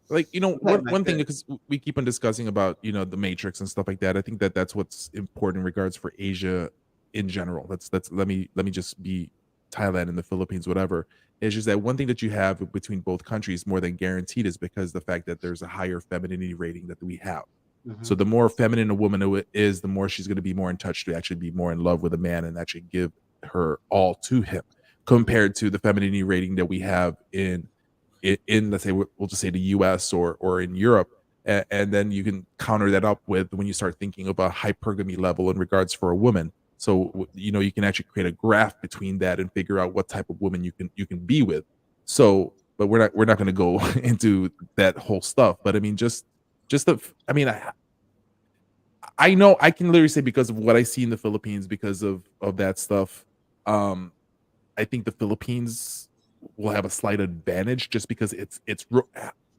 Like, you know, one thing, because we keep on discussing about, you know, the Matrix and stuff like that. I think that's what's important in regards for Asia in general. Let me just be Thailand and the Philippines, whatever. It's just that one thing that you have between both countries more than guaranteed is because the fact that there's a higher femininity rating that we have. So the more feminine a woman is, the more she's going to be more in touch to actually be more in love with a man and actually give her all to him, compared to the femininity rating that we have in let's say we'll just say the US or in Europe, and then you can counter that up with when you start thinking of a hypergamy level in regards for a woman. So you know, you can actually create a graph between that and figure out what type of woman you can be with. So, but we're not going to go into that whole stuff. But I mean, I know I can literally say because of what I see in the Philippines, because of that stuff, I think the Philippines will have a slight advantage just because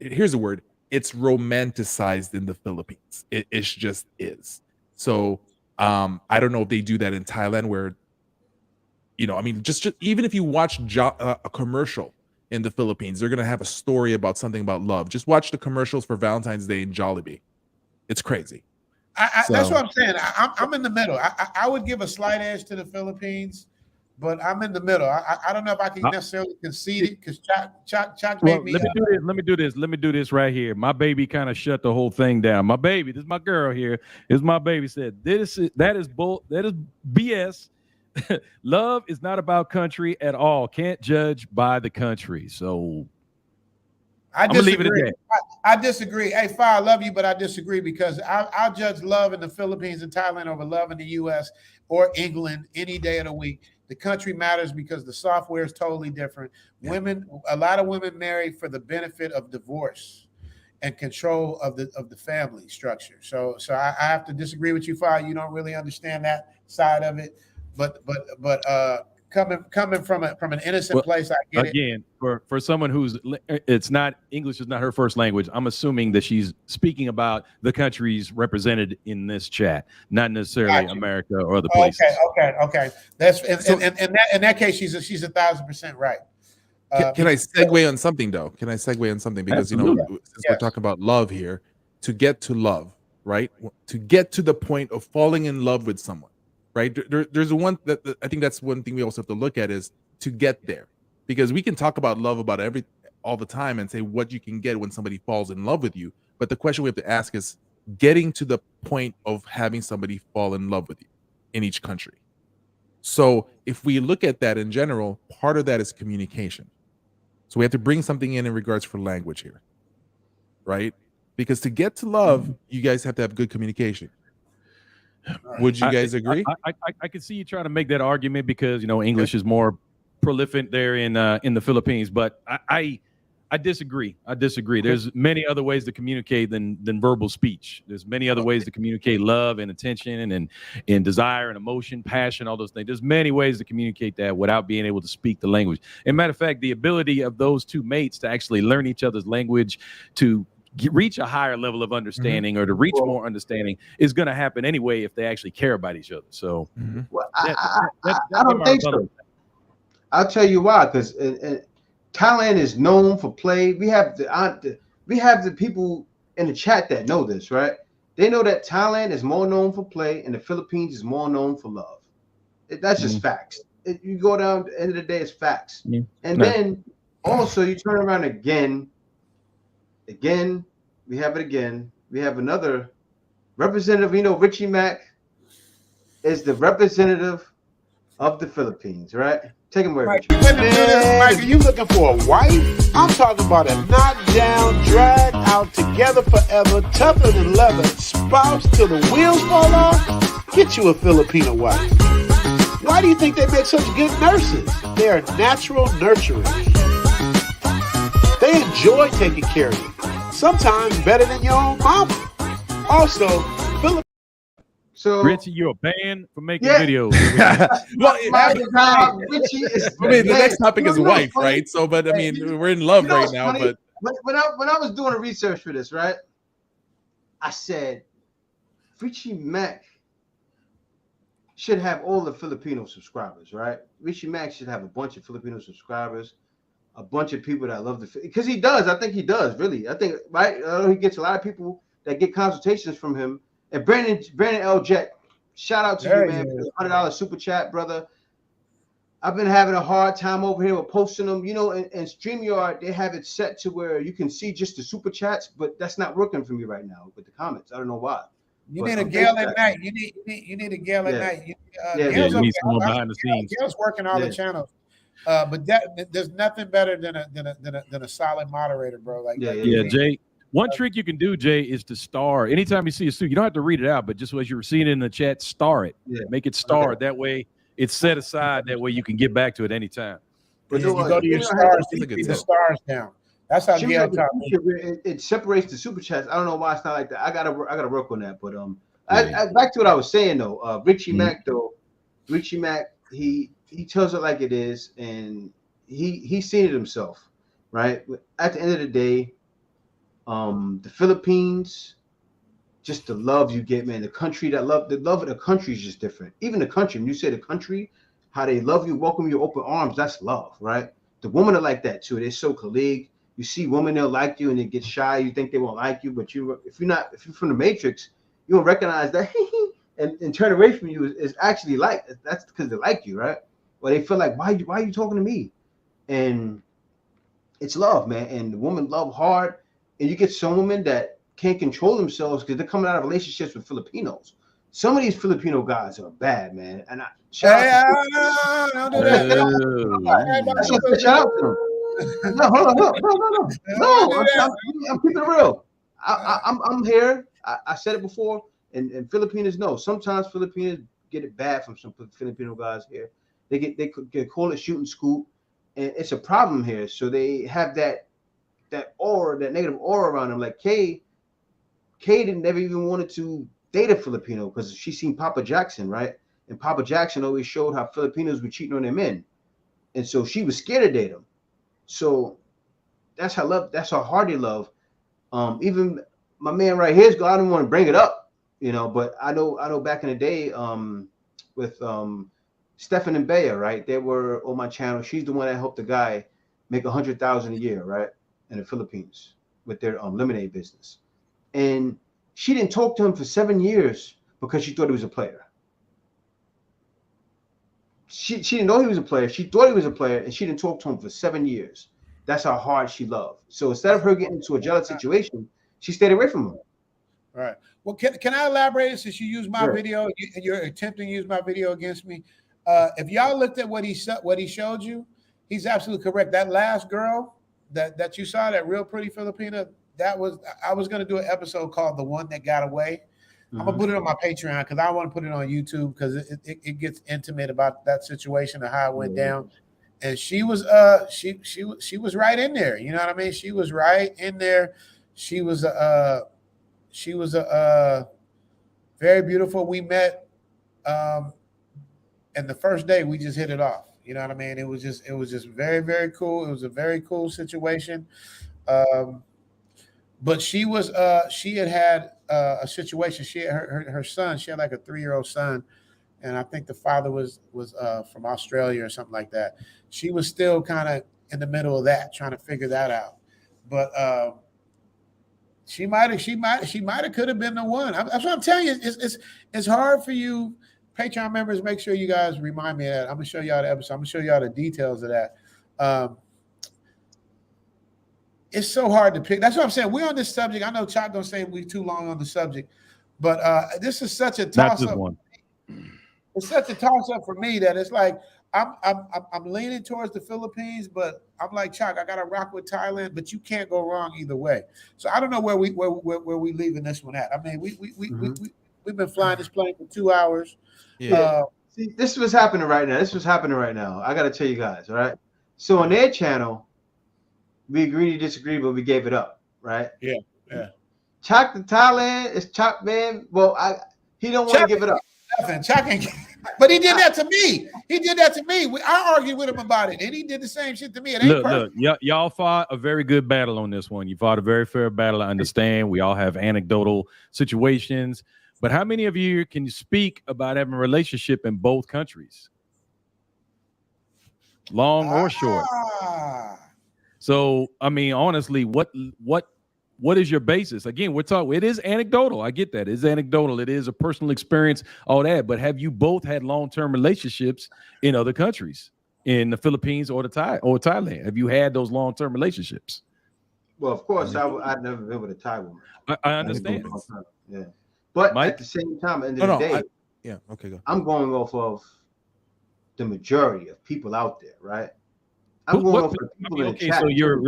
here's the word, it's romanticized in the Philippines. It just is. So I don't know if they do that in Thailand, where, you know, I mean, just even if you watch a commercial in the Philippines, they're gonna have a story about something about love. Just watch the commercials for Valentine's Day in Jollibee. It's crazy. That's what I'm saying. I'm in the middle. I would give a slight edge to the Philippines, but I'm in the middle. I don't know if I can necessarily concede it because Chuck made me. Let me do this right here. My baby kind of shut the whole thing down. My baby, this is my girl here. This is my baby said, that is BS. Love is not about country at all. Can't judge by the country. So I disagree. I disagree. Hey, Fire, I love you, but I disagree because I'll judge love in the Philippines and Thailand over love in the U.S. or England any day of the week. The country matters because the software is totally different. A lot of women marry for the benefit of divorce and control of the family structure. So I have to disagree with you, Fire. You don't really understand that side of it. But coming from an innocent place, I get it. Again, for someone who's English is not her first language, I'm assuming that she's speaking about the countries represented in this chat, not necessarily America or other places. Okay. That's in that case, she's 1,000% right. Can I segue on something though? Because absolutely. Since we're talking about love here, to get to love, right? To get to the point of falling in love with someone. Right. There's one that I think that's one thing we also have to look at is to get there, because we can talk about love all the time and say what you can get when somebody falls in love with you. But the question we have to ask is getting to the point of having somebody fall in love with you in each country. So if we look at that in general, part of that is communication. So we have to bring something in regards for language here. Right. Because to get to love, you guys have to have good communication. Would you guys agree? I can see you trying to make that argument because, you know, English is more prolific there in the Philippines, but I disagree. Okay. There's many other ways to communicate than verbal speech. There's many other ways to communicate love and attention and desire and emotion, passion, all those things. There's many ways to communicate that without being able to speak the language. And matter of fact, the ability of those two mates to actually learn each other's language, to reach a higher level of understanding or to reach more understanding is going to happen anyway if they actually care about each other. So well, I don't think so. I'll tell you why, because Thailand is known for play. We have the people in the chat that know this, right? They know that Thailand is more known for play and the Philippines is more known for love. That's just facts. You go down at the end of the day, it's facts. And then also you turn around again, we have it again. We have another representative. You know, Richie Mack is the representative of the Philippines, right? Take him away, Richie. Mike, are you looking for a wife? I'm talking about a knockdown, drag out together forever, tougher than leather spouse till the wheels fall off. Get you a Filipino wife. Why do you think they make such good nurses? They are natural nurturers. They enjoy taking care of you, sometimes better than your own mama. Also, So Richie, you're banned for making videos. Well, Richie is. I mean, the next topic is wife, right? So, but I mean, we're in love right now. Funny? But when I was doing the research for this, right, I said Richie Mack should have all the Filipino subscribers, right? Richie Mack should have a bunch of Filipino subscribers, a bunch of people that love because he does. I think he does, really. I think, right? He gets a lot of people that get consultations from him. And Brandon L. Jet, shout out to you, man, for the $100 super chat, brother. I've been having a hard time over here with posting them. You know, and StreamYard, they have it set to where you can see just the super chats, but that's not working for me right now with the comments. I don't know why. You need a Gail at night. You need a Gail at night. You need someone behind the scenes. Gail's working all the channels. But there's nothing better than a solid moderator, bro. Like Jay. One trick you can do, Jay, is to star. Anytime you see a suit, you don't have to read it out, but just as you were seeing it in the chat, star it. Make it starred. That way it's set aside. That way you can get back to it anytime. But you go to your stars, you get the stars down. That's how Gail talks. It separates the super chats. I don't know why it's not like that. I gotta work on that. But back to what I was saying though. Richie Mack, he tells it like it is, and he's seen it himself, right? At the end of the day, the Philippines, just the love you get, man. The love of the country is just different. Even the country, when you say the country, how they love you, welcome you, open arms, that's love, right? The women are like that too. They're so colleague. You see women, they'll like you and they get shy. You think they won't like you, but if you're from the Matrix, you don't recognize that and turn away from you is actually like that's because they like you, right? Or they feel like, why are you talking to me? And it's love, man. And the women love hard. And you get some women that can't control themselves because they're coming out of relationships with Filipinos. Some of these Filipino guys are bad, man. And shout out to them. No, hold on. No, I'm keeping it real. I'm here. I said it before, and Filipinos know. Sometimes Filipinos get it bad from some Filipino guys here. They get called a shooting scoop, and it's a problem here. So they have that aura, that negative aura around them. Like Kay never even wanted to date a Filipino because she seen Papa Jackson, right? And Papa Jackson always showed how Filipinos were cheating on their men, and so she was scared to date him. So that's how hard they love. Even my man right here, I don't want to bring it up, but I know back in the day, with Stefan and Bea, right? They were on my channel. She's the one that helped the guy make $100,000 a year, right? In the Philippines with their lemonade business. And she didn't talk to him for 7 years because she thought he was a player. She didn't know he was a player. She thought he was a player, and she didn't talk to him for 7 years. That's how hard she loved. So instead of her getting into a jealous situation, she stayed away from him. Right. Well, can I elaborate since you used my video and you're attempting to use my video against me? If y'all looked at what he showed you, he's absolutely correct. That last girl that you saw, that real pretty Filipina, I was going to do an episode called "The One That Got Away." I'm gonna put it on my Patreon because I want to put it on YouTube because it gets intimate about that situation and how it went down. And she was right in there. You know what I mean? She was right in there. She was a very beautiful. We met, and the first day we just hit it off. You know what I mean? It was just very, very cool. It was a very cool situation. but she was she had a situation. She had her son. She had like a 3-year-old son, and I think the father was from Australia or something like that. She was still kind of in the middle of that, trying to figure that out. But she might have could have been the one. That's what I'm telling you. It's hard for you, Patreon members. Make sure you guys remind me of that. I'm gonna show y'all the episode. I'm gonna show y'all the details of that. It's so hard to pick. That's what I'm saying. We're on this subject. I know Chuck gonna say we too long on the subject, but this is such a toss up. It's such a toss up for me that it's like I'm leaning towards the Philippines, but I'm like Chuck. I gotta rock with Thailand, but you can't go wrong either way. So I don't know where we leaving this one at. I mean, we've been flying this plane for 2 hours. Yeah. See, this is what's happening right now. I gotta tell you guys, all right? So on their channel, we agree to disagree, but we gave it up, right? Yeah. Chuck to Thailand is Chuck, man. Well, he don't want to give it up. But he did that to me. I argued with him about it, and he did the same shit to me. Look, y'all fought a very good battle on this one. You fought a very fair battle. I understand. We all have anecdotal situations, but how many of you can you speak about having a relationship in both countries, long or short? So, I mean, honestly, what is your basis? Again, we're talking, it is anecdotal. I get that. It's anecdotal. It is a personal experience, all that. But have you both had long-term relationships in other countries, in the Philippines or Thailand? Have you had those long-term relationships? Well, of course, I've never been with a Thai woman. I understand. Yeah. But Mike? at the same time, at the end of the day, okay, go. I'm going off of the majority of people out there, right? I'm going off of people in the chat. So you're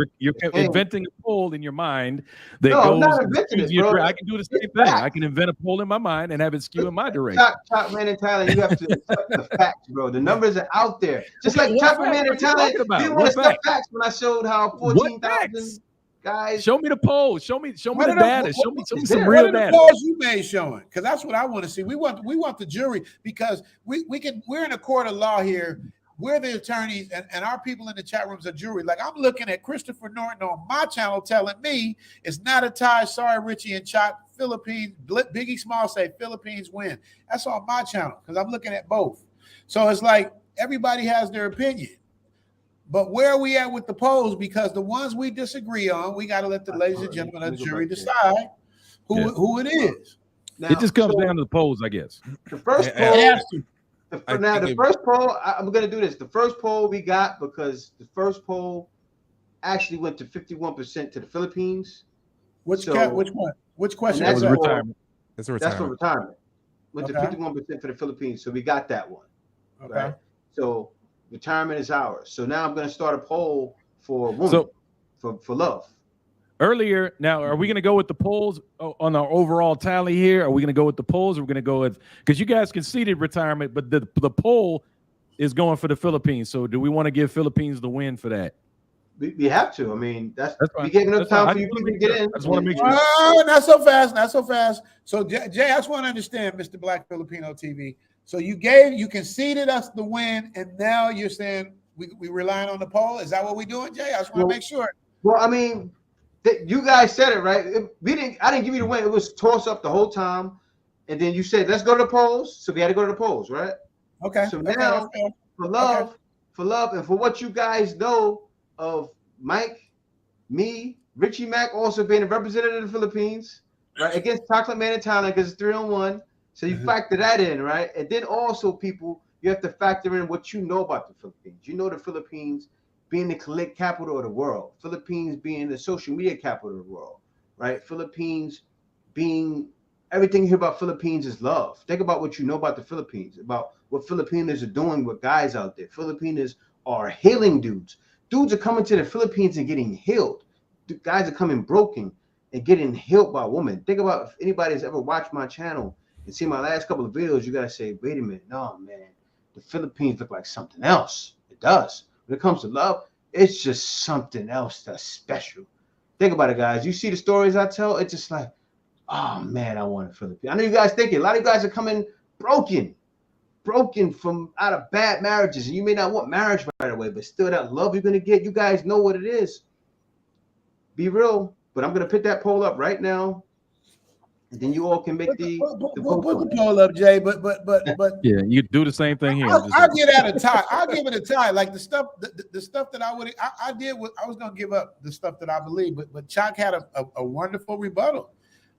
inventing a poll in your mind that goes. I'm not inventing it, bro. I can do the same thing. I can invent a poll in my mind and have it skew in my direction. Chop Man in Thailand, you have to accept the facts, bro. The numbers are out there. Just like Chop Man in Thailand, you didn't want to accept facts when I showed how 14,000 guys. Show me the poll. Show me the data. Show me some what real are data. The polls you made showing? Because that's what I want to see. We want the jury, because we're in a court of law here. We're the attorneys, and our people in the chat rooms are jury. Like, I'm looking at Christopher Norton on my channel telling me it's not a tie. Sorry, Richie and Chop. Philippines, Biggie Small say Philippines win. That's on my channel because I'm looking at both. So it's like everybody has their opinion. But where are we at with the polls? Because the ones we disagree on, we got to let the ladies and gentlemen of the jury decide who it is. Now, it just comes down to the polls, I guess. The first poll. The first poll, I'm going to do this. The first poll we got, because the first poll actually went to 51% to the Philippines. Which one? Which question? That's was retirement. That's a retirement. That's for retirement. Went to 51% for the Philippines. So we got that one. Okay. Right? So retirement is ours. So now I'm going to start a poll for women, for love. Earlier, now, are we going to go with the polls on our overall tally here? Are we going to go with the polls? Or are we going to go with, because you guys conceded retirement, but the poll is going for the Philippines. So do we want to give Philippines the win for that? We have to. I mean, that's fine. We gave enough time for you people to get in. I just want to make sure. Oh, not so fast, not so fast. So Jay, I just want to understand, Mr. Black Filipino TV. So you conceded us the win, and now you're saying we relying on the poll. Is that what we're doing, Jay? I just want to make sure. Well, I mean, you guys said it right. I didn't give you the win. It was toss up the whole time, and then you said let's go to the polls. So we had to go to the polls, right? Okay. So now for love, and for what you guys know of Mike, me, Richie Mack also being a representative of the Philippines, right, against Chocolate Man in Thailand, because it's 3-on-1. So you factor that in, right? And then also, people, you have to factor in what you know about the Philippines. You know the Philippines being the collect capital of the world, Philippines being the social media capital of the world, right? Philippines being everything you hear about Philippines is love. Think about what you know about the Philippines, about what Filipinos are doing with guys out there. Filipinos are healing dudes. Dudes are coming to the Philippines and getting healed. The guys are coming broken and getting healed by women. Think about if anybody's ever watched my channel and seen my last couple of videos, you got to say, wait a minute. No, man, the Philippines look like something else. It does. When it comes to love, it's just something else that's special. Think about it, guys. You see the stories I tell, it's just like, oh, man, I want a Philippine. I know you guys thinking, a lot of you guys are coming broken from out of bad marriages. And you may not want marriage right away, but still that love you're going to get, you guys know what it is. Be real. But I'm gonna put that poll up right now, and then you all can make the poll up, Jay. But yeah, you do the same thing here. I'll get at a tie. I'll give it a tie. Like the stuff that I did. I was gonna give up the stuff that I believe, but Chuck had a wonderful rebuttal.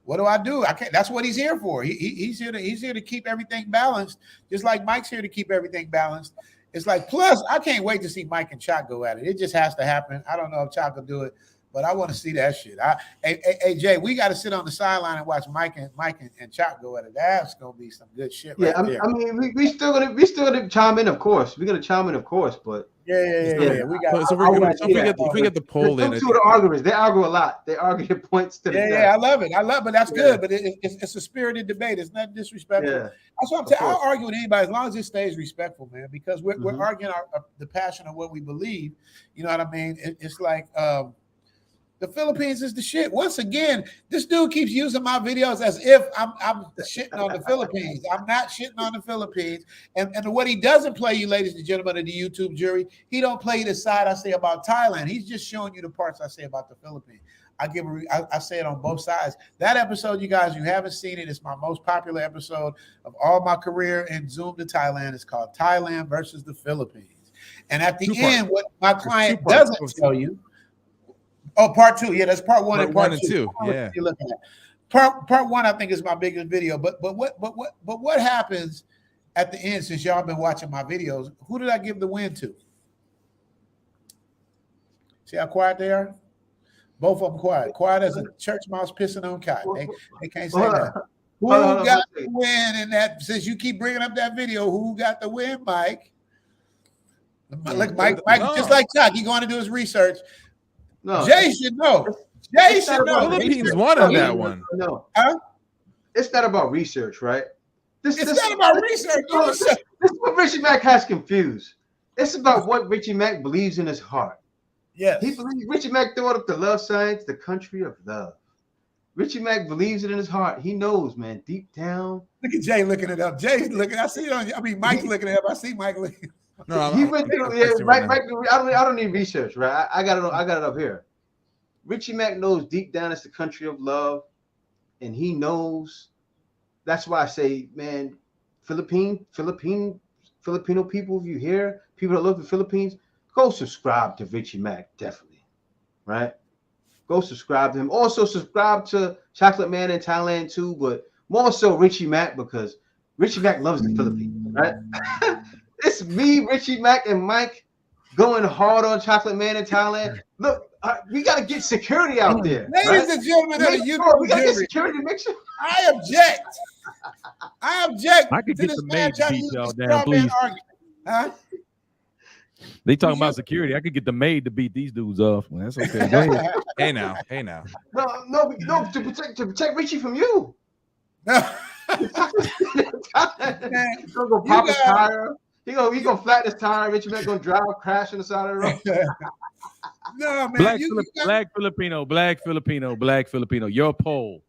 What do? I can't. That's what he's here for. He's here to keep everything balanced, just like Mike's here to keep everything balanced. It's like, plus, I can't wait to see Mike and Chuck go at it. It just has to happen. I don't know if Chuck will do it, but I want to see that shit. Hey, Jay, we got to sit on the sideline and watch Mike and Chuck go at it. That's gonna be some good shit. Yeah, right I mean, we still gonna chime in, of course. We're gonna chime in, of course, but yeah. We got. So if we get the poll in, two of the arguers, they argue a lot. They argue your points to the death. I love it. But that's good. But it's a spirited debate. It's not disrespectful. Yeah. That's what I'm saying. I'll argue with anybody as long as it stays respectful, man. Because we're arguing the passion of what we believe. You know what I mean? It's like. The Philippines is the shit. Once again, this dude keeps using my videos as if I'm shitting on the Philippines. I'm not shitting on the Philippines. And what he doesn't play you, ladies and gentlemen of the YouTube jury, he don't play the side I say about Thailand. He's just showing you the parts I say about the Philippines. I say it on both sides. That episode, you guys, you haven't seen it. It's my most popular episode of all my career in Zoom to Thailand. It's called Thailand versus the Philippines. And at the end, what my client doesn't tell you. Oh, part 2. Yeah, that's part 1 and part 2. Yeah. You're looking at. Part 1, I think, is my biggest video. But what happens at the end, since y'all been watching my videos? Who did I give the win to? See how quiet they are? Both of them quiet. Quiet as a church mouse pissing on cotton. They can't say that. Who got the win in that? Since you keep bringing up that video, who got the win, Mike? Look, Mike, just like Chuck, he's going to do his research. No, Jay should know. Jay should know. Philippines won on that one. No, huh? It's not about research, right? It's not about research. This is what Richie Mack has confused. It's about what Richie Mack believes in his heart. Yes. Richie Mack thought up the love science, the country of love. Richie Mack believes it in his heart. He knows, man, deep down. Look at Jay looking it up. Jay's looking. I see it on. I mean, Mike's looking it up. I see Mike looking. No, he went through. Yeah, Mike, I don't need research, right? I got it. I got it up here. Richie Mack knows deep down it's the country of love, and he knows. That's why I say, man, Filipino people. If you hear people that love the Philippines, go subscribe to Richie Mack, definitely, right? Go subscribe to him. Also subscribe to Chocolate Man in Thailand too, but more so Richie Mack, because Richie Mack loves the Philippines, right? It's me, Richie Mack, and Mike going hard on Chocolate Man in Thailand. Look, we got to get security out there. Ladies and gentlemen of the YouTube we got to get security. Make sure. I object. I could get the maid to beat y'all down, please. Huh? They talking about security. I could get the maid to beat these dudes off. Well, that's okay. Go ahead. Hey now. No, to protect Richie from you. He's gonna go pop his tire. He gonna flatten his tire. Richie Mack gonna drive, crash on the side of the road. No, man. Black Filipino. Your poll.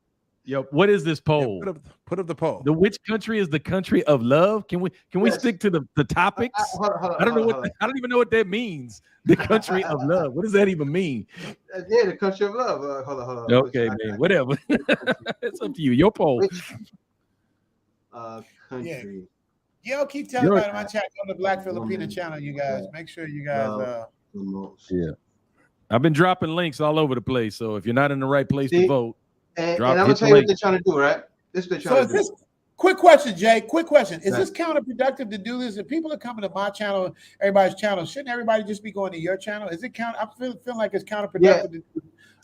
What is this poll? Yeah, put up the poll. Which country is the country of love? Can we stick to the topics? I don't even know what that means. The country of love. What does that even mean? Yeah, the country of love. Hold on. Okay, man. Whatever. It's up to you. Your poll. Country. Yo, keep telling about my chat on the Black Filipino channel, you guys. Make sure you guys. Yeah. I've been dropping links all over the place. So if you're not in the right place to vote. And I'm gonna tell you what they're trying to do, right? This is what they're trying to do. Quick question, Jay. Quick question. Is this counterproductive to do this? If people are coming to my channel, everybody's channel, shouldn't everybody just be going to your channel? Is it I feel like it's counterproductive to do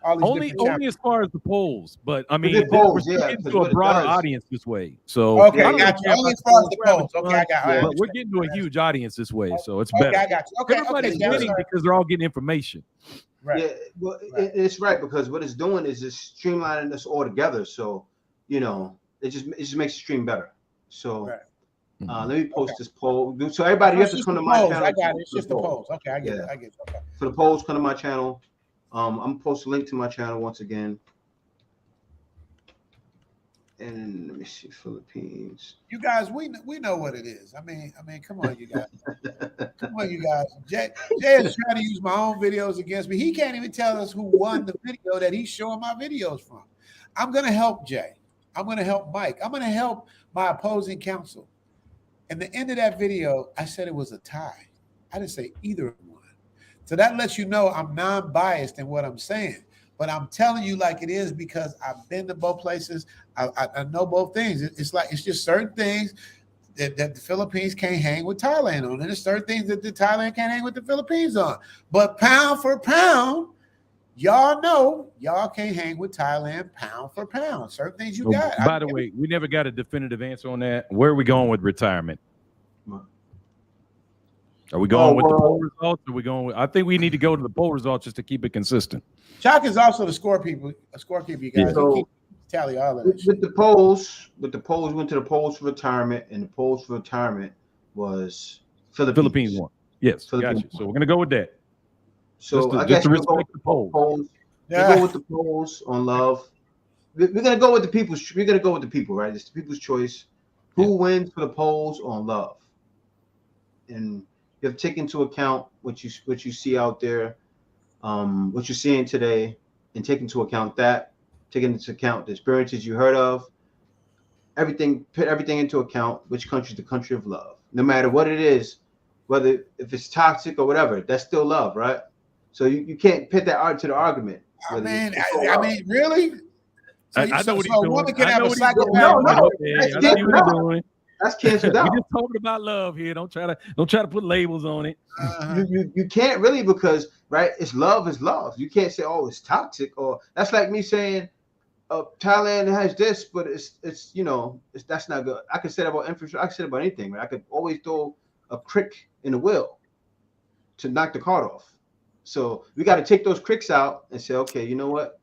all these only as far as the polls, but I mean, we're getting to a broader audience this way. So okay, I got you. Only as far as the polls. Okay, I got it. But we're getting to a huge audience this way, so it's better. Okay, I got you. Okay, everybody's winning because they're all getting information. Right. Yeah, well, it's right, because what it's doing is it's streamlining us all together. So, it just makes the stream better. So, let me post this poll. So everybody, you have to come to my channel. I got it. It's just the polls. Okay, I get it. Okay. For the polls, come to my channel. I'm gonna post a link to my channel once again. And let me see, Philippines. You guys, we know what it is. I mean, come on, you guys. Come on, you guys. Jay is trying to use my own videos against me. He can't even tell us who won the video that he's showing my videos from. I'm going to help Jay. I'm going to help Mike. I'm going to help my opposing counsel. And the end of that video, I said it was a tie. I didn't say either one. So that lets you know I'm non-biased in what I'm saying. But I'm telling you like it is because I've been to both places. I know both things. It's just certain things that the Philippines can't hang with Thailand on. And there's certain things that the Thailand can't hang with the Philippines on. But pound for pound, y'all know y'all can't hang with Thailand pound for pound. Certain things you got. By the way, we never got a definitive answer on that. Where are we going with retirement? Are we going with the poll results? Or are we going with, I think we need to go to the poll results just to keep it consistent. Chalk is also the scorekeeper, you guys. Yeah. So, tally all of with the polls, went to the polls for retirement, and the polls for retirement was Philippines won. Yes, Philippines gotcha. So we're gonna go with that. So just to respect the polls. Yeah. We'll go with the polls on love. We're gonna go with the people's. We're gonna go with the people, right? It's the people's choice. Who wins for the polls on love? And you have to take into account what you see out there, what you're seeing today, and take into account the experiences you heard of, everything. Put everything into account. Which country is the country of love? No matter what it is, whether if it's toxic or whatever, that's still love, right? So you can't pit that art to the argument. I mean, really? So, I know what he's doing. Woman can have a psychopath. No. That's canceled out. We're just talking about love here. Don't try to put labels on it. You can't really, because right, it's love is love. You can't say, oh, it's toxic, or that's like me saying Thailand has this, but it's that's not good. I could say that about infrastructure. I could say that about anything, right? I could always throw a crick in the wheel to knock the cart off. So we got to take those cricks out and say, okay, you know what?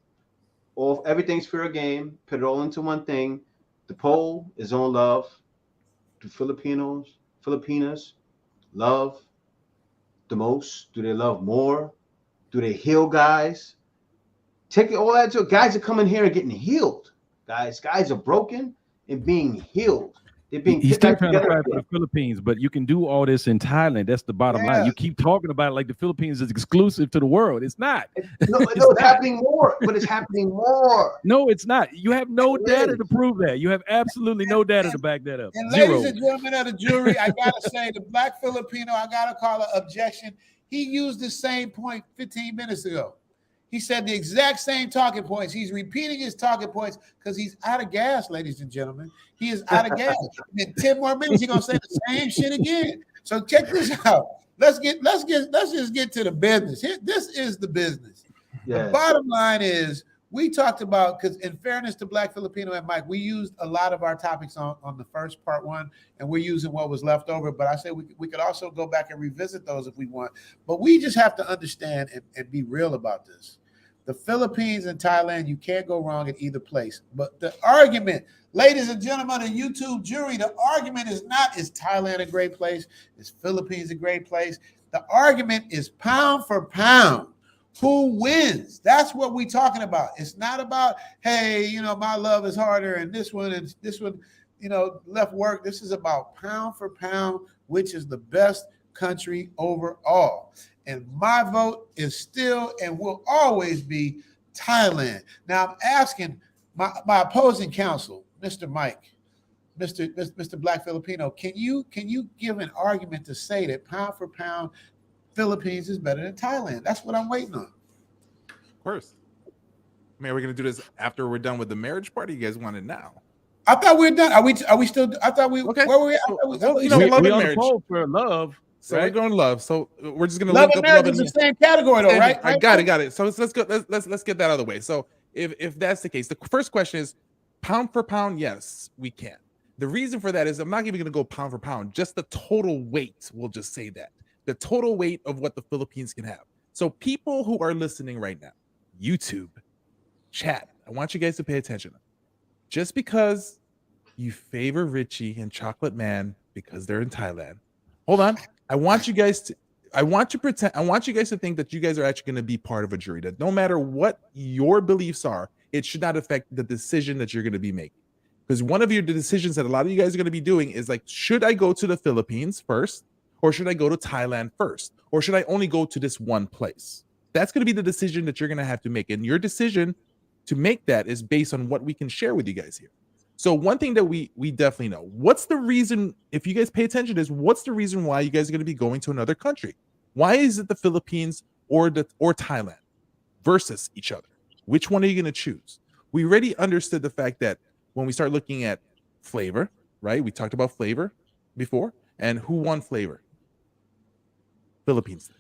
Everything's fair game. Put it all into one thing. The poll is on love. Do Filipinas love the most? Do they love more? Do they heal guys? Take all that to guys are coming here and getting healed. Guys are broken and being healed. He's still trying to fight for the Philippines, but you can do all this in Thailand. That's the bottom line. You keep talking about it like the Philippines is exclusive to the world. It's not. It's happening more, but it's happening more. No, it's not. You have no data to prove that. You have absolutely no data to back that up. And Zero. ladies and gentlemen of the jury, I gotta say, the black Filipino, I gotta call an objection. He used the same point 15 minutes ago. He said the exact same talking points. He's repeating his talking points because he's out of gas, ladies and gentlemen. He is out of gas. In 10 more minutes, he's gonna say the same shit again. So check this out. Let's just get to the business. This is the business. Yeah. The bottom line is we talked about, because in fairness to Black Filipino and Mike, we used a lot of our topics on the first part one, and we're using what was left over. But I said we could also go back and revisit those if we want. But we just have to understand and be real about this. The Philippines and Thailand, you can't go wrong at either place. But the argument, ladies and gentlemen of YouTube jury, the argument is not, is Thailand a great place? Is Philippines a great place? The argument is pound for pound. Who wins? That's what we're talking about. It's not about, hey, my love is harder and this one, left work. This is about pound for pound, which is the best country overall. And my vote is still and will always be Thailand. Now I'm asking my opposing counsel, Mr. Mike, Mr. Black Filipino, can you give an argument to say that pound for pound, Philippines is better than Thailand? That's what I'm waiting on. Of course. I mean, are we going to do this after we're done with the marriage part? Or you guys want it now? I thought we were done. Are we still? I thought we. Okay. Where were we? We on the poll for love. So right? We're going love. So we're just going to love and marriage is the same category, though, right? I got it. So let's go. Let's get that out of the way. So if that's the case, the first question is pound for pound. Yes, we can. The reason for that is I'm not even going to go pound for pound. Just the total weight. We'll just say that the total weight of what the Philippines can have. So people who are listening right now, YouTube, chat, I want you guys to pay attention. Just because you favor Richie and Chocolate Man because they're in Thailand, hold on. I want you guys to think that you guys are actually going to be part of a jury, that no matter what your beliefs are, it should not affect the decision that you're going to be making. Because one of the decisions that a lot of you guys are going to be doing is like, should I go to the Philippines first, or should I go to Thailand first, or should I only go to this one place? That's going to be the decision that you're going to have to make. And your decision to make that is based on what we can share with you guys here. So one thing that we definitely know, what's the reason, if you guys pay attention, is what's the reason why you guys are going to be going to another country? Why is it the Philippines or Thailand versus each other? Which one are you going to choose? We already understood the fact that when we start looking at flavor, right? We talked about flavor before, and who won flavor? Philippines.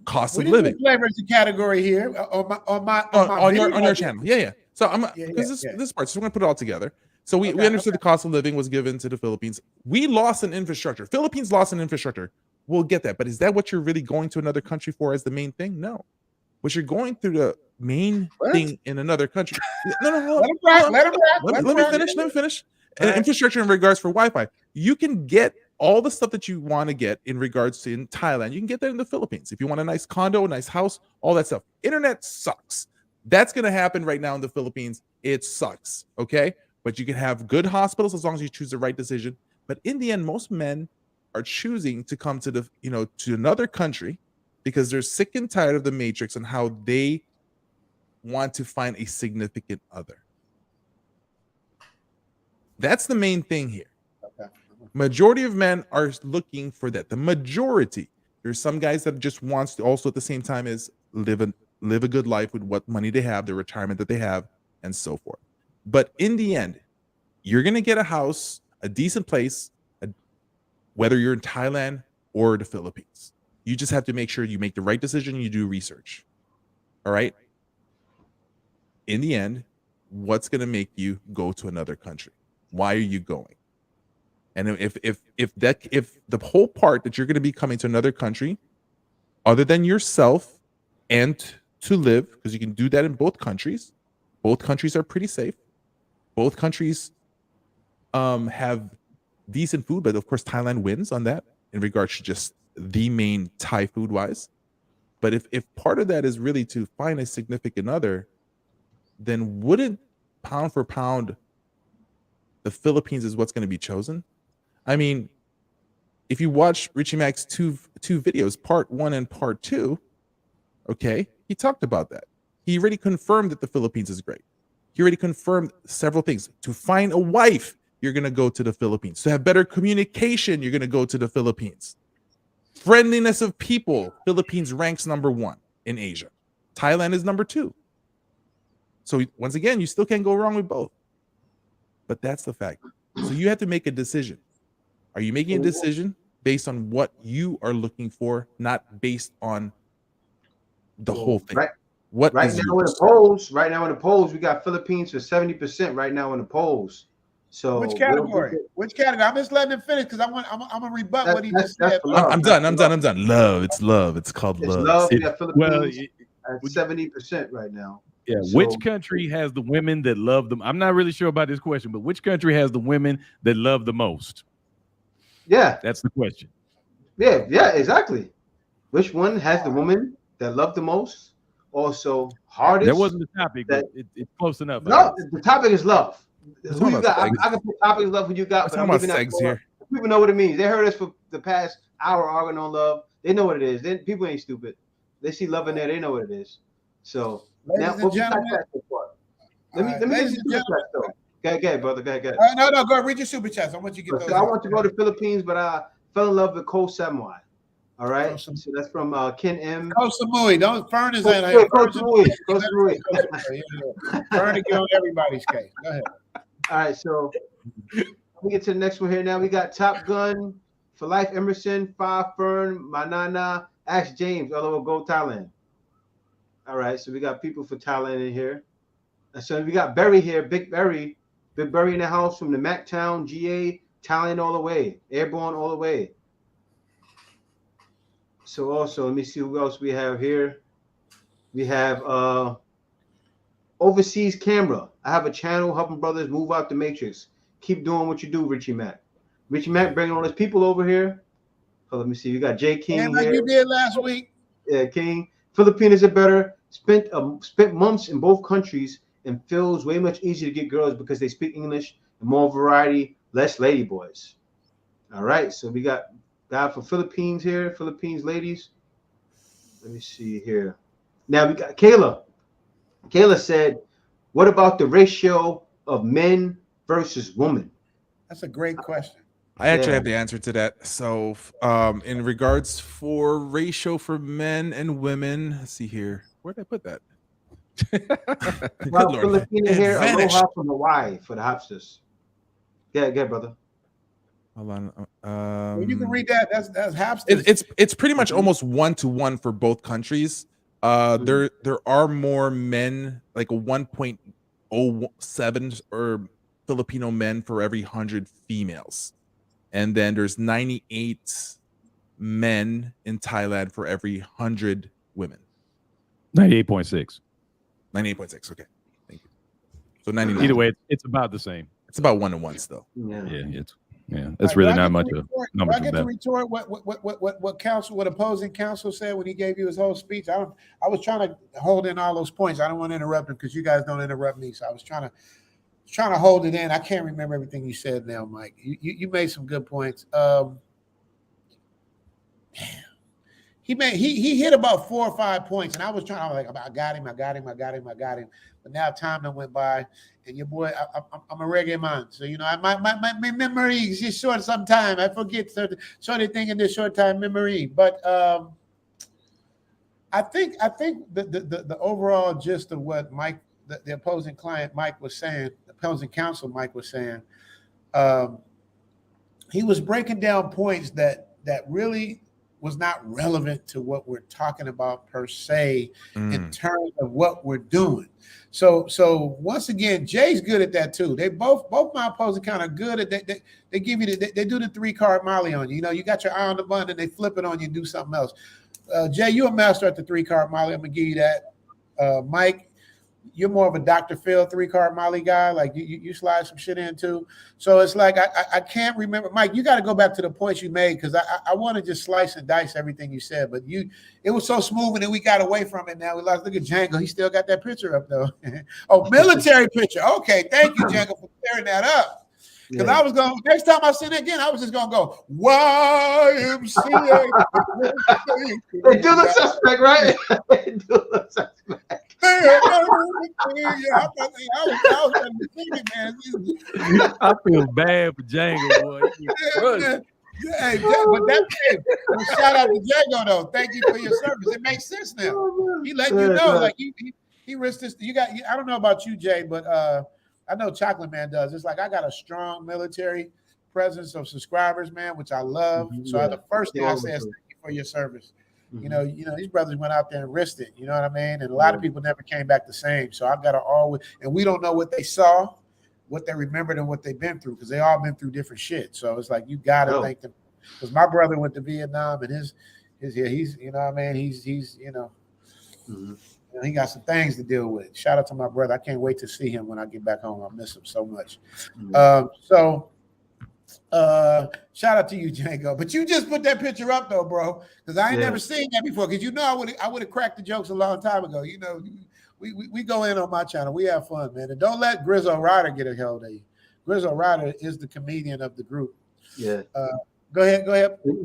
Cost of living. Flavor is a category here on your channel. Yeah. So I'm because this part, so we're gonna put it all together. So we understood the cost of living was given to the Philippines. We lost an infrastructure. Philippines lost an infrastructure. We'll get that, but is that what you're really going to another country for as the main thing? No. What you're going through the main thing in another country. No. Let me finish. Right. Infrastructure in regards for Wi-Fi. You can get all the stuff that you want to get in regards to in Thailand. You can get that in the Philippines. If you want a nice condo, a nice house, all that stuff. Internet sucks. That's going to happen right now in the Philippines. It sucks. Okay. But you can have good hospitals as long as you choose the right decision. But in the end, most men are choosing to come to to another country because they're sick and tired of the matrix and how they want to find a significant other. That's the main thing here. Okay. Majority of men are looking for that. The majority. There's some guys that just wants to also at the same time is live a good life with what money they have, the retirement that they have, and so forth. But in the end, you're going to get a house, a decent place, whether you're in Thailand or the Philippines. You just have to make sure you make the right decision and you do research. All right? In the end, what's going to make you go to another country? Why are you going? And if the whole part that you're going to be coming to another country, other than yourself and to live, because you can do that in both countries. Both countries are pretty safe. Both countries have decent food, but of course Thailand wins on that in regards to just the main Thai food wise. But if part of that is really to find a significant other, then wouldn't pound for pound the Philippines is what's going to be chosen? I mean, if you watch Richie Mac's two videos, part 1 and part 2, okay, he talked about that. He already confirmed that the Philippines is great. He already confirmed several things. To find a wife, you're going to go to the Philippines. To have better communication, you're going to go to the Philippines. Friendliness of people, Philippines ranks number 1 in Asia. Thailand is number 2. So once again, you still can't go wrong with both. But that's the fact. So you have to make a decision. Are you making a decision based on what you are looking for, not based on the whole thing? Right. Right now in the polls, we got Philippines for 70% right now in the polls. So which category? I'm just letting him finish because I'm gonna rebut what he just said. I'm done. Love. It's love. It's called love. We got Philippines at 70% right now. Yeah. So, which country has the women that love them? I'm not really sure about this question, but which country has the women that love the most? Yeah, that's the question. Yeah, exactly. Which one has the woman that love the most? Also, hardest. That wasn't the topic, but it's close enough. No, the topic is love. Who you got? I can put topic love who you got, but I'm leaving that here. People know what it means. They heard us for the past hour arguing on love. They know what it is. People ain't stupid. They see love in there. They know what it is. So now, let me get the super chat though. Go ahead, brother. Go ahead. No, go read your super chats. I want you to get those. I want to go to Philippines, but I fell in love with Koh Samui. All right, so that's from Ken M. Koh Samui. Don't Fern is in here. Koh Samui. Fern to get on everybody's case. Go ahead. All right, so we get to the next one here. Now we got Top Gun for Life, Emerson, Five Fern, Manana, Ash James. All go Thailand. All right, so we got people for Thailand in here. And so we got Berry here, Big Berry in the house from the Mactown, GA, Thailand all the way, Airborne all the way. So also, let me see who else we have here. We have Overseas Camera. I have a channel helping brothers move out the matrix. Keep doing what you do, Richie Mac. Richie Mac bringing all his people over here. So let me see. We got Jay King like you did last week. Yeah, King. Filipinos are better. Spent months in both countries and feels way much easier to get girls because they speak English and more variety, less ladyboys. All right, so we got guy from Philippines here, Philippines ladies. Let me see here. Now we got Kayla. Kayla said, what about the ratio of men versus women? That's a great question. I actually have the answer to that. So, in regards for ratio for men and women, let's see here. Where did I put that? Well, Filipino here, aloha from Hawaii for the hopsters. Yeah, brother. Hold on. Well, you can read that. That's hopsters. It's pretty much almost 1-to-1 for both countries. There are more men, like a 1.07 or Filipino men for every 100 females. And then there's 98 men in Thailand for every 100 women. 98.6. 98.6. Okay. Thank you. So 99. Either way, it's about the same. It's about 1-to-1 still. It's really not much of I get to retort what opposing counsel said when he gave you his whole speech. I was trying to hold in all those points. I don't want to interrupt him because you guys don't interrupt me. So I was trying to hold it in. I can't remember everything you said now, Mike. You made some good points. He hit about 4 or 5 points, and I was like, I got him. But now time done went by, and your boy, I'm a reggae man, so my memory is just short. Sometimes I forget certain thing in this short time memory. But I think the overall gist of what Mike, the opposing client Mike was saying, the opposing counsel Mike was saying, he was breaking down points that really was not relevant to what we're talking about per se in terms of what we're doing. So once again, Jay's good at that too. They both my opposing count are good at that. They give you they do the 3-card Molly on you. You got your eye on the button and they flip it on you and do something else. Jay, you're a master at the 3-card Molly. I'm gonna give you that. Mike, you're more of a Dr. Phil 3-card Molly guy. Like you slide some shit in too. So it's like I can't remember. Mike, you got to go back to the points you made because I want to just slice and dice everything you said. But it was so smooth and then we got away from it. Now we lost. Look at Django. He still got that picture up though. Oh, military picture. Okay, thank you, Django, for clearing that up. Because I was going, next time I see it again, I was just going to go, YMCA. They do the suspect, right? They do the suspect. I feel bad for Django, boy. Hey, but shout out to Django though. Thank you for your service. It makes sense now. He let you know, like he risked this. I don't know about you, Jay, but I know Chocolate Man does. It's like I got a strong military presence of subscribers, man, which I love. So the first thing I say is thank you for your service. You know, these brothers went out there and risked it. You know what I mean? And a lot of people never came back the same. So I've got to always, and we don't know what they saw, what they remembered, and what they've been through because they all been through different shit. So it's like you got to thank them because my brother went to Vietnam and he's you know what I mean? He's you know. He got some things to deal with. Shout out to my brother. I can't wait to see him when I get back home. I miss him so much. Shout out to you, Django. But you just put that picture up though, bro, because I ain't never seen that before. Because I would have cracked the jokes a long time ago. You know, we go in on my channel. We have fun, man. And don't let Grizzle Ryder get a hold of you. Grizzle Ryder is the comedian of the group. Yeah. Go ahead,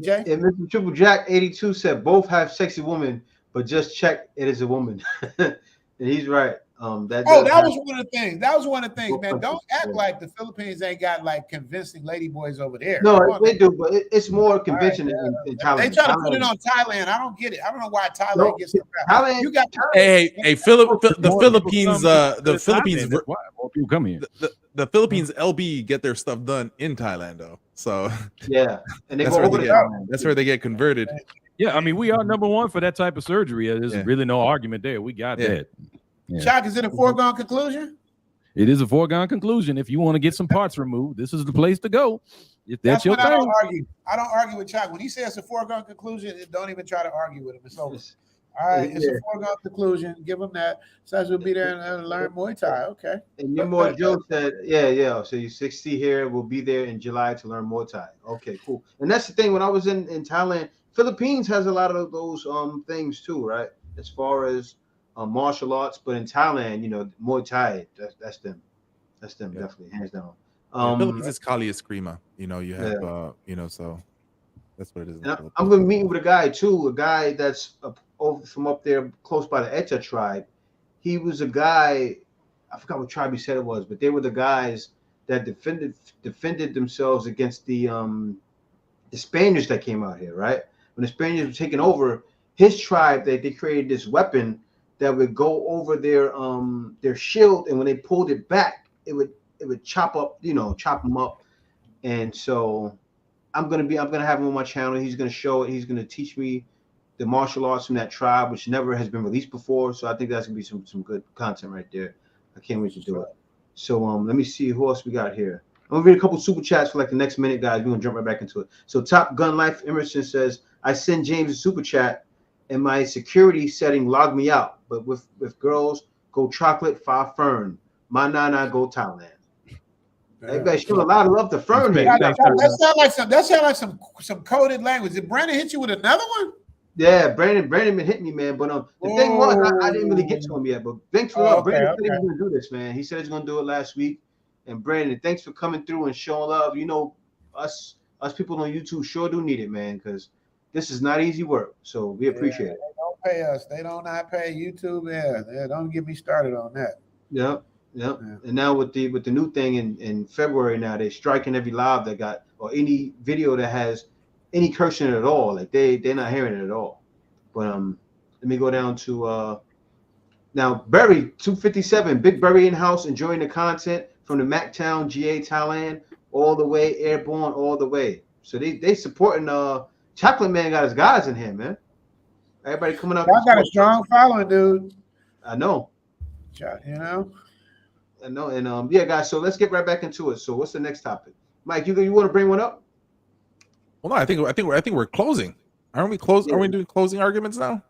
Jay. And Mr. Triple Jack 82 said both have sexy women. But just check it is a woman. And he's right. That was one of the things. That was one of the things, man. Don't act like the Philippines ain't got like convincing lady boys over there. No, they do, but it's more convention in Thailand. They try to put it on Thailand. I don't get it. I don't know why Thailand gets the crap. Thailand, you got the Philippines. The Philippines. Why more people come here? The Philippines LB get their stuff done in Thailand though. So and they that's where they get converted. Yeah, I mean, we are number one for that type of surgery. There's really no argument there. We got that. Yeah. Chuck, is it a foregone conclusion? It is a foregone conclusion. If you want to get some parts removed, this is the place to go. If that's your thing. I don't argue with Chuck. When he says it's a foregone conclusion, don't even try to argue with him. It's over. All right, it's a foregone conclusion. Give him that. Says we'll be there and learn Muay Thai. Okay. And your more Joe said, yeah. So you're 60 here. We'll be there in July to learn Muay Thai. Okay, cool. And that's the thing. When I was in Thailand, Philippines has a lot of those things too, right? As far as martial arts, but in Thailand, Muay Thai, that's them definitely, hands down. Philippines is Kali Eskrima. You know, you have you know, so that's what it is. I'm gonna meet with a guy too, a guy that's from up there close by the Eta tribe. He was a guy, I forgot what tribe he said it was, but they were the guys that defended themselves against the Spaniards that came out here, right? When the Spaniards were taking over, his tribe, they created this weapon that would go over their shield, and when they pulled it back, it would chop them up. And so I'm gonna have him on my channel. He's gonna show it. He's gonna teach me the martial arts from that tribe, which never has been released before. So I think that's gonna be some good content right there. I can't wait to do it. So let me see who else we got here. I'm gonna read a couple super chats for like the next minute, guys. We're gonna jump right back into it. So Top Gun Life Emerson says, I send James a super chat and my security setting logged me out. But with girls, go chocolate, far fern. My nana go Thailand. Everybody showing a lot of love to Fern. That sound like some coded language. Did Brandon hit you with another one? Yeah, Brandon been hitting me, man. But the thing was, I didn't really get to him yet. But thanks for love. Brandon said he was gonna do this, man. He said he's gonna do it last week. And Brandon, thanks for coming through and showing love. You know, us people on YouTube sure do need it, man, because this is not easy work. So we appreciate it. They don't pay us. They don't not pay YouTube. Yeah, don't get me started on that. Yep. Yeah. And now with the new thing in February, now they're striking every live that got or any video that has any cursing at all. Like they're not hearing it at all. But let me go down to now Berry 257, Big Berry in house enjoying the content from the Mactown GA Thailand all the way airborne all the way. So they supporting Chocolate Man got his guys in here, man. Everybody coming up. I got a strong following, dude. I know. You know. I know, and yeah, guys. So let's get right back into it. So, what's the next topic, Mike? You want to bring one up? Well, no, I think we're closing. Aren't we closing? Are we doing closing arguments now?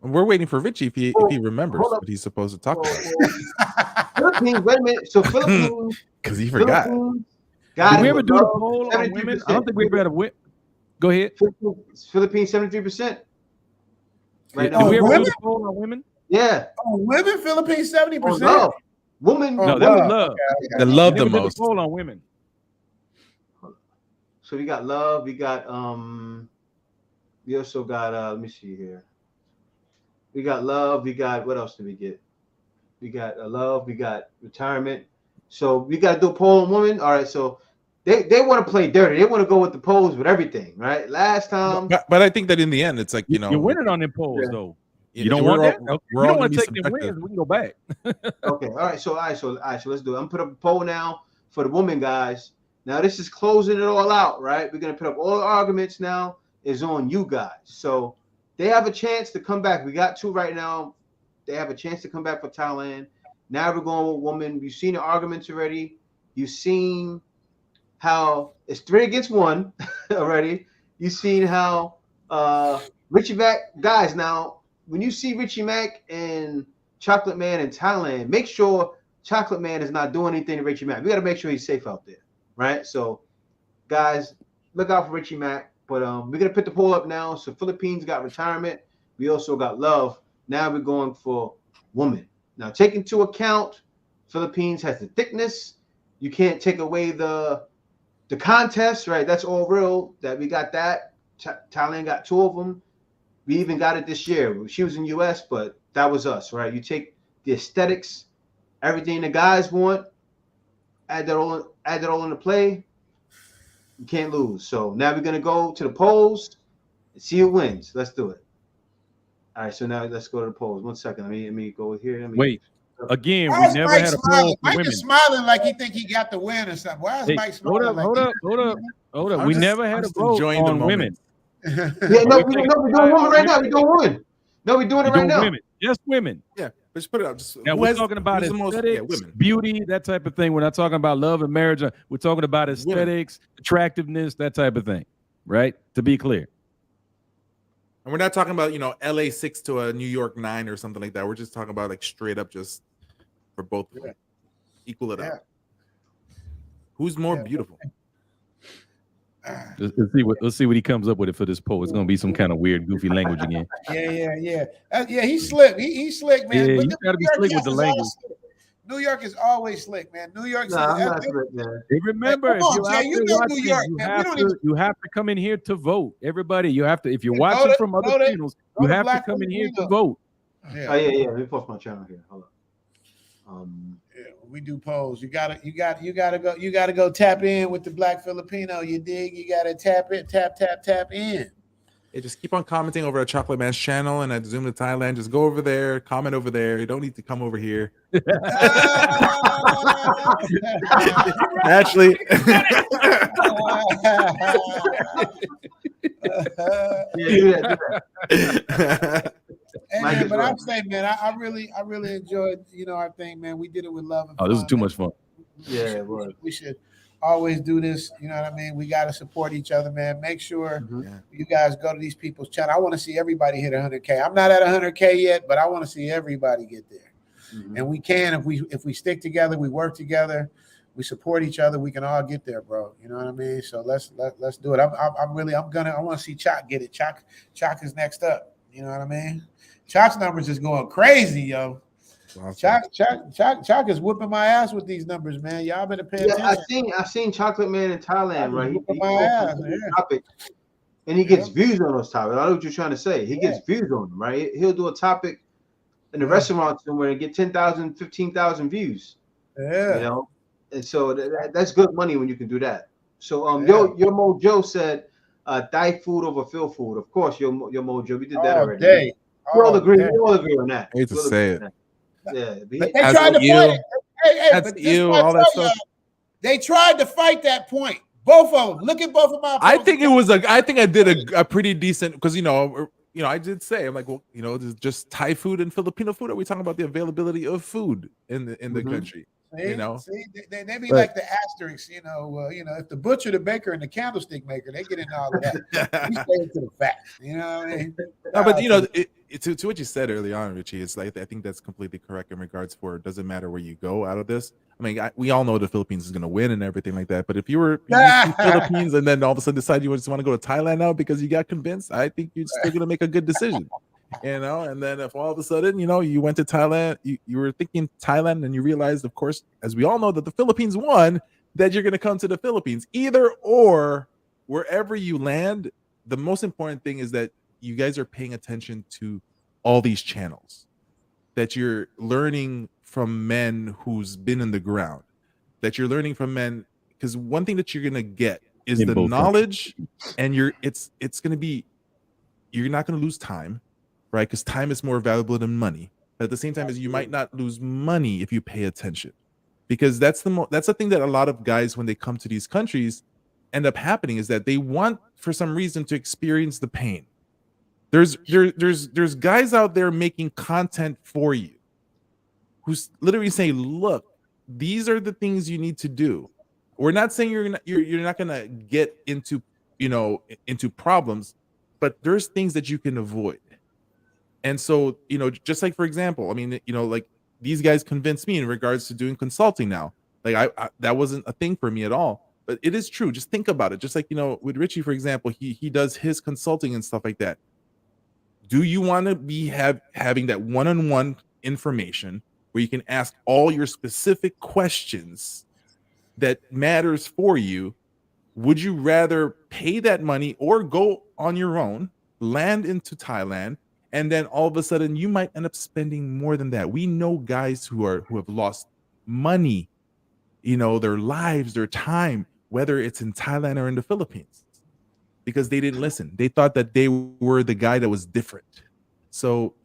We're waiting for Richie if he remembers what he's supposed to talk about. Philippines. Wait a minute. So Philippines, because he forgot. Did we ever do the poll on women? I don't think we ever had a win. Go ahead. Philippines 73%. Right now. Did we ever do the poll on women? Yeah. Oh, women, Philippines 70%. Woman, no, that was love. They love the most. Poll on women. So we got love. We got we also got let me see here. We got love. We got what else did we get? We got love. We got retirement. So we got to do a poll on women. All right. So they want to play dirty. They want to go with the polls with everything, right? Last time, but I think that in the end, it's like you're winning on them polls though. You don't want that? Okay. You don't want to take them wins. We can go back. Okay. All right. So let's do it. I'm gonna put up a poll now for the women, guys. Now this is closing it all out, right? We're gonna put up all the arguments now is on you guys. So they have a chance to come back. We got two right now. They have a chance to come back for Thailand. Now we're going with women. You've seen the arguments already. You've seen how it's 3 against 1 already. You've seen how Richie Mac guys now. When you see Richie Mac and Chocolate Man in Thailand, make sure Chocolate Man is not doing anything to Richie Mac. We got to make sure he's safe out there, right? So, guys, look out for Richie Mac. But we're going to put the poll up now. So, Philippines got retirement. We also got love. Now we're going for woman. Now, take into account Philippines has the thickness. You can't take away the contest, right? That's all real. That we got that. Thailand got 2 of them. We even got it this year. She was in U.S., but that was us, right? You take the aesthetics, everything the guys want, add that all into play. You can't lose. So now we're gonna go to the polls and see who wins. Let's do it. All right. So now let's go to the polls. 1 second. Let me go here. Wait. Again, we never had a poll for Mike women. is smiling like he think he got the win or something. Why is Mike smiling? Hold up. We never had a vote on women. Yeah, no, we're doing women right now. We're doing women. No, we're doing it right now. Women. Just women. Yeah, let's put it up. Now we're talking about aesthetics, beauty, that type of thing. We're not talking about love and marriage. We're talking about aesthetics, attractiveness, that type of thing. Right? To be clear. And we're not talking about, LA 6 to a New York 9 or something like that. We're just talking about like straight up just for both. Yeah. Equal it up. Who's more beautiful? Let's see what he comes up with for this poll. It's gonna be some kind of weird, goofy language again. Yeah. He's slick. He's slick, man. Yeah, but you gotta be slick with the language. New York is always slick, man. New York. Nah, I'm not slick, man. Hey, remember, Come on, if you're Jay, out you there know watching, New York, man. you have to come in here to vote. Everybody, you have to. If you're Yeah, watching from other channels, you have to come in here to vote. Yeah. Oh yeah. Let me post my channel here. Hold on. Yeah, we do polls. You gotta go tap in with the Black Filipino. You dig? You gotta tap in. Yeah, just keep on commenting over at Chocolate Man's channel and at Zoom to Thailand. Just go over there, comment over there. You don't need to come over here. Actually, do that. Hey, man, but I'm saying, man, I really enjoyed, our thing, man. We did it with love and fun. This is too much fun. Yeah, it was. We should always do this. You know what I mean? We got to support each other, man. Make sure you guys go to these people's channel. I want to see everybody hit 100K. I'm not at 100K yet, but I want to see everybody get there. And we can if we stick together, we work together, we support each other, we can all get there, bro. You know what I mean? So let's do it. I want to see Chalk get it. Chalk is next up. You know what I mean? Chalk's numbers is going crazy, yo. Awesome. Chalk is whooping my ass with these numbers, man. Y'all better pay attention. I seen Chocolate Man in Thailand, right? He my ass, topic, and he gets views on those topics. I know what you're trying to say. He gets views on them, right? He'll do a topic in the restaurant somewhere and get 10,000, 15,000 views. Yeah. You know, and so that's good money when you can do that. So your Mojo said Thai food over Phil food. Of course, your Mojo, we did that already. We all agree on that. I hate to say it. Yeah, they tried to fight it. That's you, all that stuff. They tried to fight that point. Both of them. Look at both of my. I think I did a pretty decent, because I did say, I'm like, well, there's just Thai food and Filipino food. Are we talking about the availability of food in the country? See, they be like the asterisks, if the butcher, the baker, and the candlestick maker, they get into all of that. We stay into the facts, you know what I mean? No, but to what you said early on, Richie, it's like I think that's completely correct in regards for it doesn't matter where you go out of this. I mean, we all know the Philippines is going to win and everything like that. But if you were in the Philippines and then all of a sudden decide you just want to go to Thailand now because you got convinced, I think you're still going to make a good decision. And then if all of a sudden, you went to Thailand, you were thinking Thailand and you realized, of course, as we all know, that the Philippines won, that you're going to come to the Philippines. Either or, wherever you land, the most important thing is that you guys are paying attention to all these channels, that you're learning from men who's been in the ground, that you're learning from men, because one thing that you're going to get is the knowledge, and it's going to be, you're not going to lose time. Right, because time is more valuable than money. But at the same time, you might not lose money if you pay attention, because that's the thing that a lot of guys, when they come to these countries, end up happening is that they want, for some reason, to experience the pain. There's guys out there making content for you, who's literally saying, "Look, these are the things you need to do." We're not saying you're not gonna get into problems, but there's things that you can avoid. And so, just like, for example, I mean, like these guys convinced me in regards to doing consulting now. Like I that wasn't a thing for me at all, but it is true. Just think about it. Just like, with Richie, for example, he does his consulting and stuff like that. Do you want to be having that one-on-one information where you can ask all your specific questions that matters for you? Would you rather pay that money or go on your own, land into Thailand, and then all of a sudden you might end up spending more than that? We know guys who have lost money, their lives, their time, whether it's in Thailand or in the Philippines, because they didn't listen. They thought that they were the guy that was different. So,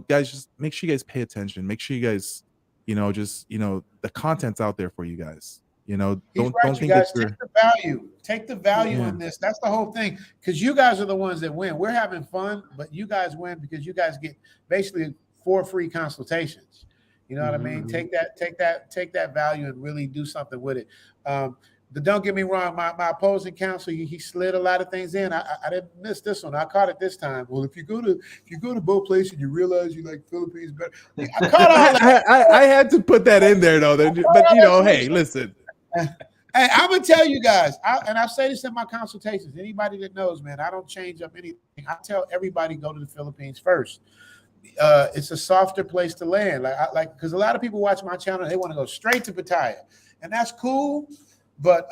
guys, just make sure you guys pay attention. Make sure you guys, the content's out there for you guys. Don't think guys, take the value in this. That's the whole thing, because you guys are the ones that win. We're having fun, but you guys win because you guys get basically 4 free consultations. You know what I mean? Take that value and really do something with it. Don't get me wrong, my opposing counsel, he slid a lot of things in. I didn't miss this one. I caught it this time. Well, if you go to both places and you realize you like Philippines better, I caught all that. I had to put that in there though. But hey, listen. Hey, I'm gonna tell you guys, and I say this in my consultations. Anybody that knows, man, I don't change up anything. I tell everybody go to the Philippines first. it's a softer place to land. Because a lot of people watch my channel, they want to go straight to Pattaya, and that's cool. But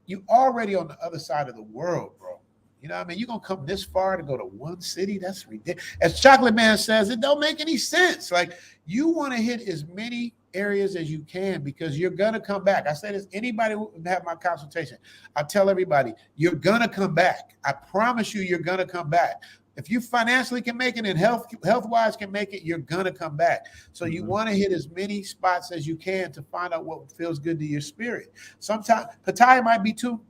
you already on the other side of the world, bro. You know what I mean? You're going to come this far to go to one city? That's ridiculous. As Chocolate Man says, it don't make any sense. Like, you want to hit as many areas as you can because you're going to come back. I say this, anybody who have my consultation, I tell everybody, you're going to come back. I promise you're going to come back. If you financially can make it and health-wise can make it, you're going to come back. So you want to hit as many spots as you can to find out what feels good to your spirit. Sometimes Pattaya might be too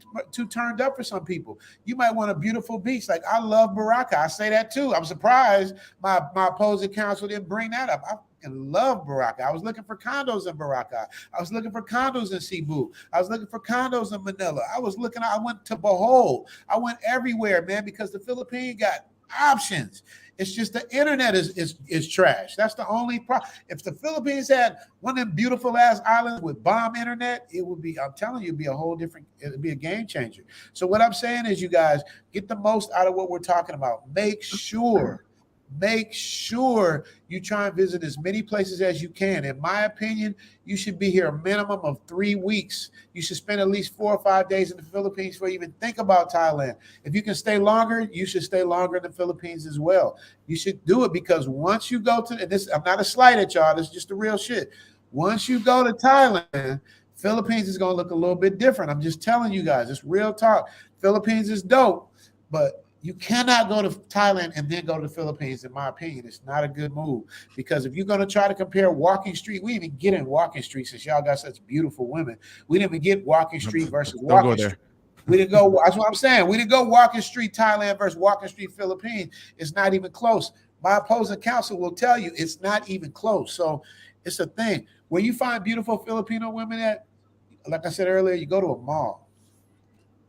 turned up for some people. You might want a beautiful beach. Like, I love Baraka. I say that too. I'm surprised my opposing counsel didn't bring that up. I love Baraka. I was looking for condos in Baraka. I was looking for condos in Cebu. I was looking for condos in Manila. I went to Bohol. I went everywhere, man, because the Philippines got options. It's just the internet is trash. That's the only problem. If the Philippines had one of them beautiful ass islands with bomb internet, it would be, I'm telling you, it'd be a whole different, it'd be a game changer. So what I'm saying is, you guys get the most out of what we're talking about. Make sure you try and visit as many places as you can. In my opinion, you should be here a minimum of 3 weeks. You should spend at least 4 or 5 days in the Philippines before you even think about Thailand. If you can stay longer, you should stay longer in the Philippines as well. You should do it because once you go to, and this, I'm not a slight at y'all, this is just the real shit. Once you go to Thailand, Philippines is going to look a little bit different. I'm just telling you guys, it's real talk. Philippines is dope, but you cannot go to Thailand and then go to the Philippines. In my opinion, it's not a good move, because if you're going to try to compare Walking Street, we didn't even get in Walking Street since y'all got such beautiful women. We didn't even get Walking Street versus Walking Street. We didn't go. That's what I'm saying. We didn't go Walking Street Thailand versus Walking Street Philippines. It's not even close. My opposing counsel will tell you it's not even close. So it's a thing. Where you find beautiful Filipino women at, like I said earlier, you go to a mall.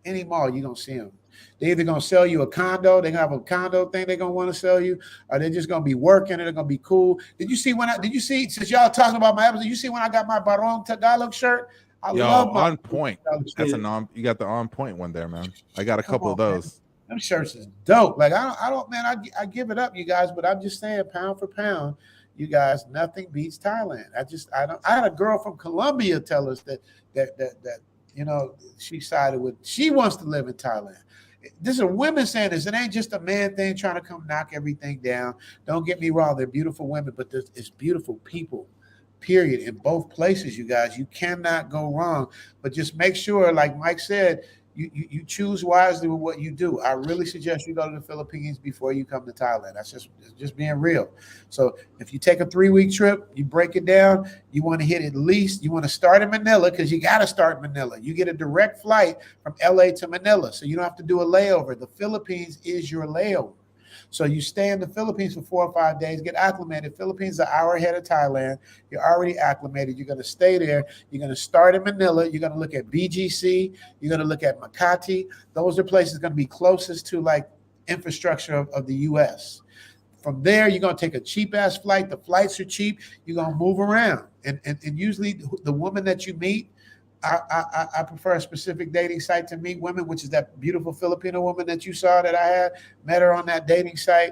Any mall, you're going to see them. They're either going to sell you a condo, they have a condo thing they're going to want to sell you, or they're just going to be working and they're going to be cool. Did you see, since y'all talking about my episode, you see when I got my Barong Tagalog shirt? I love my on point. That's you got the on point one there, man. I got a couple of those. Man. Them shirts is dope. Like, I don't, man, I give it up, you guys, but I'm just saying, pound for pound, you guys, nothing beats Thailand. I had a girl from Colombia tell us that you know, she wants to live in Thailand. This is women saying this. It ain't just a man thing trying to come knock everything down. Don't get me wrong. They're beautiful women, but it's beautiful people, period, in both places, you guys. You cannot go wrong. But just make sure, like Mike said, you choose wisely with what you do. I really suggest you go to the Philippines before you come to Thailand. That's just being real. So if you take a 3-week trip, you break it down, you want to hit at least, you want to start in Manila, because you got to start in Manila. You get a direct flight from LA to Manila, so you don't have to do a layover. The Philippines is your layover. So you stay in the Philippines for 4 or 5 days, get acclimated. Philippines is an hour ahead of Thailand. You're already acclimated. You're going to stay there. You're going to start in Manila. You're going to look at BGC. You're going to look at Makati. Those are places going to be closest to like infrastructure of the U.S. From there, you're going to take a cheap-ass flight. The flights are cheap. You're going to move around. And usually the woman that you meet, I prefer a specific dating site to meet women, which is that beautiful Filipino woman that you saw that I had. Met her on that dating site.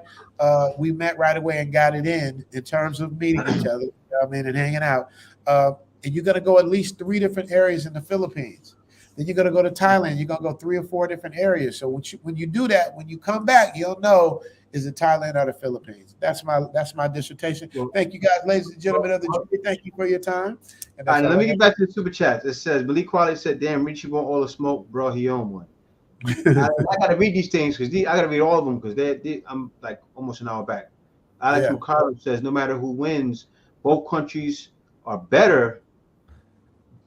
We met right away and got it in terms of meeting each other, you know what I mean, and hanging out. And you're going to go at least 3 different areas in the Philippines. Then you're going to go to Thailand. You're going to go 3 or 4 different areas. So when you do that, when you come back, you'll know, is it Thailand or the Philippines? That's my dissertation. Thank you guys, ladies and gentlemen of the jury. Thank you for your time. All right, let me get back to the super chat. It says, Malik Quality said, damn, Richie want all the smoke, bro. He own one. I got to read these things because I got to read all of them because I'm like almost an hour back. Alex McCarroll says, no matter who wins, both countries are better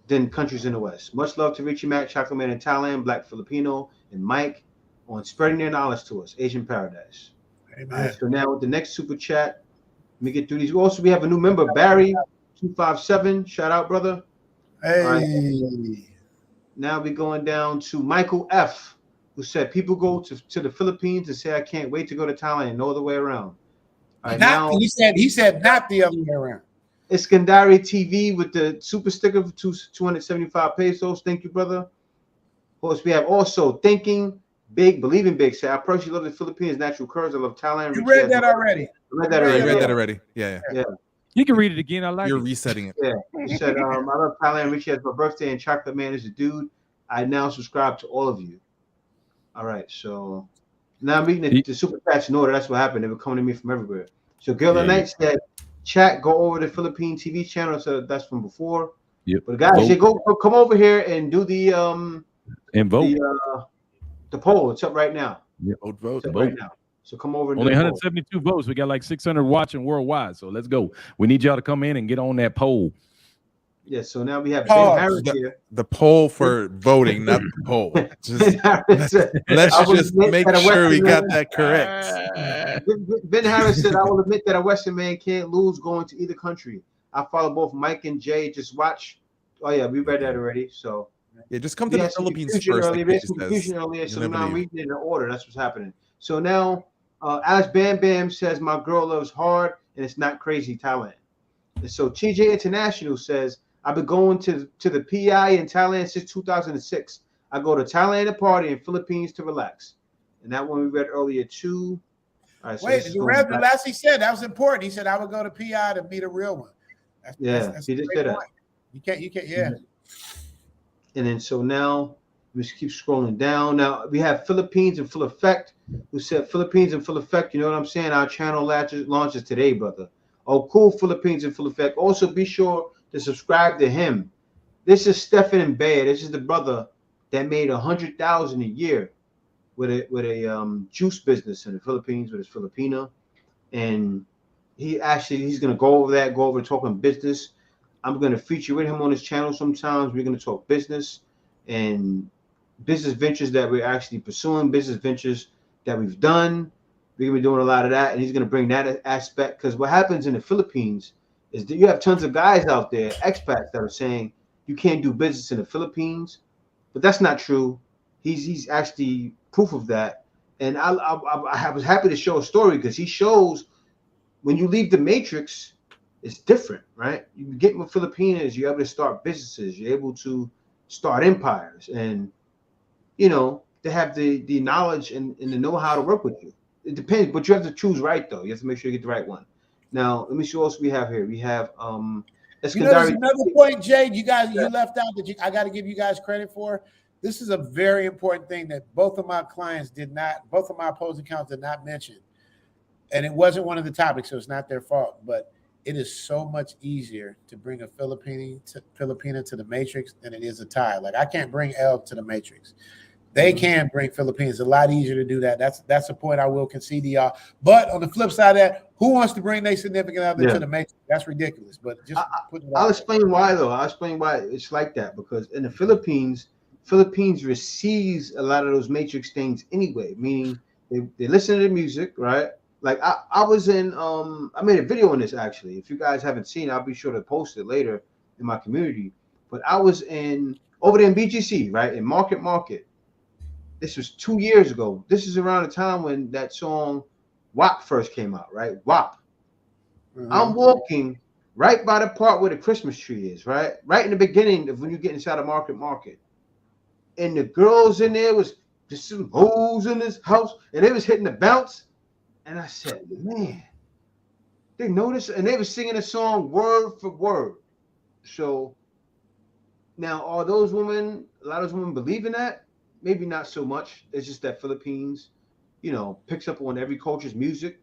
than countries in the West. Much love to Richie Mac, Chocolate Man in Thailand, Black Filipino, and Mike on spreading their knowledge to us. Asian Paradise. Amen. Right, so now with the next super chat, let me get through these. We have a new member, Barry 257. Shout out, brother. Hey. Right. Now we're going down to Michael F, who said people go to the Philippines and say I can't wait to go to Thailand and no other way around. All right, he said not the other way around. Iskandari TV with the super sticker for 275 pesos. Thank you, brother. Of course, we have also Thinking Big, Believing Big. Say, I personally love the Philippines, natural curves. I love Thailand. You read that already. read that already. You read that already. Yeah. You can read it again. I like You're it. resetting it. Yeah. He said, I love Thailand. Richie has my birthday, and Chocolate Man is a dude. I now subscribe to all of you. All right. So now I'm reading the super chats in order. That's what happened. They were coming to me from everywhere. So Girl of Night said, chat, go over the Philippine TV channel. So that's from before. Yep. But guys, come over here and do the and vote. The poll. It's up right now. Yep. Vote right now. So come over. And only 172 votes. We got like 600 watching worldwide. So let's go. We need y'all to come in and get on that poll. Yeah. So now we have Ben Harris here. The poll for voting, not the poll. Let's just make sure we got that correct. Ben Harris said, "I will admit that a Western man can't lose going to either country. I follow both Mike and Jay. Just watch." Oh yeah, we read that already. So yeah, just come to the Philippines first. Confusion earlier, so now I'm reading it in order. That's what's happening. So now, Alice Bam Bam says, "My girl loves hard, and it's not crazy Thailand." And so TJ International says, "I've been going to the PI in Thailand since 2006. I go to Thailand to party and Philippines to relax." And that one we read earlier too. All right, so wait, the last he said that was important. He said, "I would go to PI to meet a real one." That's he did say that. You can't, yeah. And then so now we just keep scrolling down. Now we have Philippines in full effect. Who said Philippines in full effect? You know what I'm saying? Our channel launches today, brother. Oh, cool. Philippines in full effect. Also, be sure to subscribe to him. This is Stefan Bayer. This is the brother that made $100,000 a year with a juice business in the Philippines with his Filipina, and he's gonna go over talking business. I'm gonna feature with him on his channel sometimes. We're gonna talk business and business ventures that we're actually pursuing, business ventures that we've done. We're gonna be doing a lot of that, and he's gonna bring that aspect, because what happens in the Philippines is that you have tons of guys out there, expats, that are saying you can't do business in the Philippines, but that's not true. He's actually proof of that, and I was happy to show a story, because he shows when you leave the matrix, it's different, right? You get with Filipinas, you're able to start businesses, you're able to start empires, and you know they have the knowledge and the know-how to work with you. It depends, but you have to choose right though. You have to make sure you get the right one. Now, let me see what else we have here. We have there's another point, Jay, you left out that I got to give you guys credit for. This is a very important thing that both of my opposing counsels did not mention. And it wasn't one of the topics, so it's not their fault. But it is so much easier to bring a Filipina to the Matrix than it is a Thai. Like, I can't bring L to the Matrix. They can bring Philippines. It's a lot easier to do that. That's a point I will concede to y'all. But on the flip side of that, who wants to bring their significant other to the Matrix? That's ridiculous. But just I'll explain why, though. I'll explain why it's like that. Because in the Philippines receives a lot of those Matrix things anyway, meaning they listen to the music, right? Like I was in I made a video on this actually. If you guys haven't seen it, I'll be sure to post it later in my community. But I was over there in BGC, right? In Market. This was 2 years ago. This is around the time when that song WAP first came out, right? WAP. Mm-hmm. I'm walking right by the part where the Christmas tree is, right? Right in the beginning of when you get inside of Market. And the girls in there was just some hoes in this house, and they was hitting the bounce. And I said, man, they noticed, and they were singing a song word for word. So now, are those women, a lot of those women believe in that? Maybe not so much. It's just that Philippines, picks up on every culture's music,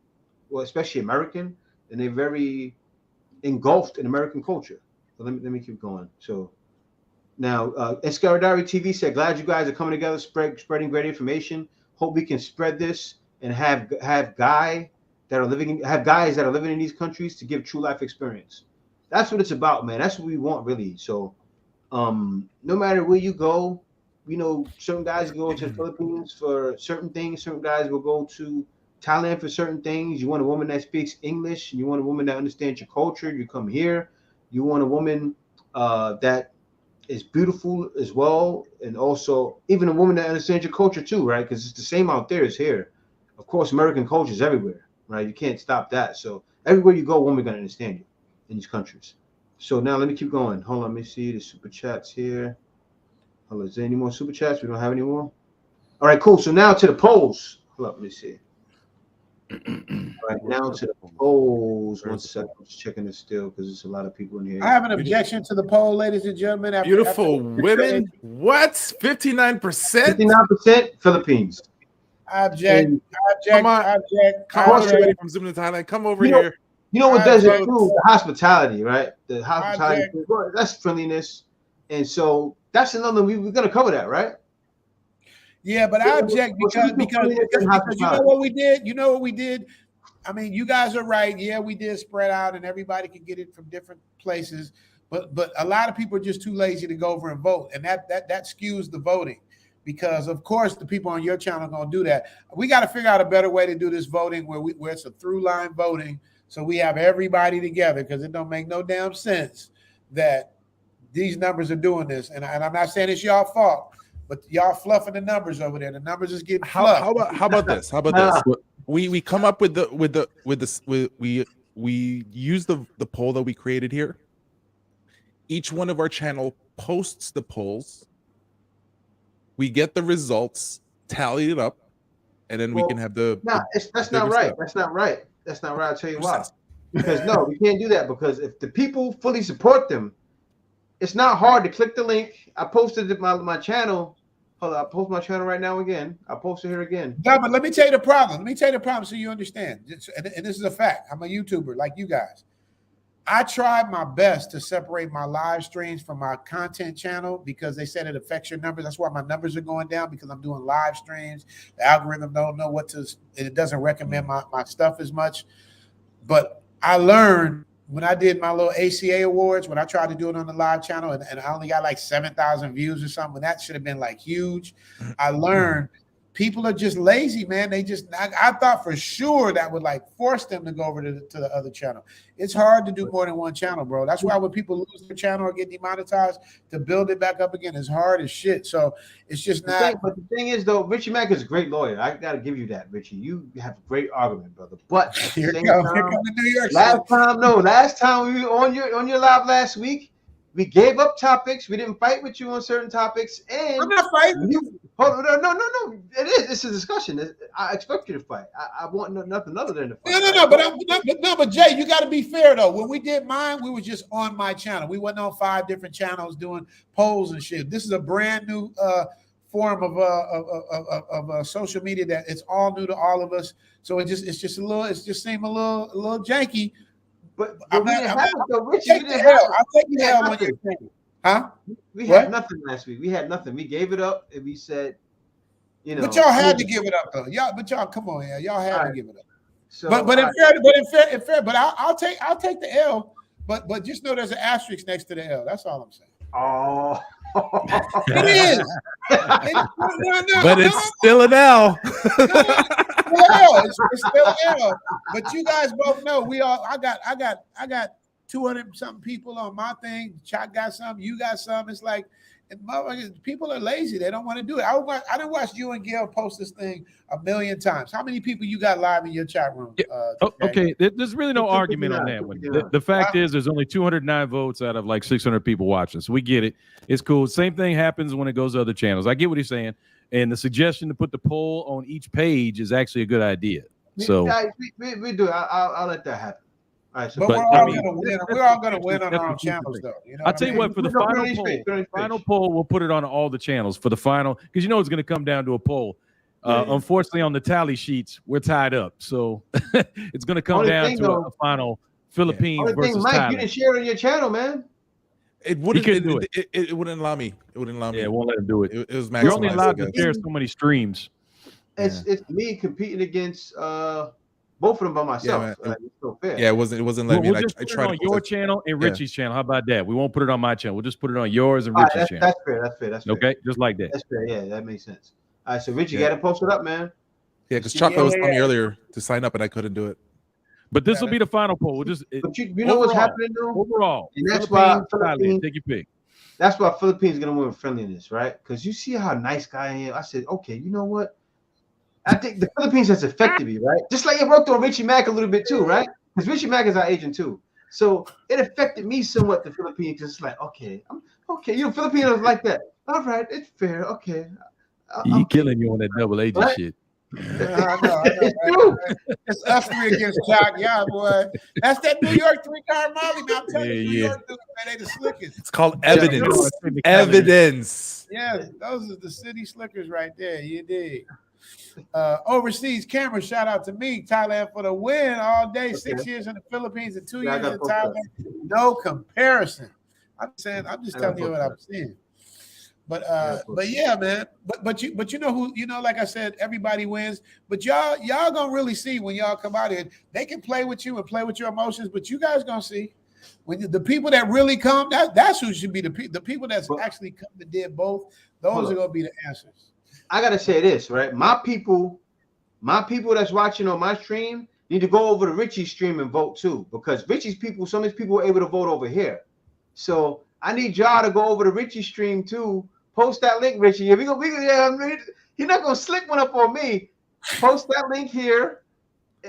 well, especially American, and they're very engulfed in American culture. So let me keep going. So now, Escaradari TV said, glad you guys are coming together, spreading great information. Hope we can spread this and have guys that are living in these countries to give true life experience. That's what it's about, man. That's what we want, really. So no matter where you go, certain guys go to the Philippines for certain things. Certain guys will go to Thailand for certain things. You want a woman that speaks English. You want a woman that understands your culture. You come here. You want a woman that is beautiful as well, and also even a woman that understands your culture too, right? Because it's the same out there as here. Of course, American culture is everywhere, right? You can't stop that. So everywhere you go, a woman gonna understand you in these countries. So now let me keep going. Hold on, let me see the super chats here. Hold on, is there any more super chats? We don't have any more. All right, cool. So now to the polls. Hold up, let me see. Right now to the polls. 1 second, I'm just checking this still because there's a lot of people in here. I have an objection to the poll, ladies and gentlemen. Beautiful women. What? 59%? 59% Philippines. I object. Come on. I object. Come on, everybody from Zoom to Thailand. Come over here. You know what does it too? The hospitality, right? The hospitality, that's friendliness. And so that's another, we're going to cover that, right? Yeah, but I object because you know what we did? You know what we did? I mean, you guys are right. Yeah, we did spread out and everybody can get it from different places. But a lot of people are just too lazy to go over and vote. And that skews the voting. Because of course the people on your channel are gonna do that. We got to figure out a better way to do this voting where it's a through line voting, so we have everybody together. Because it don't make no damn sense that these numbers are doing this. And I'm not saying it's y'all fault, but y'all fluffing the numbers over there. The numbers is getting fluffed. How about this? How about this? We come up with we use the poll that we created here. Each one of our channel posts the polls. We get the results, tally it up, and then we can have the. No, that's not right. That's not right. That's not right. I'll tell you why. Because no, we can't do that. Because if the people fully support them, it's not hard to click the link. I posted it my channel. Hold on, I post my channel right now again. I post it here again. No, but let me tell you the problem. Let me tell you the problem so you understand. And this is a fact. I'm a YouTuber like you guys. I tried my best to separate my live streams from my content channel because they said it affects your numbers. That's why my numbers are going down, because I'm doing live streams. The algorithm don't know what to, it doesn't recommend my stuff as much. But I learned when I did my little ACA awards, when I tried to do it on the live channel and I only got like 7,000 views or something, that should have been like huge. I learned people are just lazy, man. They just, I thought for sure that would like force them to go over to the other channel. It's hard to do more than one channel, bro. That's why when people lose their channel or get demonetized, to build it back up again is hard as shit. So it's just not. But the thing is, though, Richie Mack is a great lawyer. I got to give you that, Richie. You have a great argument, brother. But here comes the New York. Last time we were on your live last week, we gave up topics. We didn't fight with you on certain topics. And I'm not fighting. No. It is. It's a discussion. I expect you to fight. I want nothing other than to fight. No. But Jay, you got to be fair though. When we did mine, we were just on my channel. We went on 5 different channels doing polls and shit. This is a brand new form of social media that it's all new to all of us. So it just seemed a little janky. But I'll take the L on your thing. Huh? We had nothing last week. We had nothing. We gave it up and we said, you know. But y'all had to give it up though. Y'all come on here. Y'all had to give it up. So, but I'll take the L. But just know there's an asterisk next to the L. That's all I'm saying. Oh. It is. But it's still an L. It's still an L. But you guys both know I got 200 something people on my thing. Chuck got some, you got some. It's like people are lazy. They don't want to do it. I done watched you and Gail post this thing 1,000,000 times. How many people you got live in your chat room? Okay, there's really no argument on that one. The fact is there's only 209 votes out of like 600 people watching. So we get it. It's cool. Same thing happens when it goes to other channels. I get what he's saying. And the suggestion to put the poll on each page is actually a good idea. So we do. I'll let that happen. All right, so but we're all gonna win on our own channels, though. You know I'll tell you what, for the final poll, we'll put it on all the channels for the final, because you know it's going to come down to a poll. Unfortunately, on the tally sheets, we're tied up, so it's going to come down to a final Philippines versus Mike, you didn't share it on your channel, man. It wouldn't do it. It wouldn't allow me. It wouldn't allow me. Yeah, it won't let him do it. It was You're only allowed to share so many streams. It's me competing against both of them by myself. Yeah, it's so fair. Yeah, it wasn't letting me. We'll just put it on your channel and Richie's channel. How about that? We won't put it on my channel. We'll just put it on yours and Richie's channel. That's fair. Okay, just like that. That's fair. Yeah, that makes sense. All right, so Richie, you got to post it up, man. Yeah, because Chuck was telling me earlier to sign up and I couldn't do it. But this will be the final poll. We'll just. But you know what's happening though? Overall, and that's why Philippines, take your pick. That's why Philippines is gonna win with friendliness, right? Because you see how nice guy I am. I said, okay, you know what? I think the Philippines has affected me, right? Just like it worked on Richie Mack a little bit too, right? Because Richie Mack is our agent too. So it affected me somewhat, the Philippines, because it's like, okay, I'm okay. You know, Filipinos like that. All right, it's fair. Okay. He killing you on that double agent shit. I know. It's us three against Chuck. Yeah, boy. That's that New York 3-car Molly. Man, I'm telling you, New York dudes, man, they the slickest. It's called evidence. Evidence. Yeah, those are the city slickers right there. You dig? Overseas camera, shout out to me. Thailand for the win all day. 6 years in the Philippines and 2 years in Thailand. No comparison. I'm just telling you what I'm seeing. But yeah, man. But you know who, like I said, everybody wins. But y'all gonna really see when y'all come out here. They can play with you and play with your emotions, but you guys gonna see when the people that really come, that's who should be the people that's actually come to did both. Those are gonna be the answers. I gotta say this, right? My people that's watching on my stream need to go over to Richie's stream and vote too, because Richie's people, some of these people were able to vote over here. So I need y'all to go over to Richie's stream too. Post that link, Richie. He's not gonna slick one up on me. Post that link here,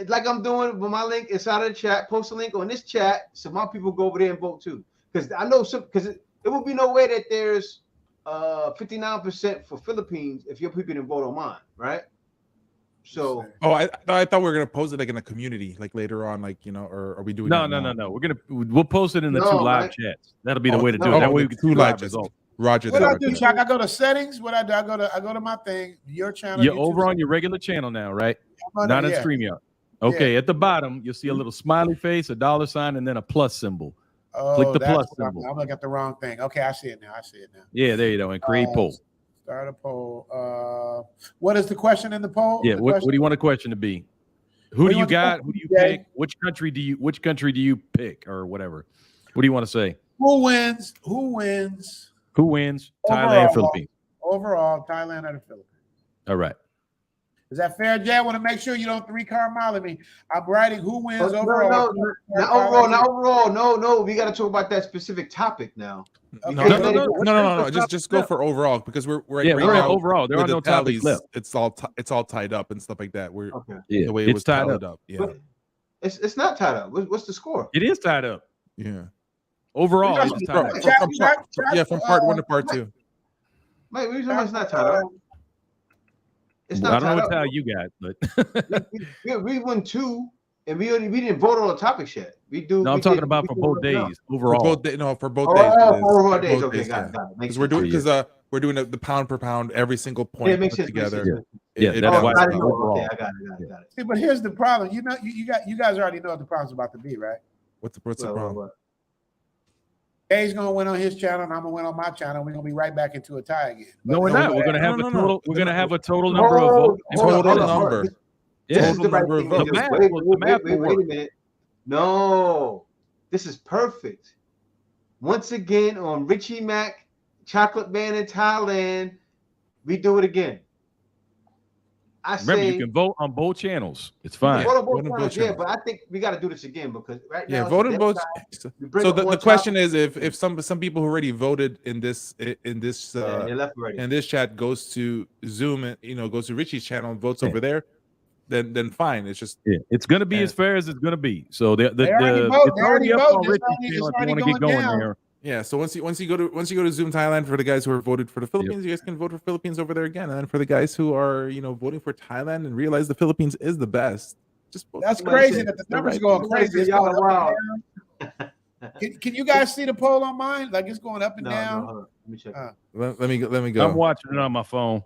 like I'm doing with my link inside of the chat. Post a link on this chat so my people go over there and vote too. Because I know because it would be no way that there's 59% for Philippines if your people didn't vote on mine, right? So I thought we were gonna post it like in a community, like later on, like or are we doing no. We'll post it in the two live chats. That'll be the way to do it. That way we can two live results. Roger. What I do, Chuck? I go to settings. What I do? I go to my thing. Your channel. You're over on your regular channel now, right? Not in StreamYard. Okay, at the bottom you'll see a little smiley face, a $sign, and then a plus symbol. Click the plus symbol. I'm looking at the wrong thing. Okay, I see it now. Yeah, there you go. And create poll. Start a poll. What is the question in the poll? Yeah, what do you want the question to be? Who do you got? Who do you pick? Which country do you pick, or whatever? What do you want to say? Who wins? Who wins? Who wins? Thailand, Philippines. Overall, Thailand or the Philippines. All right. Is that fair, Jay? I want to make sure you don't 3-car mile me. I'm writing who wins overall. Not overall. No. We got to talk about that specific topic now. Okay. No. Just go for overall, because we're overall. There are no tallies left. It's all tied up and stuff like that. The way it was tied up. Yeah. But it's not tied up. What's the score? It is tied up. Yeah. Overall, it's tied up. From part 1 to part 2. Mate, it's not tied up. It's not. I don't know what tally you got, but we won 2, and we didn't vote on the topics yet. I'm talking about for both days overall. For both days. For days. Okay, got it. Because we're doing the pound per pound, every single point put together. That's why. Okay, I got it. See, but here's the problem. You guys already know what the problem's about to be, right? What's the problem? What? Jay's gonna win on his channel, and I'm gonna win on my channel. We're gonna be right back into a tie again. No, we're not. We're gonna have a total. We're gonna have a total number of votes. Total number. This is the right thing. Wait a minute. No, this is perfect. Once again on Richie Mac, Chocolate Man in Thailand, we do it again. Remember, you can vote on both channels. It's fine. Vote on both channels, but I think we got to do this again because right now. Vote on both. So the question is, if some people who already voted in this chat goes to Zoom and goes to Richie's channel and votes over there, then fine. It's just it's gonna be as fair as it's gonna be. So it's already up on Richie's channel if you want to get going there. Yeah, so once you go to Zoom Thailand, for the guys who are voted for the Philippines, you guys can vote for Philippines over there again. And then for the guys who are voting for Thailand and realize the Philippines is the best, just vote. That's crazy that the numbers going crazy. Wow. Can you guys see the poll on mine? Like it's going up and down. No, let me check. Let me go. I'm watching it on my phone.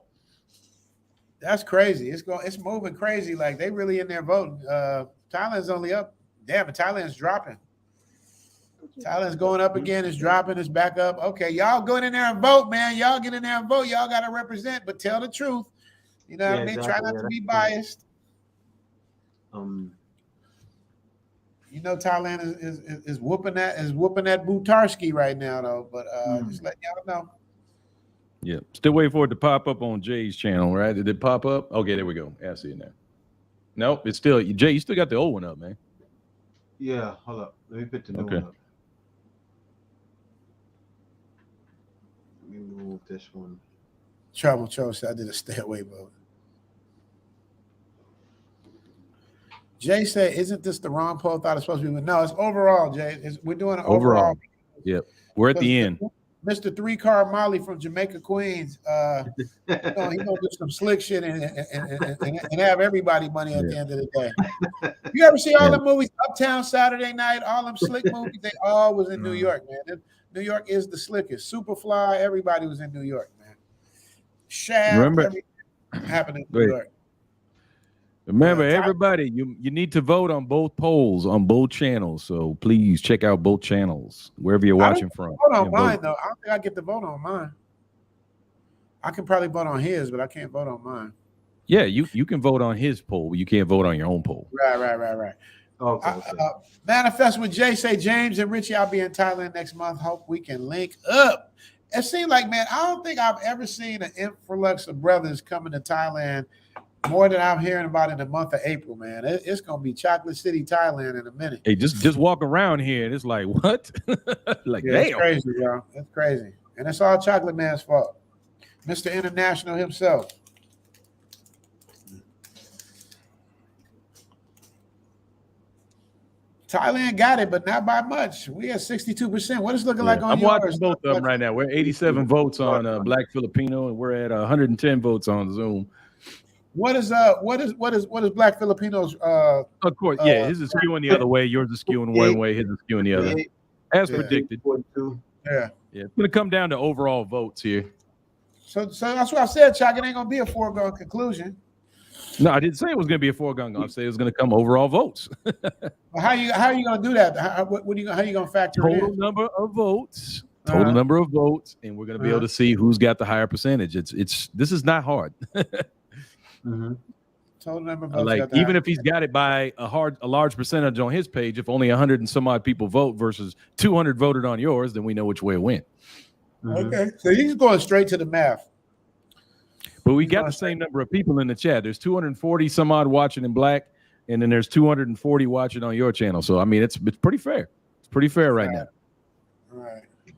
That's crazy. It's moving crazy. Like they really in there voting. Thailand's only up. Damn, but Thailand's dropping. Thailand's going up again. It's dropping. It's back up. Okay, y'all go in there and vote, man. Y'all get in there and vote. Y'all got to represent, but tell the truth. You know what I mean? Exactly. Try not to be biased. Thailand is whooping that Butarski right now, though. But just letting y'all know. Yeah, still waiting for it to pop up on Jay's channel, right? Did it pop up? Okay, there we go. I see it now. Nope, it's still Jay. You still got the old one up, man. Yeah, hold up. Let me put the new one up. Let me move this one. Trouble said I did a stay away vote. Jay said, "Isn't this the wrong poll? Thought it's supposed to be." No, it's overall, Jay. We're doing an overall. Yep, we're at the end. Mr. Three-Car Molly from Jamaica, Queens. He's gonna do some slick shit and have everybody money at the end of the day. You ever see all the movies, Uptown Saturday Night, all them slick movies? They all was in New York, man. New York is the slickest. Superfly, everybody was in New York, man. Shaft, everything happened in New York. Remember, everybody, you need to vote on both polls on both channels. So please check out both channels wherever you're watching from. Vote on mine though. I don't think I get to vote on mine. I can probably vote on his, but I can't vote on mine. Yeah, you can vote on his poll, but you can't vote on your own poll. Right. Okay. Manifest with Jay. Say James and Richie, I'll be in Thailand next month. Hope we can link up. It seems like, man, I don't think I've ever seen an influx of brothers coming to Thailand more than I'm hearing about in the month of April, man. It's gonna be Chocolate City, Thailand in a minute. Hey, just walk around here and it's like, what? Like, damn. It's crazy, y'all. It's crazy. And it's all Chocolate Man's fault. Mr. International himself. Thailand got it, but not by much. We at 62%. What is looking like on yours? I'm watching both of them right now. We're 87 votes on Black Filipino, and we're at 110 votes on Zoom. What is Black Filipinos? Of course, his is skewing the other way. Yours is skewing one way. His is skewing the other, as predicted. Yeah. It's gonna come down to overall votes here. So that's what I said, Chuck. It ain't gonna be a foregone conclusion. No, I didn't say it was gonna be a foregone. I said it was gonna come overall votes. Well, how are you gonna do that? How are you gonna factor total in? number of votes? Total number of votes, and we're gonna be able to see who's got the higher percentage. This is not hard. Total number of votes. Like even if he's got it by a large percentage on his page, if only 100 and some odd people vote versus 200 voted on yours, then we know which way it went. Okay, so he's going straight to the math. But we got the same number of people in the chat. There's 240 some odd watching in Black, and then there's 240 watching on your channel. So I mean, it's pretty fair. It's pretty fair right now.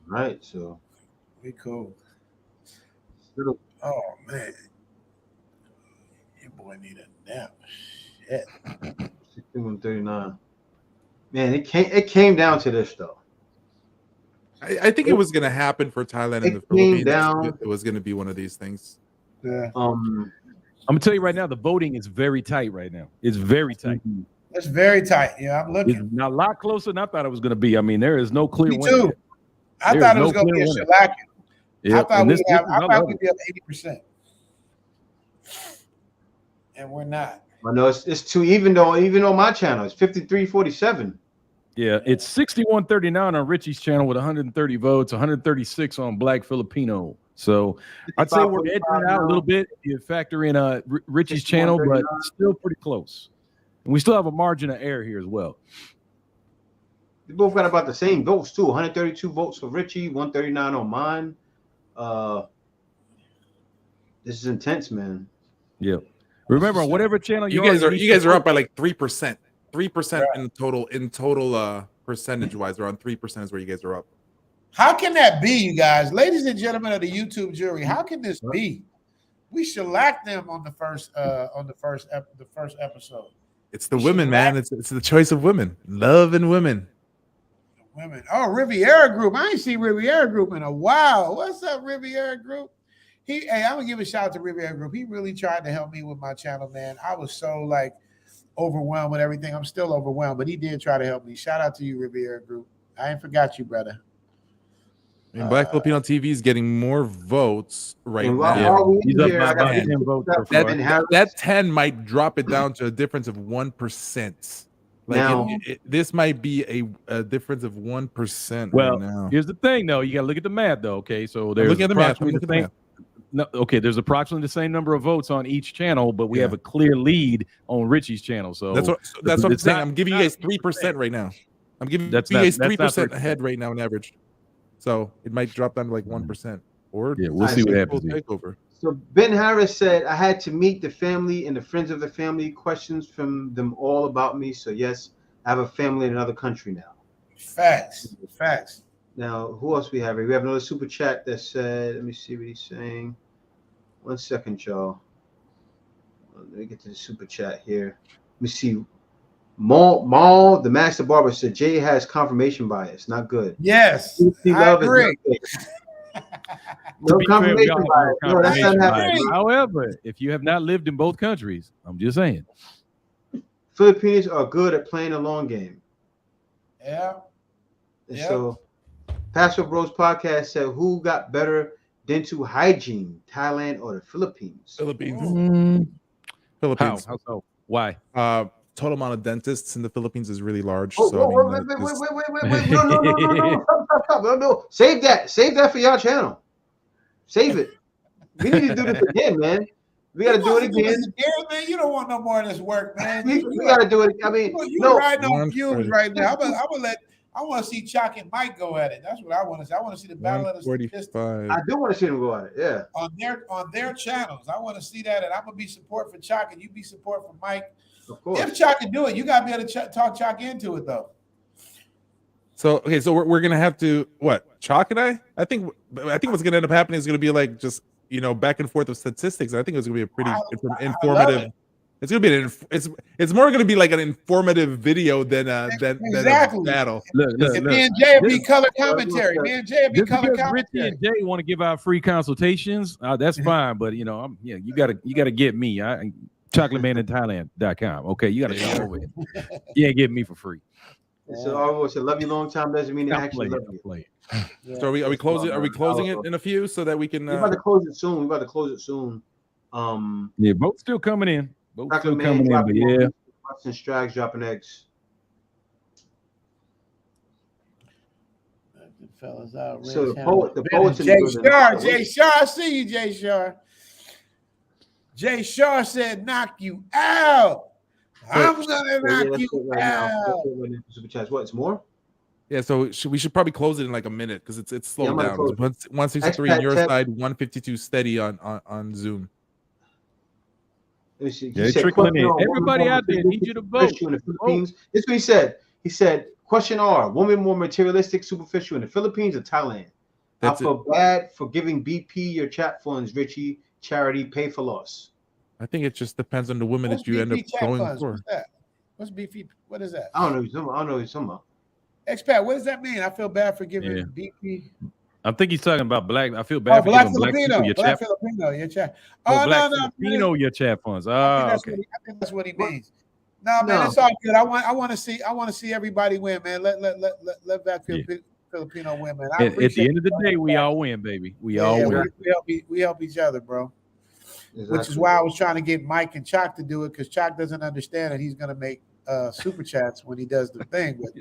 Right. So we cool. Oh man. Boy, need a nap. Shit. 6139. Man, it came down to this though. I think it was going to happen for Thailand and the Philippines. It was going to be one of these things. Yeah. I'm gonna tell you right now, the voting is very tight right now. It's very tight. It's very tight. Yeah, I'm looking. It's not a lot closer than I thought it was going to be. I mean, there is no clear winner. Me too. I thought it was going to be a shellacking. I thought we'd be up 80%. And we're not. I know it's too even though my channel is 53-47. Yeah, it's 61-39 on Richie's channel with 130 votes, 136 on Black Filipino. So I'd say we're edging out a little bit if you factor in Richie's channel, but still pretty close. And we still have a margin of error here as well. We both got about the same votes too. 132 votes for Richie, 139 on mine. This is intense, man. Yeah. Remember, on whatever channel you guys are up by like 3%. 3% in total percentage wise. Around 3% is where you guys are up. How can that be, you guys? Ladies and gentlemen of the YouTube jury, how can this be? We shellacked them on the first episode. It's the women, man. It's the choice of women. Love and women. Women. Oh, Riviera Group. I ain't seen Riviera Group in a while. What's up, Riviera Group? Hey, I'm gonna give a shout out to Riviera Group. He really tried to help me with my channel, man. I was so overwhelmed with everything. I'm still overwhelmed, but he did try to help me. Shout out to you, Riviera Group. I ain't forgot you, brother. I mean, Black Filipino TV is getting more votes right now. He's up by 10 votes. That 10 might drop it down to a difference of 1%. This might be a difference of 1% right now. Here's the thing, though. You got to look at the math, though. Okay, so there's look at the math. No, okay, there's approximately the same number of votes on each channel, but we have a clear lead on Richie's channel. So that's what I'm saying. I'm giving you guys 3% right now. I'm giving you guys 3% ahead right now on average. So it might drop down to like 1%. Or we'll see what happens. Takeover. So Ben Harris said, I had to meet the family and the friends of the family. Questions from them all about me. So yes, I have a family in another country now. Facts. Now, who else we have here? We have another super chat that said, let me see what he's saying. 1 second, y'all. Let me get to the super chat here. Let me see. Maul, the master barber, said Jay has confirmation bias. Not good. Yes, I agree. No confirmation bias. No, that's not happening. However, if you have not lived in both countries, I'm just saying. Filipinos are good at playing a long game. Yeah. And so, Pastor Bros podcast said, who got better dental hygiene, Thailand or the Philippines? Philippines. How so? Why? Total amount of dentists in the Philippines is really large. Oh, so wait. No. Stop. No. Save that for y'all channel. Save it. We need to do this again, man. We got to do it again. Man, you don't want no more of this work, man. We got to do it. I mean, you're riding on fumes right now. I want to see Chuck and Mike go at it. That's what I want to see. I want to see the battle of the statistics. I do want to see them go at it. Yeah. On their channels, I want to see that, and I'm gonna be support for Chuck, and you be support for Mike. Of course. If Chuck can do it, you got to be able to talk Chuck into it, though. So we're gonna have to Chalk and I think what's gonna end up happening is gonna be like just back and forth of statistics. I think it's gonna be a pretty informative. It's gonna be it's more gonna be like an informative video than a battle. Look. Me and Jay will be color commentary. Richie and Jay want to give out free consultations. That's fine, but you gotta get me. ChocolateManInThailand.com. Okay, you gotta come over here. You ain't getting me for free. So I always say, love you long time doesn't mean I actually love you. Yeah. So are we closing? Are we closing it in a few so that we can? We're about to close it soon. Yeah, both still coming in. Both still coming in. But yeah, and Strags dropping eggs. Fellas out. So the poets. Jay Shar, I see you, Jay Shar. Jay Shar said, "Knock you out." I'm gonna knock you out. What? It's more. Yeah, so we should probably close it in like a minute because it's slowed down. 163 on your side, 152 steady on Zoom. Yeah, trickling in. Everybody out there, need you to vote. In the Philippines. This is what he said. He said, question R, women more materialistic, superficial in the Philippines or Thailand? I feel bad for giving BP your chat funds, Richie. Charity, pay for loss. I think it just depends on the women that you end up going for. What's that? What's BP? What is that? I don't know what he's talking about. Expat, what does that mean? I feel bad for giving BP. I think he's talking about black. I feel bad for giving black people your chat. Filipino, your chat. Filipino, your chat funds. I think that's what he means. No, man, it's all good. I want to see everybody win, man. Let black Filipino win, man. At the end of the day, we all win, baby. We all win. We help each other, bro. Exactly. Which is why I was trying to get Mike and Chalk to do it, because Chalk doesn't understand that he's going to make super chats when he does the thing. But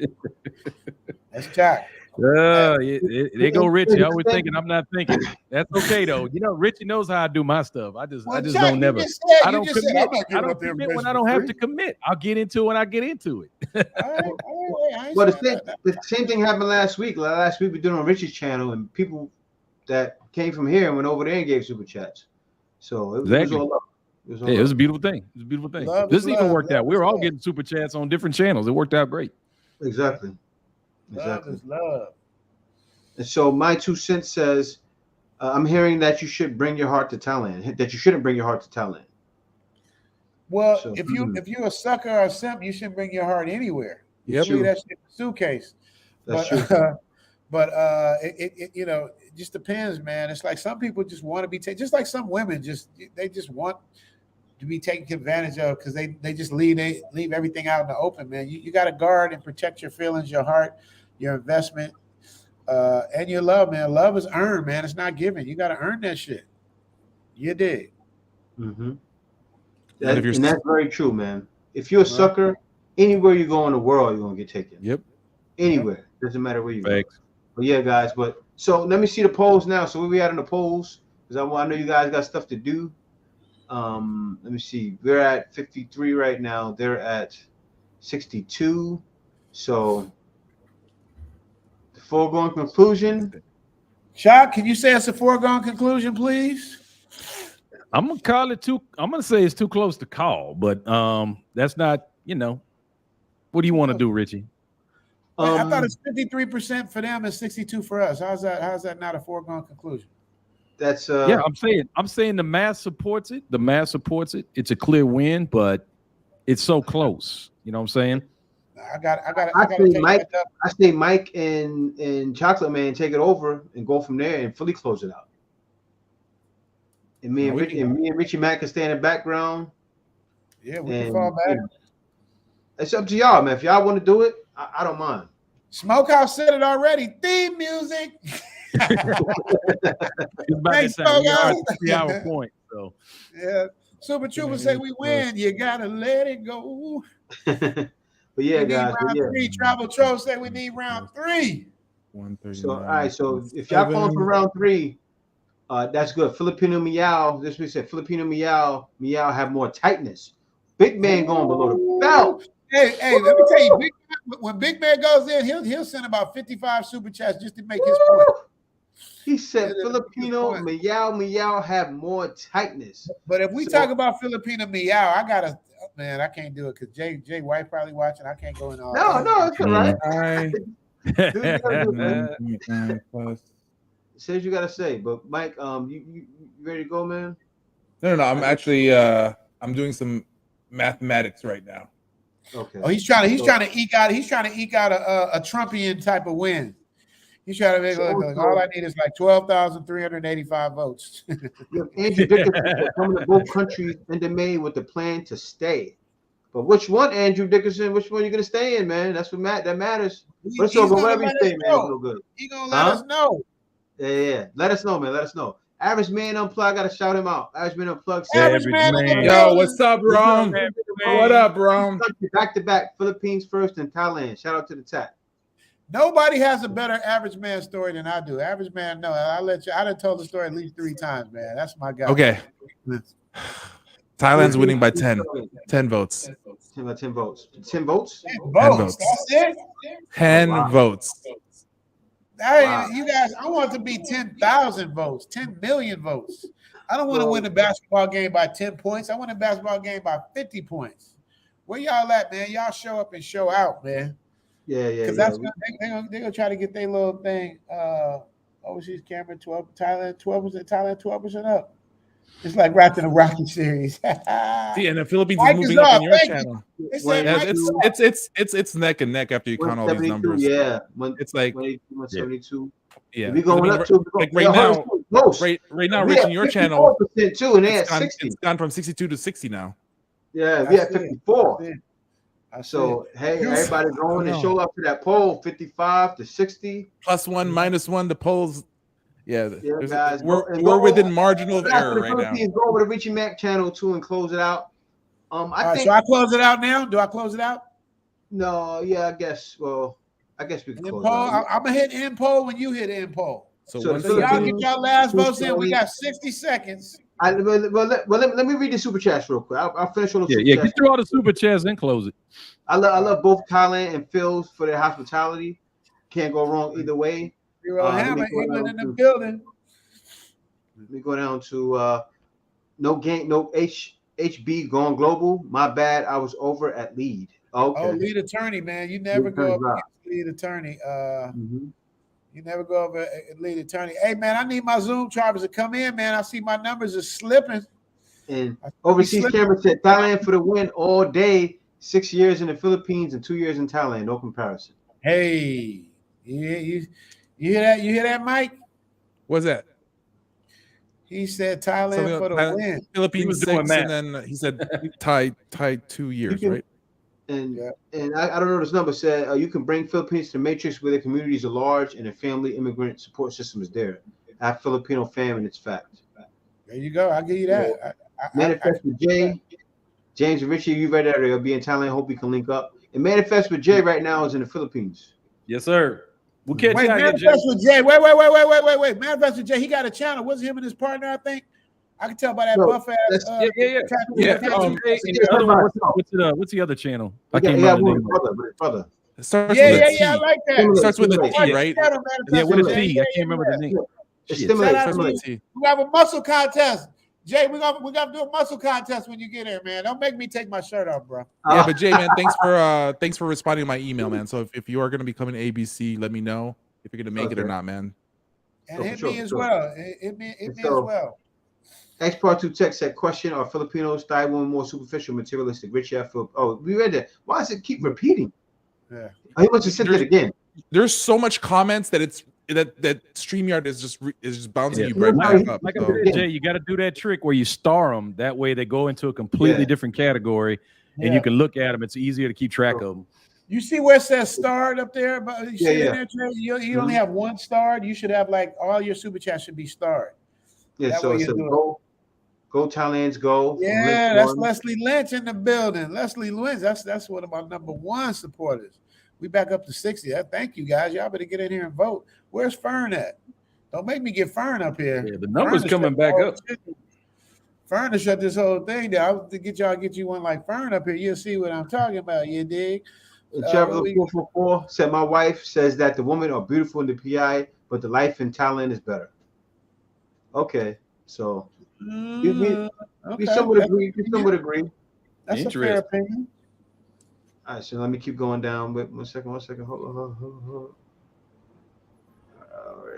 that's Chalk. They go Richie. I was thinking, I'm not thinking. That's okay though. Richie knows how I do my stuff. I just Chalk, don't never. I don't commit. I don't commit when I don't have to commit. I'll get into it when I get into it. Well, the same thing happened last week. Last week we did it on Richie's channel, and people that came from here and went over there and gave super chats. So it was all up. It was a beautiful thing. It was a beautiful thing. This even worked out. We were all getting super chats on different channels. It worked out great. Exactly. Love is love. And so my 2 cents says, I'm hearing that you should bring your heart to Thailand. That you shouldn't bring your heart to Thailand. Well, if you're a sucker or a simp, you shouldn't bring your heart anywhere. You leave that shit in the suitcase. That's true. But it just depends, man. It's like some people just want to be taken, just like some women they just want to be taken advantage of because they just leave everything out in the open, man. You got to guard and protect your feelings, your heart, your investment, and your love, man. Love is earned, man. It's not given. You got to earn that shit. You did. Mm-hmm. And that's very true, man. If you're a sucker, anywhere you go in the world, you're gonna get taken. Yep. Anywhere. Doesn't matter where you go. But yeah, guys. So let me see the polls now. So where we at in the polls? Because I know you guys got stuff to do. Let me see. We're at 53 right now. They're at 62. So the foregone conclusion. Shock, can you say it's a foregone conclusion, please? I'm gonna call it I'm gonna say it's too close to call, but that's not. What do you want to do, Richie? I thought it's 53% for them and 62% for us. How's that not a foregone conclusion? That's yeah. I'm saying the math supports it. The math supports it. It's a clear win, but it's so close. You know what I'm saying? I say Mike and Chocolate Man take it over and go from there and fully close it out. And me and Richie Mack can stay in the background. Yeah, we can fall back. It's up to y'all, man. If y'all want to do it, I don't mind. Smokehouse said it already. Theme music. It's about Thanks, that time. We are at the 3 3-hour point. So yeah. Super Trooper say we win. You gotta let it go. But yeah, we need guys. round 3. Travel Troll say we need round 3. 139. So all right. So if y'all calling for round 3, that's good. Filipino Meow. This we said. Filipino Meow have more tightness. Big man going below the belt. Hey, let me tell you, when Big Man goes in, he'll send about 55 super chats just to make his point. He said Filipino Meow have more tightness. But if we talk about Filipino Meow, I can't do it because Jay White probably watching. I can't go in all. No, it's all right. Says you gotta say, but Mike, you ready to go, man? No. I'm actually I'm doing some mathematics right now. Okay. Oh, he's trying to eke out a Trumpian type of win. He's trying to make all I need is like 12,385 votes. Andrew Dickinson coming to both countries in May with the plan to stay. But which one, Andrew Dickinson? Which one you gonna stay in, man? That's what matters. But so wherever you stay, man, it's real good. He gonna let us know. Yeah. Let us know, man. Let us know. Average Man Unplugged, I gotta shout him out. Average Man Unplugged. Yo, what's up, Rom? What up, Rom? Back to back, Philippines first and Thailand. Shout out to the chat. Nobody has a better Average Man story than I do. Average Man, no, I done told the story at least 3 times, man. That's my guy. Okay. Thailand's winning by 10. 10 votes. 10 votes. 10 votes? 10 votes. That's it? 10 votes. Hey, you guys, I want it to be 10,000 votes, 10 million votes. I don't want to win a basketball game by 10 points. I want a basketball game by 50 points. Where y'all at, man? Y'all show up and show out, man. Yeah. Because they're gonna try to get their little thing. Overseas camera 12, Thailand 12%, Thailand 12% up. It's like wrapped in a Rocky series. See, and the Philippines is moving up in your channel. It's neck and neck after you count all these numbers. Yeah, it's like 172. Yeah, we going up to like right now, Rich, in your channel, too, and they at 60. It's gone from 62 to 60 now. Yeah, we at 54. So hey, everybody going and show up to that poll, 55 to 60. +1, -1, the polls. Yeah, guys, we're within marginal of error right now. Go over to Richie Mack channel too and close it out. I think. So I close it out now. Do I close it out? No, yeah, I guess. Well, I guess we can close it out. I'm gonna hit end poll when you hit end poll. So y'all get y'all last votes in. We got 60 seconds. Let me read the super chats real quick. I'll finish on the super chats. Get through all the super chats and close it. I love both Thailand and Phil's for their hospitality. Can't go wrong either way. Hammer, England in the building. Let me go down to no HB going global. My bad, I was over at lead. Okay. Oh, lead attorney, man. You never go up against lead attorney. You never go over lead attorney. Hey, man, I need my Zoom charges to come in, man. I see my numbers are slipping. And overseas camera said Thailand for the win all day. 6 years in the Philippines and 2 years in Thailand. No comparison. Hey, you hear that? You hear that, Mike? What's that? He said Thailand for the win. Philippines 6, and then he said Thai 2 years, right? And I don't know this number said you can bring Philippines to the matrix where the communities are large and the family immigrant support system is there. I have Filipino fam and it's fact. There you go. I'll give you that. Manifest with Jay. James and Richie, you read that? They'll be in Thailand. Hope we can link up. And Manifest with Jay right now is in the Philippines. Yes, sir. We'll catch you. Manifest with Jay. Wait. Manifest with Jay. He got a channel. Was him and his partner, I think. I can tell by that buff ass. What's the other channel? I can't remember. Brother. I like that. It starts with a T, right? Yeah, with a T. I can't remember the name. We have a muscle contest. Jay, we're gonna do a muscle contest when you get here, man. Don't make me take my shirt off, bro. Yeah, but Jay, man, thanks for responding to my email, man. So if you are gonna be coming to ABC, let me know if you're gonna make it or not, man. And hit me as well. Hit me as well. X Part 2 text said, question, are Filipinos Thai women more superficial, materialistic, rich? Oh, we read that. Why does it keep repeating? Yeah. He wants to send it again. There's so much comments that that StreamYard is just bouncing you Well, right back up. Like I So. said, Jay, you got to do that trick where you star them. That way they go into a completely different category, and you can look at them. It's easier to keep track of them. You see where it says starred up there? But you see in there, Jay? You only have one starred. You should have like all your super chats should be starred. Yeah, that so it's go Thailand's go. Yeah, that's Leslie Lynch in the building. Leslie Lynch, that's one of my number one supporters. We back up to 60. Thank you guys. Y'all better get in here and vote. Where's Fern at? Don't make me get Fern up here. Yeah, the numbers coming back up. Fern to shut this whole thing down. To get you one like Fern up here. You'll see what I'm talking about. You dig? Traveler 444 said, my wife says that the women are beautiful in the PI, but the life in Thailand is better. Okay, so we somewhat agree. We somewhat agree. That's a fair opinion. All right, so let me keep going down. Wait, one second. Hold on.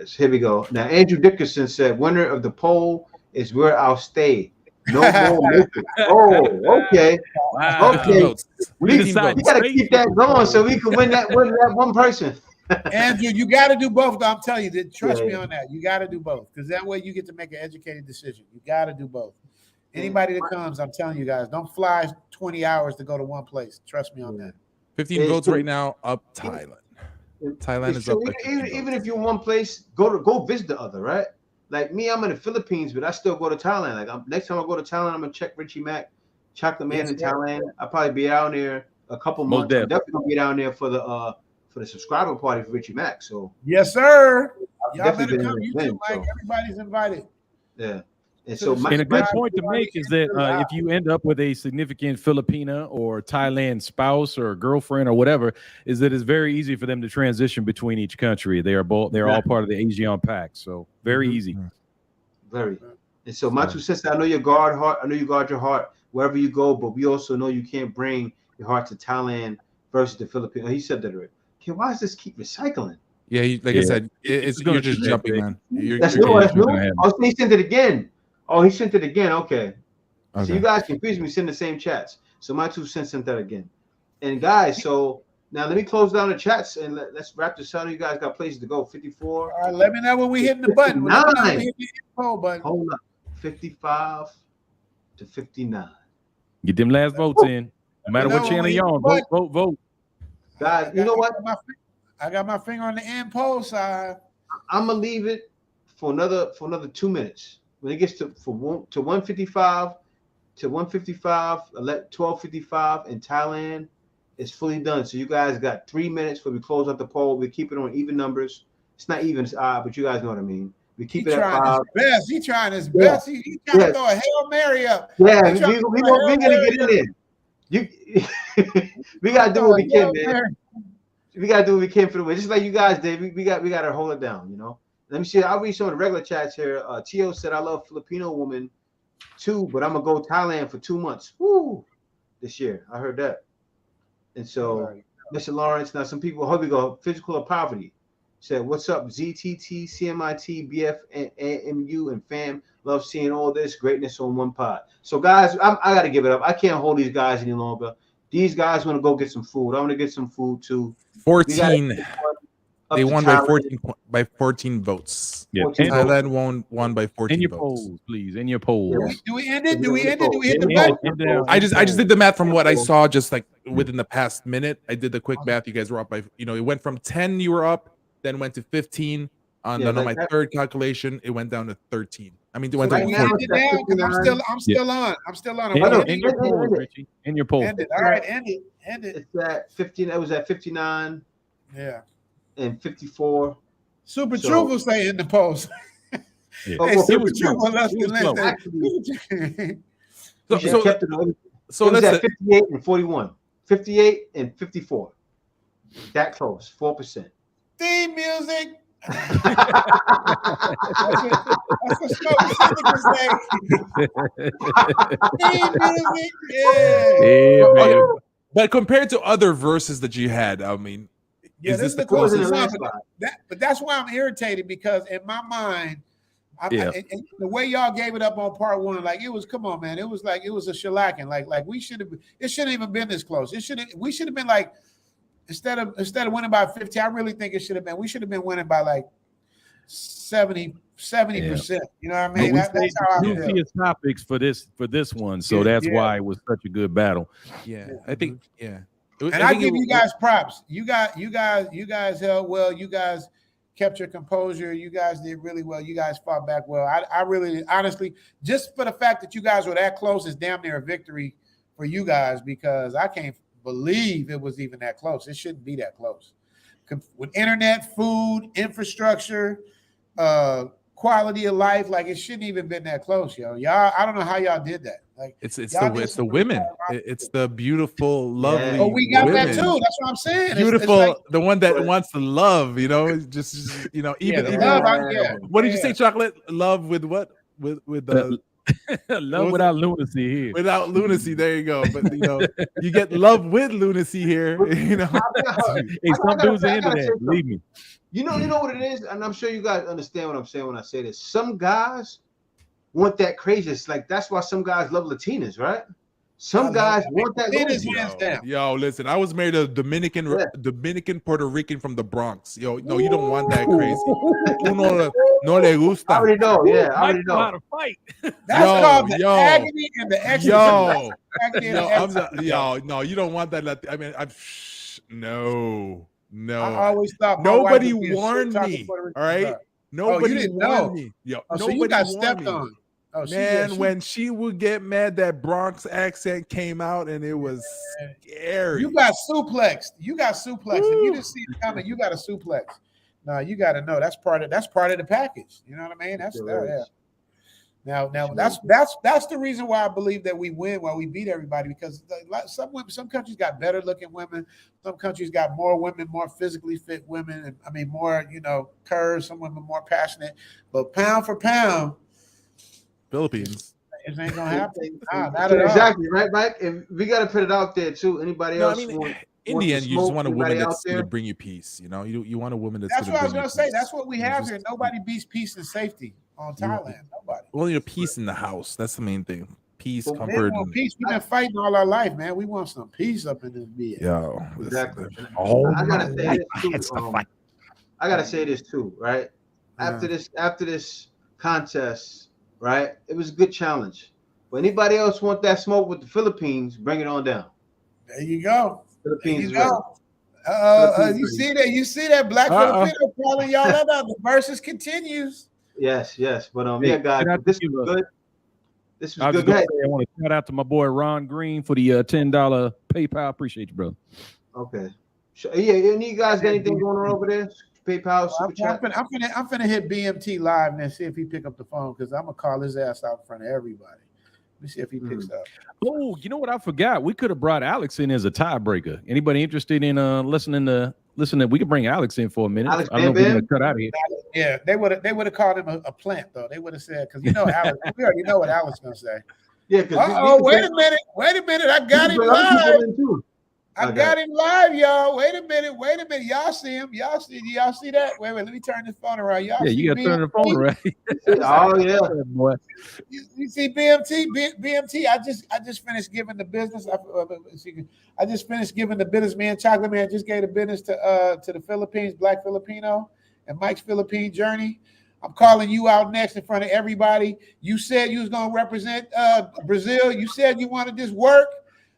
Here we go. Now, Andrew Dickerson said, winner of the poll is where I'll stay. No more liquor. Oh, okay. Wow. Okay. We got to keep that going so we can win that one person. Andrew, you got to do both. I'm telling you, trust me on that. You got to do both because that way you get to make an educated decision. You got to do both. Anybody that comes, I'm telling you guys, don't fly 20 hours to go to one place. Trust me on that. 15 votes right now up Thailand. Thailand is up. Even if you're in one place, go visit the other, right? Like me, I'm in the Philippines, but I still go to Thailand. Like next time I go to Thailand, I'm gonna check Richie Mack, Chocolate Man in Thailand. I'll probably be down there a couple months. I'm definitely gonna be down there for the subscriber party for Richie Mack. So yes, sir. Y'all better come. You too, Mike. Everybody's invited. Yeah. And a good point to make is that if you end up with a significant Filipina or Thailand spouse or girlfriend or whatever, is that it's very easy for them to transition between each country. They're all part of the ASEAN Pact, so very easy. Very. And so my 2 cents. I know you guard heart. I know you guard your heart wherever you go, but we also know you can't bring your heart to Thailand versus the Philippines. He said that already. Okay, why does this keep recycling? Yeah, I said, you're just jumping, man. That's new. Oh, he sent it again. Oh, he sent it again. Okay. So you guys confused me. Send the same chats. So my 2 cents sent that again. And guys, so now let me close down the chats and let's wrap this up. You guys got places to go. 54. All right, let me know when we hitting the button. 59. Hold up. 55 to 59. Get them last votes in. No matter what channel you're on, vote. Guys, you know what? I got my finger on the end poll side. I'm gonna leave it for another 2 minutes. When it gets to 155 to 1255 in Thailand, it's fully done. So you guys got 3 minutes before we close out the poll. We keep it on even numbers. It's not even, it's odd, but you guys know what I mean. We keep it at 5. He's trying his best. He trying to throw a Hail Mary up. Yeah, we're gonna get it in. We gotta do what we can, man. We gotta do what we can for the win. Just like you guys did. We gotta hold it down, you know. Let me see. I'll read some of the regular chats here. Tio said, I love Filipino woman too, but I'm going to go Thailand for 2 months. Woo! This year. I heard that. And so, Mr. Lawrence, now some people, here we go. Physical of Poverty said, what's up, ZTT, CMIT, BF, and AMU, and fam? Love seeing all this greatness on one pod. So, guys, I got to give it up. I can't hold these guys any longer. These guys want to go get some food. I want to get some food too. 14. They won by 14 votes. Yeah. Thailand won by 14 in your votes. Polls, please. In your polls. Do we end it? Do we hit the button? I just did the math from what I saw just like within the past minute. I did the quick math. You guys were up by, it went from 10 you were up, then went to 15. On my third calculation, it went down to 13. I mean, it went to 14. I'm still on. In your polls, Richie. In your poll. End it. All right, end it. It's at 15. It was at 59. Yeah. And 54. Super Truthful say in the post. Super Truthful left the list. So let's at 58 and 41. 58 and 54. That close. 4%. Theme music. That's what Smoke Singer say. Theme music. Yeah, man. But compared to other verses that you had, I mean, is this the closest one? But that's why I'm irritated because in my mind, and the way y'all gave it up on part one, like it was, come on, man, it was like it was a shellacking. Like we should have. It shouldn't even been this close. We should have been like instead of winning by 50. I really think it should have been. We should have been winning by like 70%. You know what I mean? That's how I feel. Juiciest topics for this one. So that's why it was such a good battle. Yeah, I think. Yeah, and I give you guys props. You guys held well. You guys kept your composure. You guys did really well. You guys fought back well. I really, honestly, just for the fact that you guys were that close is damn near a victory for you guys, because I can't believe it was even that close. It shouldn't be that close. With internet, food, infrastructure, quality of life, like it shouldn't even been that close, yo. Y'all, I don't know how y'all did that. Like it's the women. It's the beautiful, lovely. Oh, we got women. that too. That's what I'm saying. Beautiful, it's like, the one that wants to love. You know, just even love. What did you say, Chocolate? Love with what? With the love without lunacy here. Without lunacy, there you go. But you get love with lunacy here. You know, hey, some dudes are into that. Believe me. You know what it is, and I'm sure you guys understand what I'm saying when I say this. Some guys want that crazy. It's like that's why some guys love Latinas, right? Some guys want that. Yo, listen, I was married to a Dominican Puerto Rican from the Bronx. Yo, no, you don't want that crazy. No le gusta. I already know. Yeah, I already know. How to fight. That's called the agony and the ecstasy. No, you don't want that. I mean, no. I always thought nobody warned me. All right, nobody warned me. Yo, so you got stepped on. Oh, man, when she would get mad, that Bronx accent came out, and it was scary. You got suplexed. If you didn't see it coming, you got a suplex. No, you got to know that's part of the package. You know what I mean? That's yeah. Now that's the reason why I believe that we win, why we beat everybody, because some countries got better looking women, some countries got more women, more physically fit women, and I mean more, curves, some women more passionate, but pound for pound, Philippines. It ain't gonna happen. Not at all. Exactly, right, Mike? And we gotta put it out there too. Anybody else? In the end, you just want a woman that's going to bring you peace. You know, you want a woman that's. That's what I was going to say. That's what we have here. Nobody beats peace and safety on Thailand. Nobody. Well, peace in the house. That's the main thing. Peace, comfort. Peace. We've been fighting all our life, man. We want some peace up in this bitch. Yo, exactly. I gotta say this too, right? After this contest, right? It was a good challenge. But anybody else want that smoke with the Philippines? Bring it on down. There you go. Philippines. You see that black Filipino calling y'all out. The versus continues. Yes. But yeah, guys, this was good. This was good. I want to shout out to my boy Ron Green for the $10 PayPal. Appreciate you, bro. Okay. Yeah, any of you guys got anything going on over there? PayPal, super chat. I'm finna hit BMT live and see if he pick up the phone, because I'm gonna call his ass out in front of everybody. Let me see if he picks up. Oh, you know what I forgot? We could have brought Alex in as a tiebreaker. Anybody interested in listening? We could bring Alex in for a minute. Alex, I don't know if we're gonna cut out of here. Yeah, they would have called him a plant though. They would have said, because Alex, we already know what Alex gonna say. Yeah. Wait a minute. I got him live. I got him live, y'all. Wait a minute. Y'all see him? Y'all see that? Wait. Let me turn this phone around. Y'all see you got to turn the phone around. Oh yeah, boy. You see BMT? I just finished giving the business. I just finished giving the business. Man, Chocolate Man just gave the business to the Philippines, Black Filipino, and Mike's Philippine journey. I'm calling you out next in front of everybody. You said you was gonna represent Brazil. You said you wanted this work.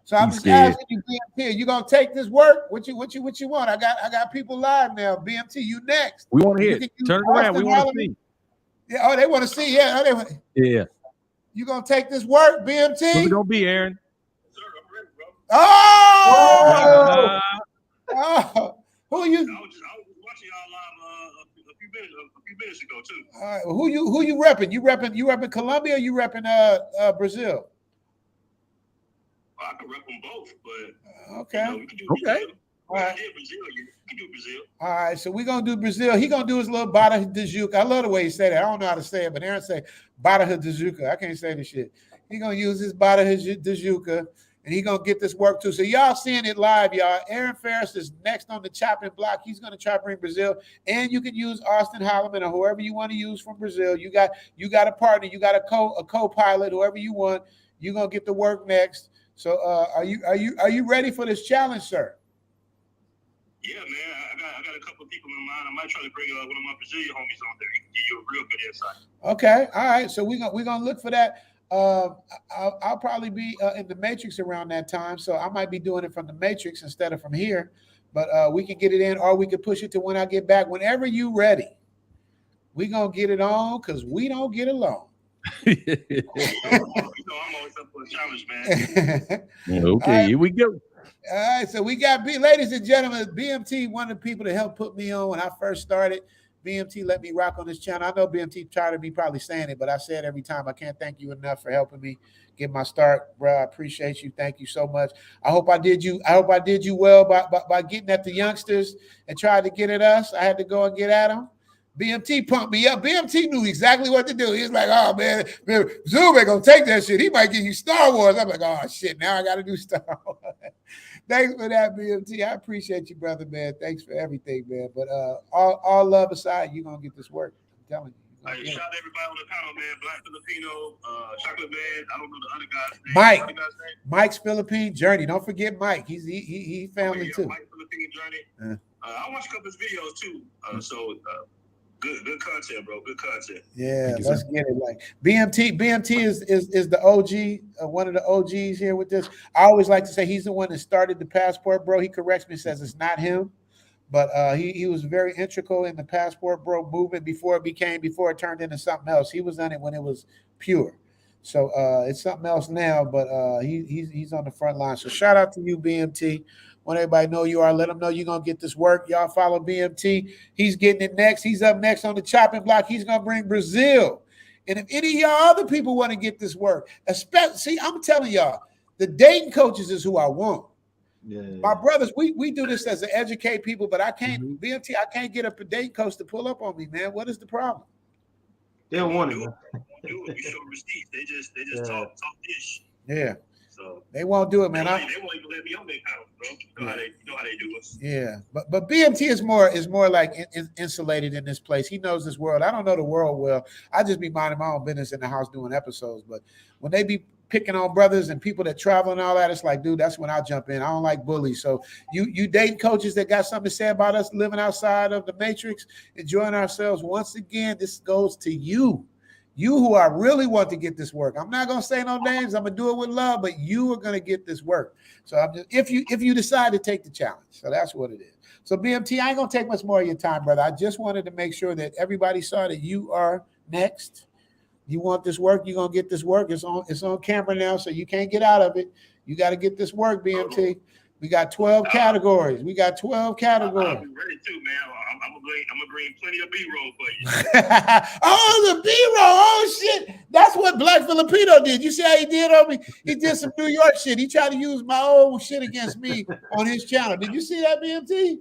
So I'm just asking you, BMT, you gonna take this work? What you want? I got people live now. BMT, you next. We want to hear it. Turn it around. We want to see. Yeah. Oh, they want to see. Yeah. Yeah. You gonna take this work, BMT? What's it gonna be, Aaron? Sir, I'm ready, bro. Oh! Who you? I was watching y'all live a few minutes ago too. All right. Who you repping? You repping Colombia or you repping Brazil? I can rep them both, but okay. We can do Brazil. All right. Brazil. You can do Brazil. All right, so we're gonna do Brazil. He gonna do his little Bada de Juca. I love the way he said it. I don't know how to say it, but Aaron say Bada de Juca. I can't say this shit. He gonna use his Bada de Juca, and he gonna get this work too. So y'all seeing it live, y'all. Aaron Ferris is next on the chopping block. He's gonna try to bring Brazil, and you can use Austin Holloman or whoever you want to use from Brazil. You got a partner. You got a co-pilot, whoever you want. You gonna get the work next. So are you ready for this challenge, sir? Yeah, man. I got a couple of people in mind. I might try to bring one of my Brazilian homies on there. He can give you a real good insight. Okay, all right. So we're gonna look for that. I'll probably be in the Matrix around that time, so I might be doing it from the Matrix instead of from here. But we can get it in, or we could push it to when I get back. Whenever you ready, we gonna get it on because we don't get along. I'm always up for a challenge, man. Okay, here we go. All right, so we got ladies and gentlemen, BMT, one of the people that helped put me on when I first started. BMT let me rock on this channel. I know BMT tired of me probably saying it, but I say it every time. I can't thank you enough for helping me get my start, bro. I appreciate you. Thank you so much. I hope I did you well by getting at the youngsters and tried to get at us. I had to go and get at them. BMT pumped me up. BMT knew exactly what to do. He was like, oh, man Zoom ain't going to take that shit. He might give you Star Wars. I'm like, oh, shit, now I got to do Star Wars. Thanks for that, BMT. I appreciate you, brother, man. Thanks for everything, man. But all love aside, you're going to get this work. I'm telling you. Hey, shout out to everybody on the panel, man. Black Filipino, Chocolate Man. I don't know the other guy's name. Mike. Other guy's name? Mike's Philippine Journey. Don't forget Mike. He family too. Mike Philippine Journey. I watched a couple of his videos too. Good content, bro. Good content. Yeah, let's get it. Like BMT is the OG, one of the OGs here with this. I always like to say he's the one that started the passport, bro. He corrects me, says it's not him, but he was very integral in the passport, bro, movement before it turned into something else. He was on it when it was pure. So it's something else now, but he's on the front line. So shout out to you, BMT. Want everybody know you are. Let them know you're going to get this work. Y'all follow BMT. He's getting it next. He's up next on the chopping block. He's going to bring Brazil. And if any of y'all other people want to get this work, see, I'm telling y'all, the dating coaches is who I want. Yeah. My brothers, we do this as to educate people, but I can't, BMT, I can't get a dating coach to pull up on me, man. What is the problem? They don't want it. You show receipts. They just talk ish. Yeah. So they won't do it, man. They won't even let me on their panel, bro. You know how they do us. Yeah, but BMT is more like insulated in this place. He knows this world. I don't know the world well. I just be minding my own business in the house doing episodes. But when they be picking on brothers and people that travel and all that, it's like, dude, that's when I jump in. I don't like bullies. So you dating coaches that got something to say about us living outside of the matrix, enjoying ourselves. Once again, this goes to you. You who I really want to get this work. I'm not going to say no names. I'm going to do it with love, but you are going to get this work. So I'm just, if you decide to take the challenge. So that's what it is. So BMT, I ain't going to take much more of your time, brother. I just wanted to make sure that everybody saw that you are next. You want this work, you're going to get this work. It's on camera now, so you can't get out of it. You got to get this work, BMT. We got 12 categories. We got 12 categories. I'll be ready too, man. I'm gonna bring plenty of B-roll for you. Oh, the B-roll. Oh, shit. That's what Black Filipino did. You see how he did on me? He did some New York shit. He tried to use my old shit against me on his channel. Did you see that, BMT?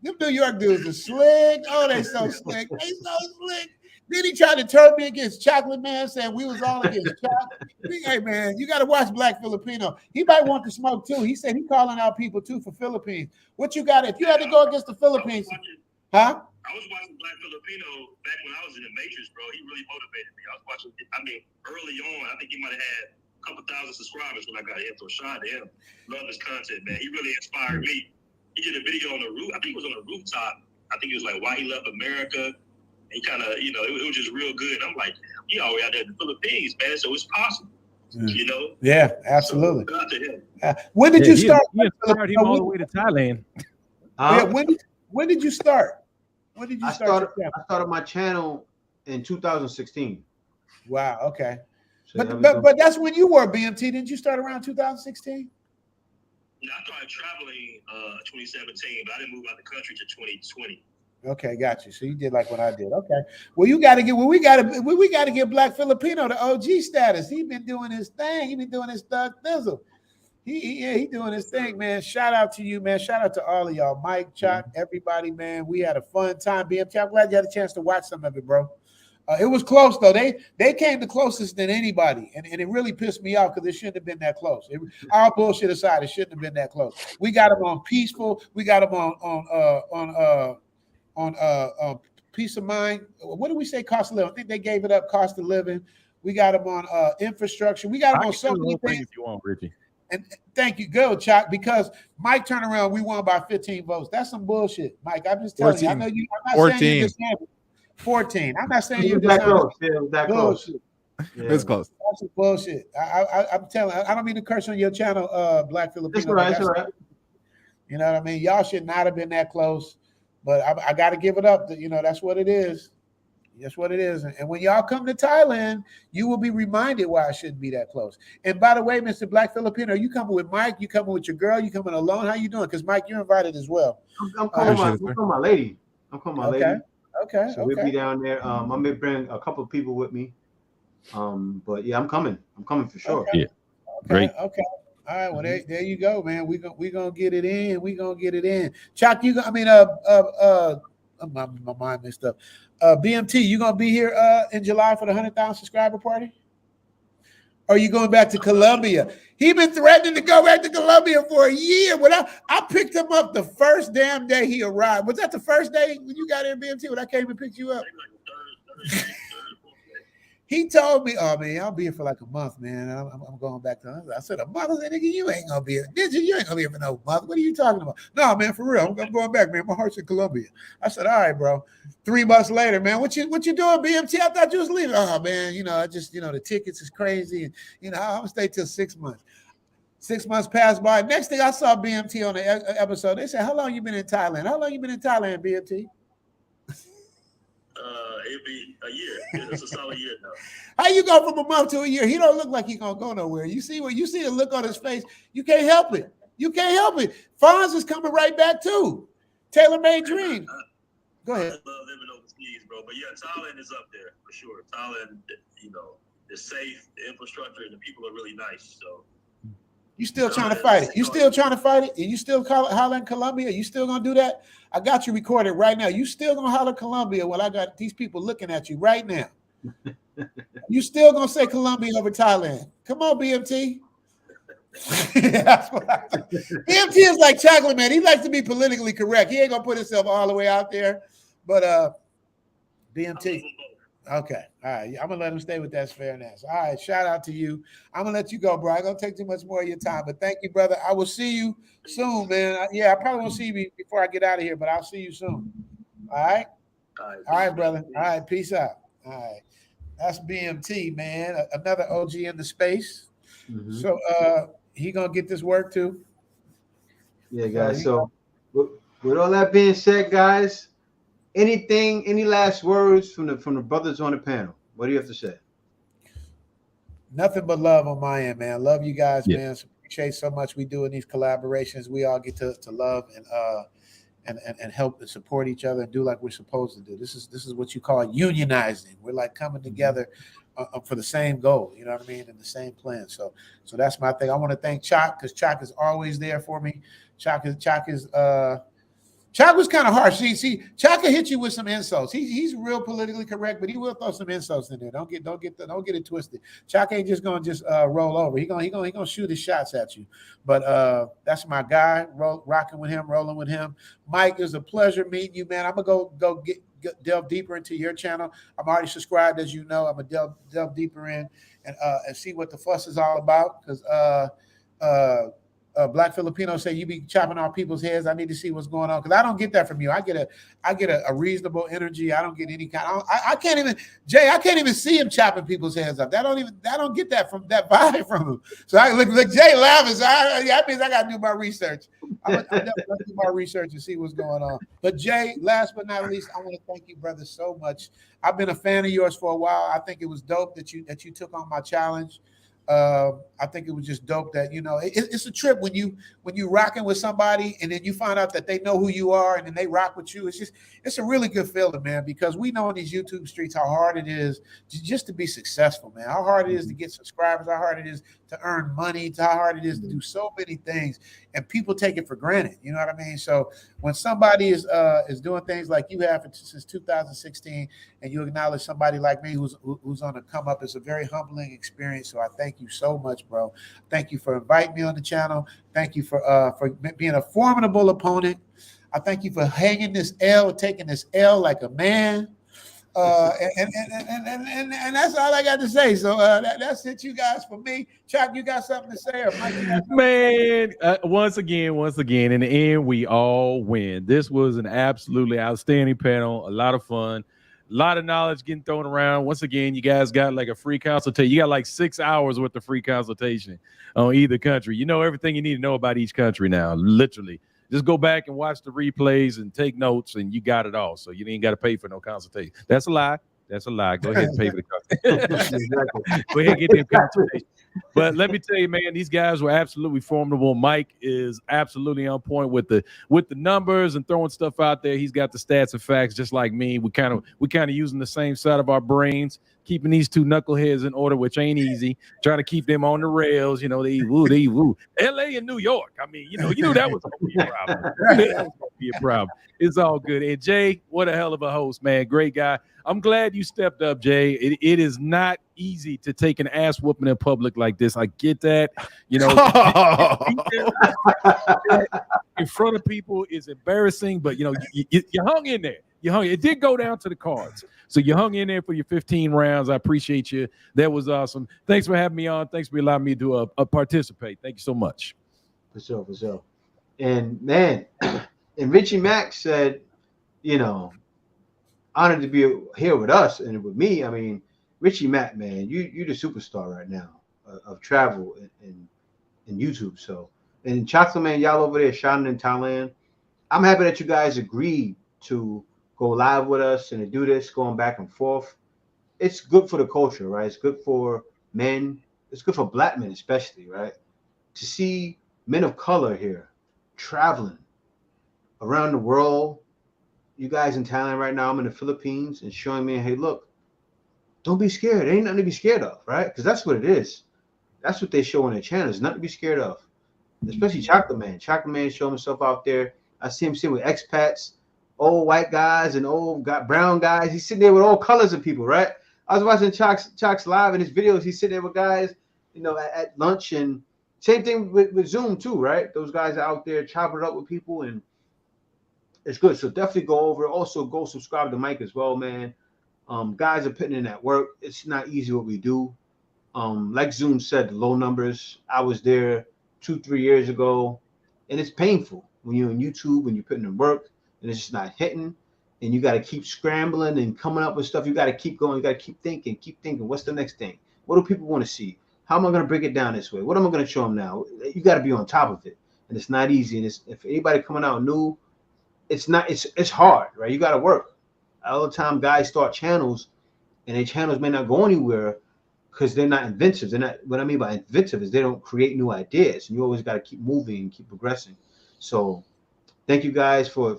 Them New York dudes are slick. Oh, they so slick. They so slick. Then he tried to turn me against Chocolate Man, saying we was all against Chocolate. Hey, man, you got to watch Black Filipino. He might want to smoke, too. He said he calling out people, too, for Philippines. What you got? If you had to go against the Philippines, huh? I was watching Black Filipino back when I was in the Matrix, bro. He really motivated me. I was watching, early on, I think he might have had a couple thousand subscribers when I got in. So shout out to him. Love his content, man. He really inspired me. He did a video on the roof. I think it was on the rooftop. I think it was like why he left America. He kind of, it was just real good. I'm like, he always out there in the Philippines, man, so it's possible, Yeah, absolutely. So, shout out to him. When did you start? He inspired him all the way to Thailand. When did you start? When did you start? I started my channel in 2016. Wow, okay. So but that's when you were BMT. Didn't you start around 2016? Yeah, I started traveling 2017, but I didn't move out the country to 2020. Okay, got you. So you did like what I did. Okay. Well, we got to get Black Filipino the OG status. He been doing his thing. He been doing his thug thizzle. He doing his thing, man. Shout out to you, man. Shout out to all of y'all, Mike, Chuck, everybody, man. We had a fun time. BMT, I'm glad you had a chance to watch some of it, bro. It was close though. They came the closest than anybody, and it really pissed me off because it shouldn't have been that close. Our bullshit aside, it shouldn't have been that close. We got them on peaceful. We got them on peace of mind. What do we say? Cost of living. I think they gave it up. Cost of living. We got them on infrastructure. We got them on so many things. If you want, Richie. And thank you, go Chuck, because Mike turned around. We won by 15 votes. That's some bullshit, Mike. I'm just telling 14. you. I know you. I'm not 14. saying you just 14. I'm not saying you that just close. That close. Yeah. It's close. That's some bullshit. I'm telling. I don't mean to curse on your channel, Black Filipino. That's right. That's right. You know what I mean? Y'all should not have been that close, but I got to give it up. You know, that's what it is. That's what it is. And when y'all come to Thailand, you will be reminded why I shouldn't be that close. And by the way, Mr. Black Filipino, are you coming with Mike? You coming with your girl? You coming alone? How you doing? Because Mike, you're invited as well. I'm calling my lady. Okay. So we'll be down there. I may bring a couple of people with me. But yeah, I'm coming. I'm coming for sure. Yeah. Great. Okay. All right. Well, there you go, man. We gonna get it in. We gonna get it in. Chuck, my mind messed up. BMT, you gonna be here in July for the 100,000 subscriber party? Or are you going back to Colombia? He been threatening to go back to Colombia for a year. When I picked him up the first damn day he arrived. Was that the first day when you got in, BMT, when I came and picked you up? He told me, "Oh man, I'll be here for like a month, man. I'm going back to." I said, "A month?" I said, "Nigga, you ain't gonna be here. You ain't gonna be here for no month. What are you talking about?" "No, man, for real. I'm going back, man. My heart's in Colombia." I said, "All right, bro." 3 months later, man, what you doing, BMT? I thought you was leaving. "Oh man, I just the tickets is crazy, and I'm gonna stay till 6 months." 6 months passed by. Next thing I saw BMT on the episode, they said, "How long you been in Thailand? How long you been in Thailand, BMT?" It'd be a year. It's a solid year now. How you go from a month to a year? He don't look like he gonna go nowhere. You see the look on his face. You can't help it. You can't help it. Fonz is coming right back too. Tailor-made dream. Go ahead. I love living overseas, bro. But yeah, Thailand is up there for sure. Thailand, is safe. The infrastructure and the people are really nice. So. You still trying to fight it? You still trying to fight it? And you still hollering Colombia? You still gonna do that? I got you recorded right now. You still gonna holler Colombia while I got these people looking at you right now? You still gonna say Colombia over Thailand? Come on, BMT. That's what I do. BMT is like Chocolate Man. He likes to be politically correct. He ain't gonna put himself all the way out there. But BMT. Okay. All right. I'm going to let him stay with that fairness. All right. Shout out to you. I'm going to let you go, bro. I'm going to take too much more of your time. But thank you, brother. I will see you soon, man. I probably won't see you before I get out of here, but I'll see you soon. All right? All right, brother. All right. Peace out. All right. That's BMT, man. Another OG in the space. Mm-hmm. So he going to get this work too. Yeah, guys. So with all that being said, guys, any last words from the brothers on the panel? What do you have to say? Nothing but love on my end, man. Love you guys, man. Appreciate so much we do in these collaborations. We all get to love and help and support each other and do like we're supposed to do. This is what you call unionizing. We're like coming together for the same goal, you know what I mean, and the same plan. So that's my thing. I want to thank Chak, because Chak is always there for me. Chak was kind of harsh. See, Chak can hit you with some insults. He's real politically correct, but he will throw some insults in there. Don't get it twisted. Chak ain't just gonna roll over. He gonna shoot his shots at you. But that's my guy. Rocking with him, rolling with him. Mike, it was a pleasure meeting you, man. I'm gonna go delve deeper into your channel. I'm already subscribed, as you know. I'm gonna delve deeper in and see what the fuss is all about. Because Black Filipinos say you be chopping off people's heads. I need to see what's going on, because I don't get that from you. I get a reasonable energy. I don't get any kind. I can't even see him chopping people's heads off. I don't get that vibe from him. So I look Jay laughing. So that means I got to do my research. I'm definitely do my research and see what's going on. But Jay, last but not least, I want to thank you, brother, so much. I've been a fan of yours for a while. I think it was dope that you took on my challenge. I think it was just dope that it's a trip when you rocking with somebody and then you find out that they know who you are and then they rock with you. It's a really good feeling, man, because we know in these YouTube streets how hard it is just to be successful, man. How hard it is to get subscribers, how hard it is to earn money, how hard it is to do so many things, and people take it for granted. You know what I mean? So when somebody is doing things like you have since 2016, and you acknowledge somebody like me who's on the come up, it's a very humbling experience. So I thank you so much, bro. Thank you for inviting me on the channel. Thank you for being a formidable opponent. I thank you for hanging this L, taking this L like a man. And that's all I got to say. So that's it, you guys, for me. Chuck, you got something to say? Or Mike, man, once again, in the end, we all win. This was an absolutely outstanding panel. A lot of fun. A lot of knowledge getting thrown around. Once again, you guys got like a free consultation. You got like 6 hours worth of free consultation on either country. You know everything you need to know about each country now, literally. Just go back and watch the replays and take notes, and you got it all. So you ain't got to pay for no consultation. That's a lie. That's a lie. Go ahead and pay for the consultation. Go ahead and get them consultation. But let me tell you, man, these guys were absolutely formidable. Mike is absolutely on point with the numbers and throwing stuff out there. He's got the stats and facts just like me. We kind of using the same side of our brains, keeping these two knuckleheads in order, which ain't easy. Trying to keep them on the rails. You know, they woo. LA and New York. I mean, you know that was gonna be a problem. That was gonna be a problem. It's all good. And Jay, what a hell of a host, man. Great guy. I'm glad you stepped up, Jay. It is not easy to take an ass whooping in public like this. I get that. You know, in front of people is embarrassing, but you know, you hung in there. It did go down to the cards. So you hung in there for your 15 rounds. I appreciate you. That was awesome. Thanks for having me on. Thanks for allowing me to participate. Thank you so much. For sure. And man, and Richie Mack said, you know, honored to be here with us and with me. I mean, Richie Mack, man, you're the superstar right now of travel and YouTube. So, and Chocolate Man, y'all over there shouting in Thailand. I'm happy that you guys agreed to go live with us and to do this, going back and forth. It's good for the culture, right? It's good for men. It's good for black men, especially, right? To see men of color here traveling around the world. You guys in Thailand right now, I'm in the Philippines, and showing me, hey, look, don't be scared. There ain't nothing to be scared of, right? Because that's what it is. That's what they show on their channels. Nothing to be scared of. Especially Chocolate Man. Chocolate Man showing himself out there. I see him sitting with expats, old white guys and old brown guys. He's sitting there with all colors of people, right? I was watching Chocs live in his videos. He's sitting there with guys, you know, at lunch, and same thing with Zoom too, right? Those guys are out there chopping it up with people, and it's good. So definitely go over. Also go subscribe to Mike as well, man. Guys are putting in that work. It's not easy what we do. Like Zoom said, the low numbers. I was there 2-3 years ago, and it's painful when you're on YouTube, when you're putting in work, and it's just not hitting, and you got to keep scrambling and coming up with stuff. You got to keep going. You got to keep thinking. What's the next thing? What do people want to see? How am I going to break it down this way? What am I going to show them now? You got to be on top of it, and it's not easy. And if anybody coming out new, it's hard, right? You got to work. All the time, guys start channels, and their channels may not go anywhere because they're not inventive. They're not. What I mean by inventive is they don't create new ideas, and you always got to keep moving and keep progressing. So, thank you guys for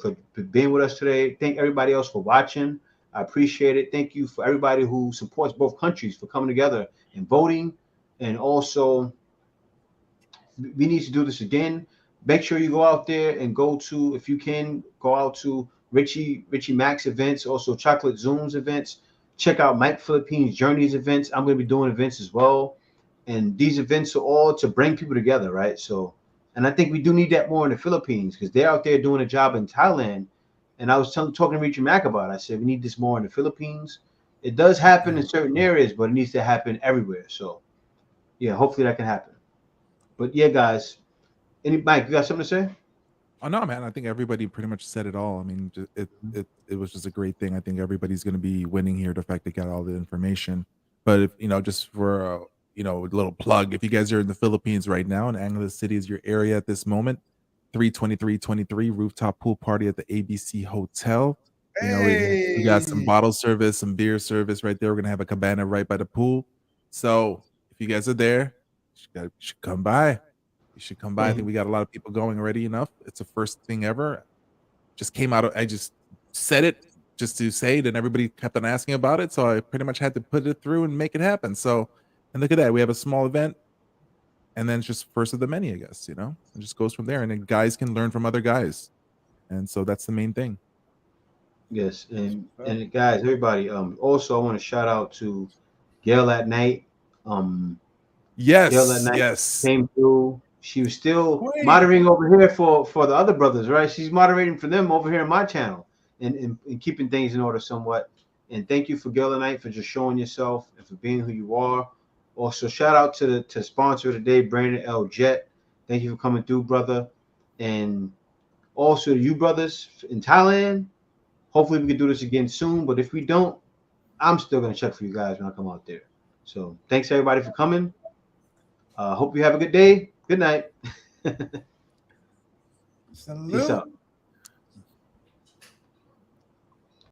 being with us today. Thank everybody else for watching. I appreciate it. Thank you for everybody who supports both countries for coming together and voting. And also, we need to do this again. Make sure you go out there and go to, if you can, go out to Richie Mack's events, also Chocolate Zoom's events. Check out Mike Philippines Journeys events. I'm going to be doing events as well. And these events are all to bring people together, right? So, and I think we do need that more in the Philippines because they're out there doing a job in Thailand. And I was talking to Richie Mack about it. I said, we need this more in the Philippines. It does happen in certain areas, but it needs to happen everywhere. So, yeah, hopefully that can happen. But yeah, guys, Mike, you got something to say? Oh no, man! I think everybody pretty much said it all. I mean, it was just a great thing. I think everybody's going to be winning here. The fact they got all the information, but if you know, just for a little plug, if you guys are in the Philippines right now, and Angeles City is your area at this moment, 32323 rooftop pool party at the ABC Hotel. You know, we got some bottle service, some beer service right there. We're gonna have a cabana right by the pool. So if you guys are there, you should come by. You should come by. I think we got a lot of people going already enough. It's the first thing ever. Just came out. I just said it just to say it, and everybody kept on asking about it. So I pretty much had to put it through and make it happen. So, and look at that. We have a small event, and then it's just first of the many, I guess, it just goes from there. And then guys can learn from other guys. And so that's the main thing. Yes. And guys, everybody, also I want to shout out to Gail at Night. Yes. Gail at Night yes. Came through. She was still moderating over here for the other brothers, right? She's moderating for them over here in my channel and keeping things in order somewhat. And thank you for Gala Night for just showing yourself and for being who you are. Also, shout out to the sponsor today, Brandon L. Jet. Thank you for coming through, brother. And also to you brothers in Thailand. Hopefully we can do this again soon. But if we don't, I'm still gonna check for you guys when I come out there. So thanks everybody for coming. Hope you have a good day. Good night. Salute. Peace out.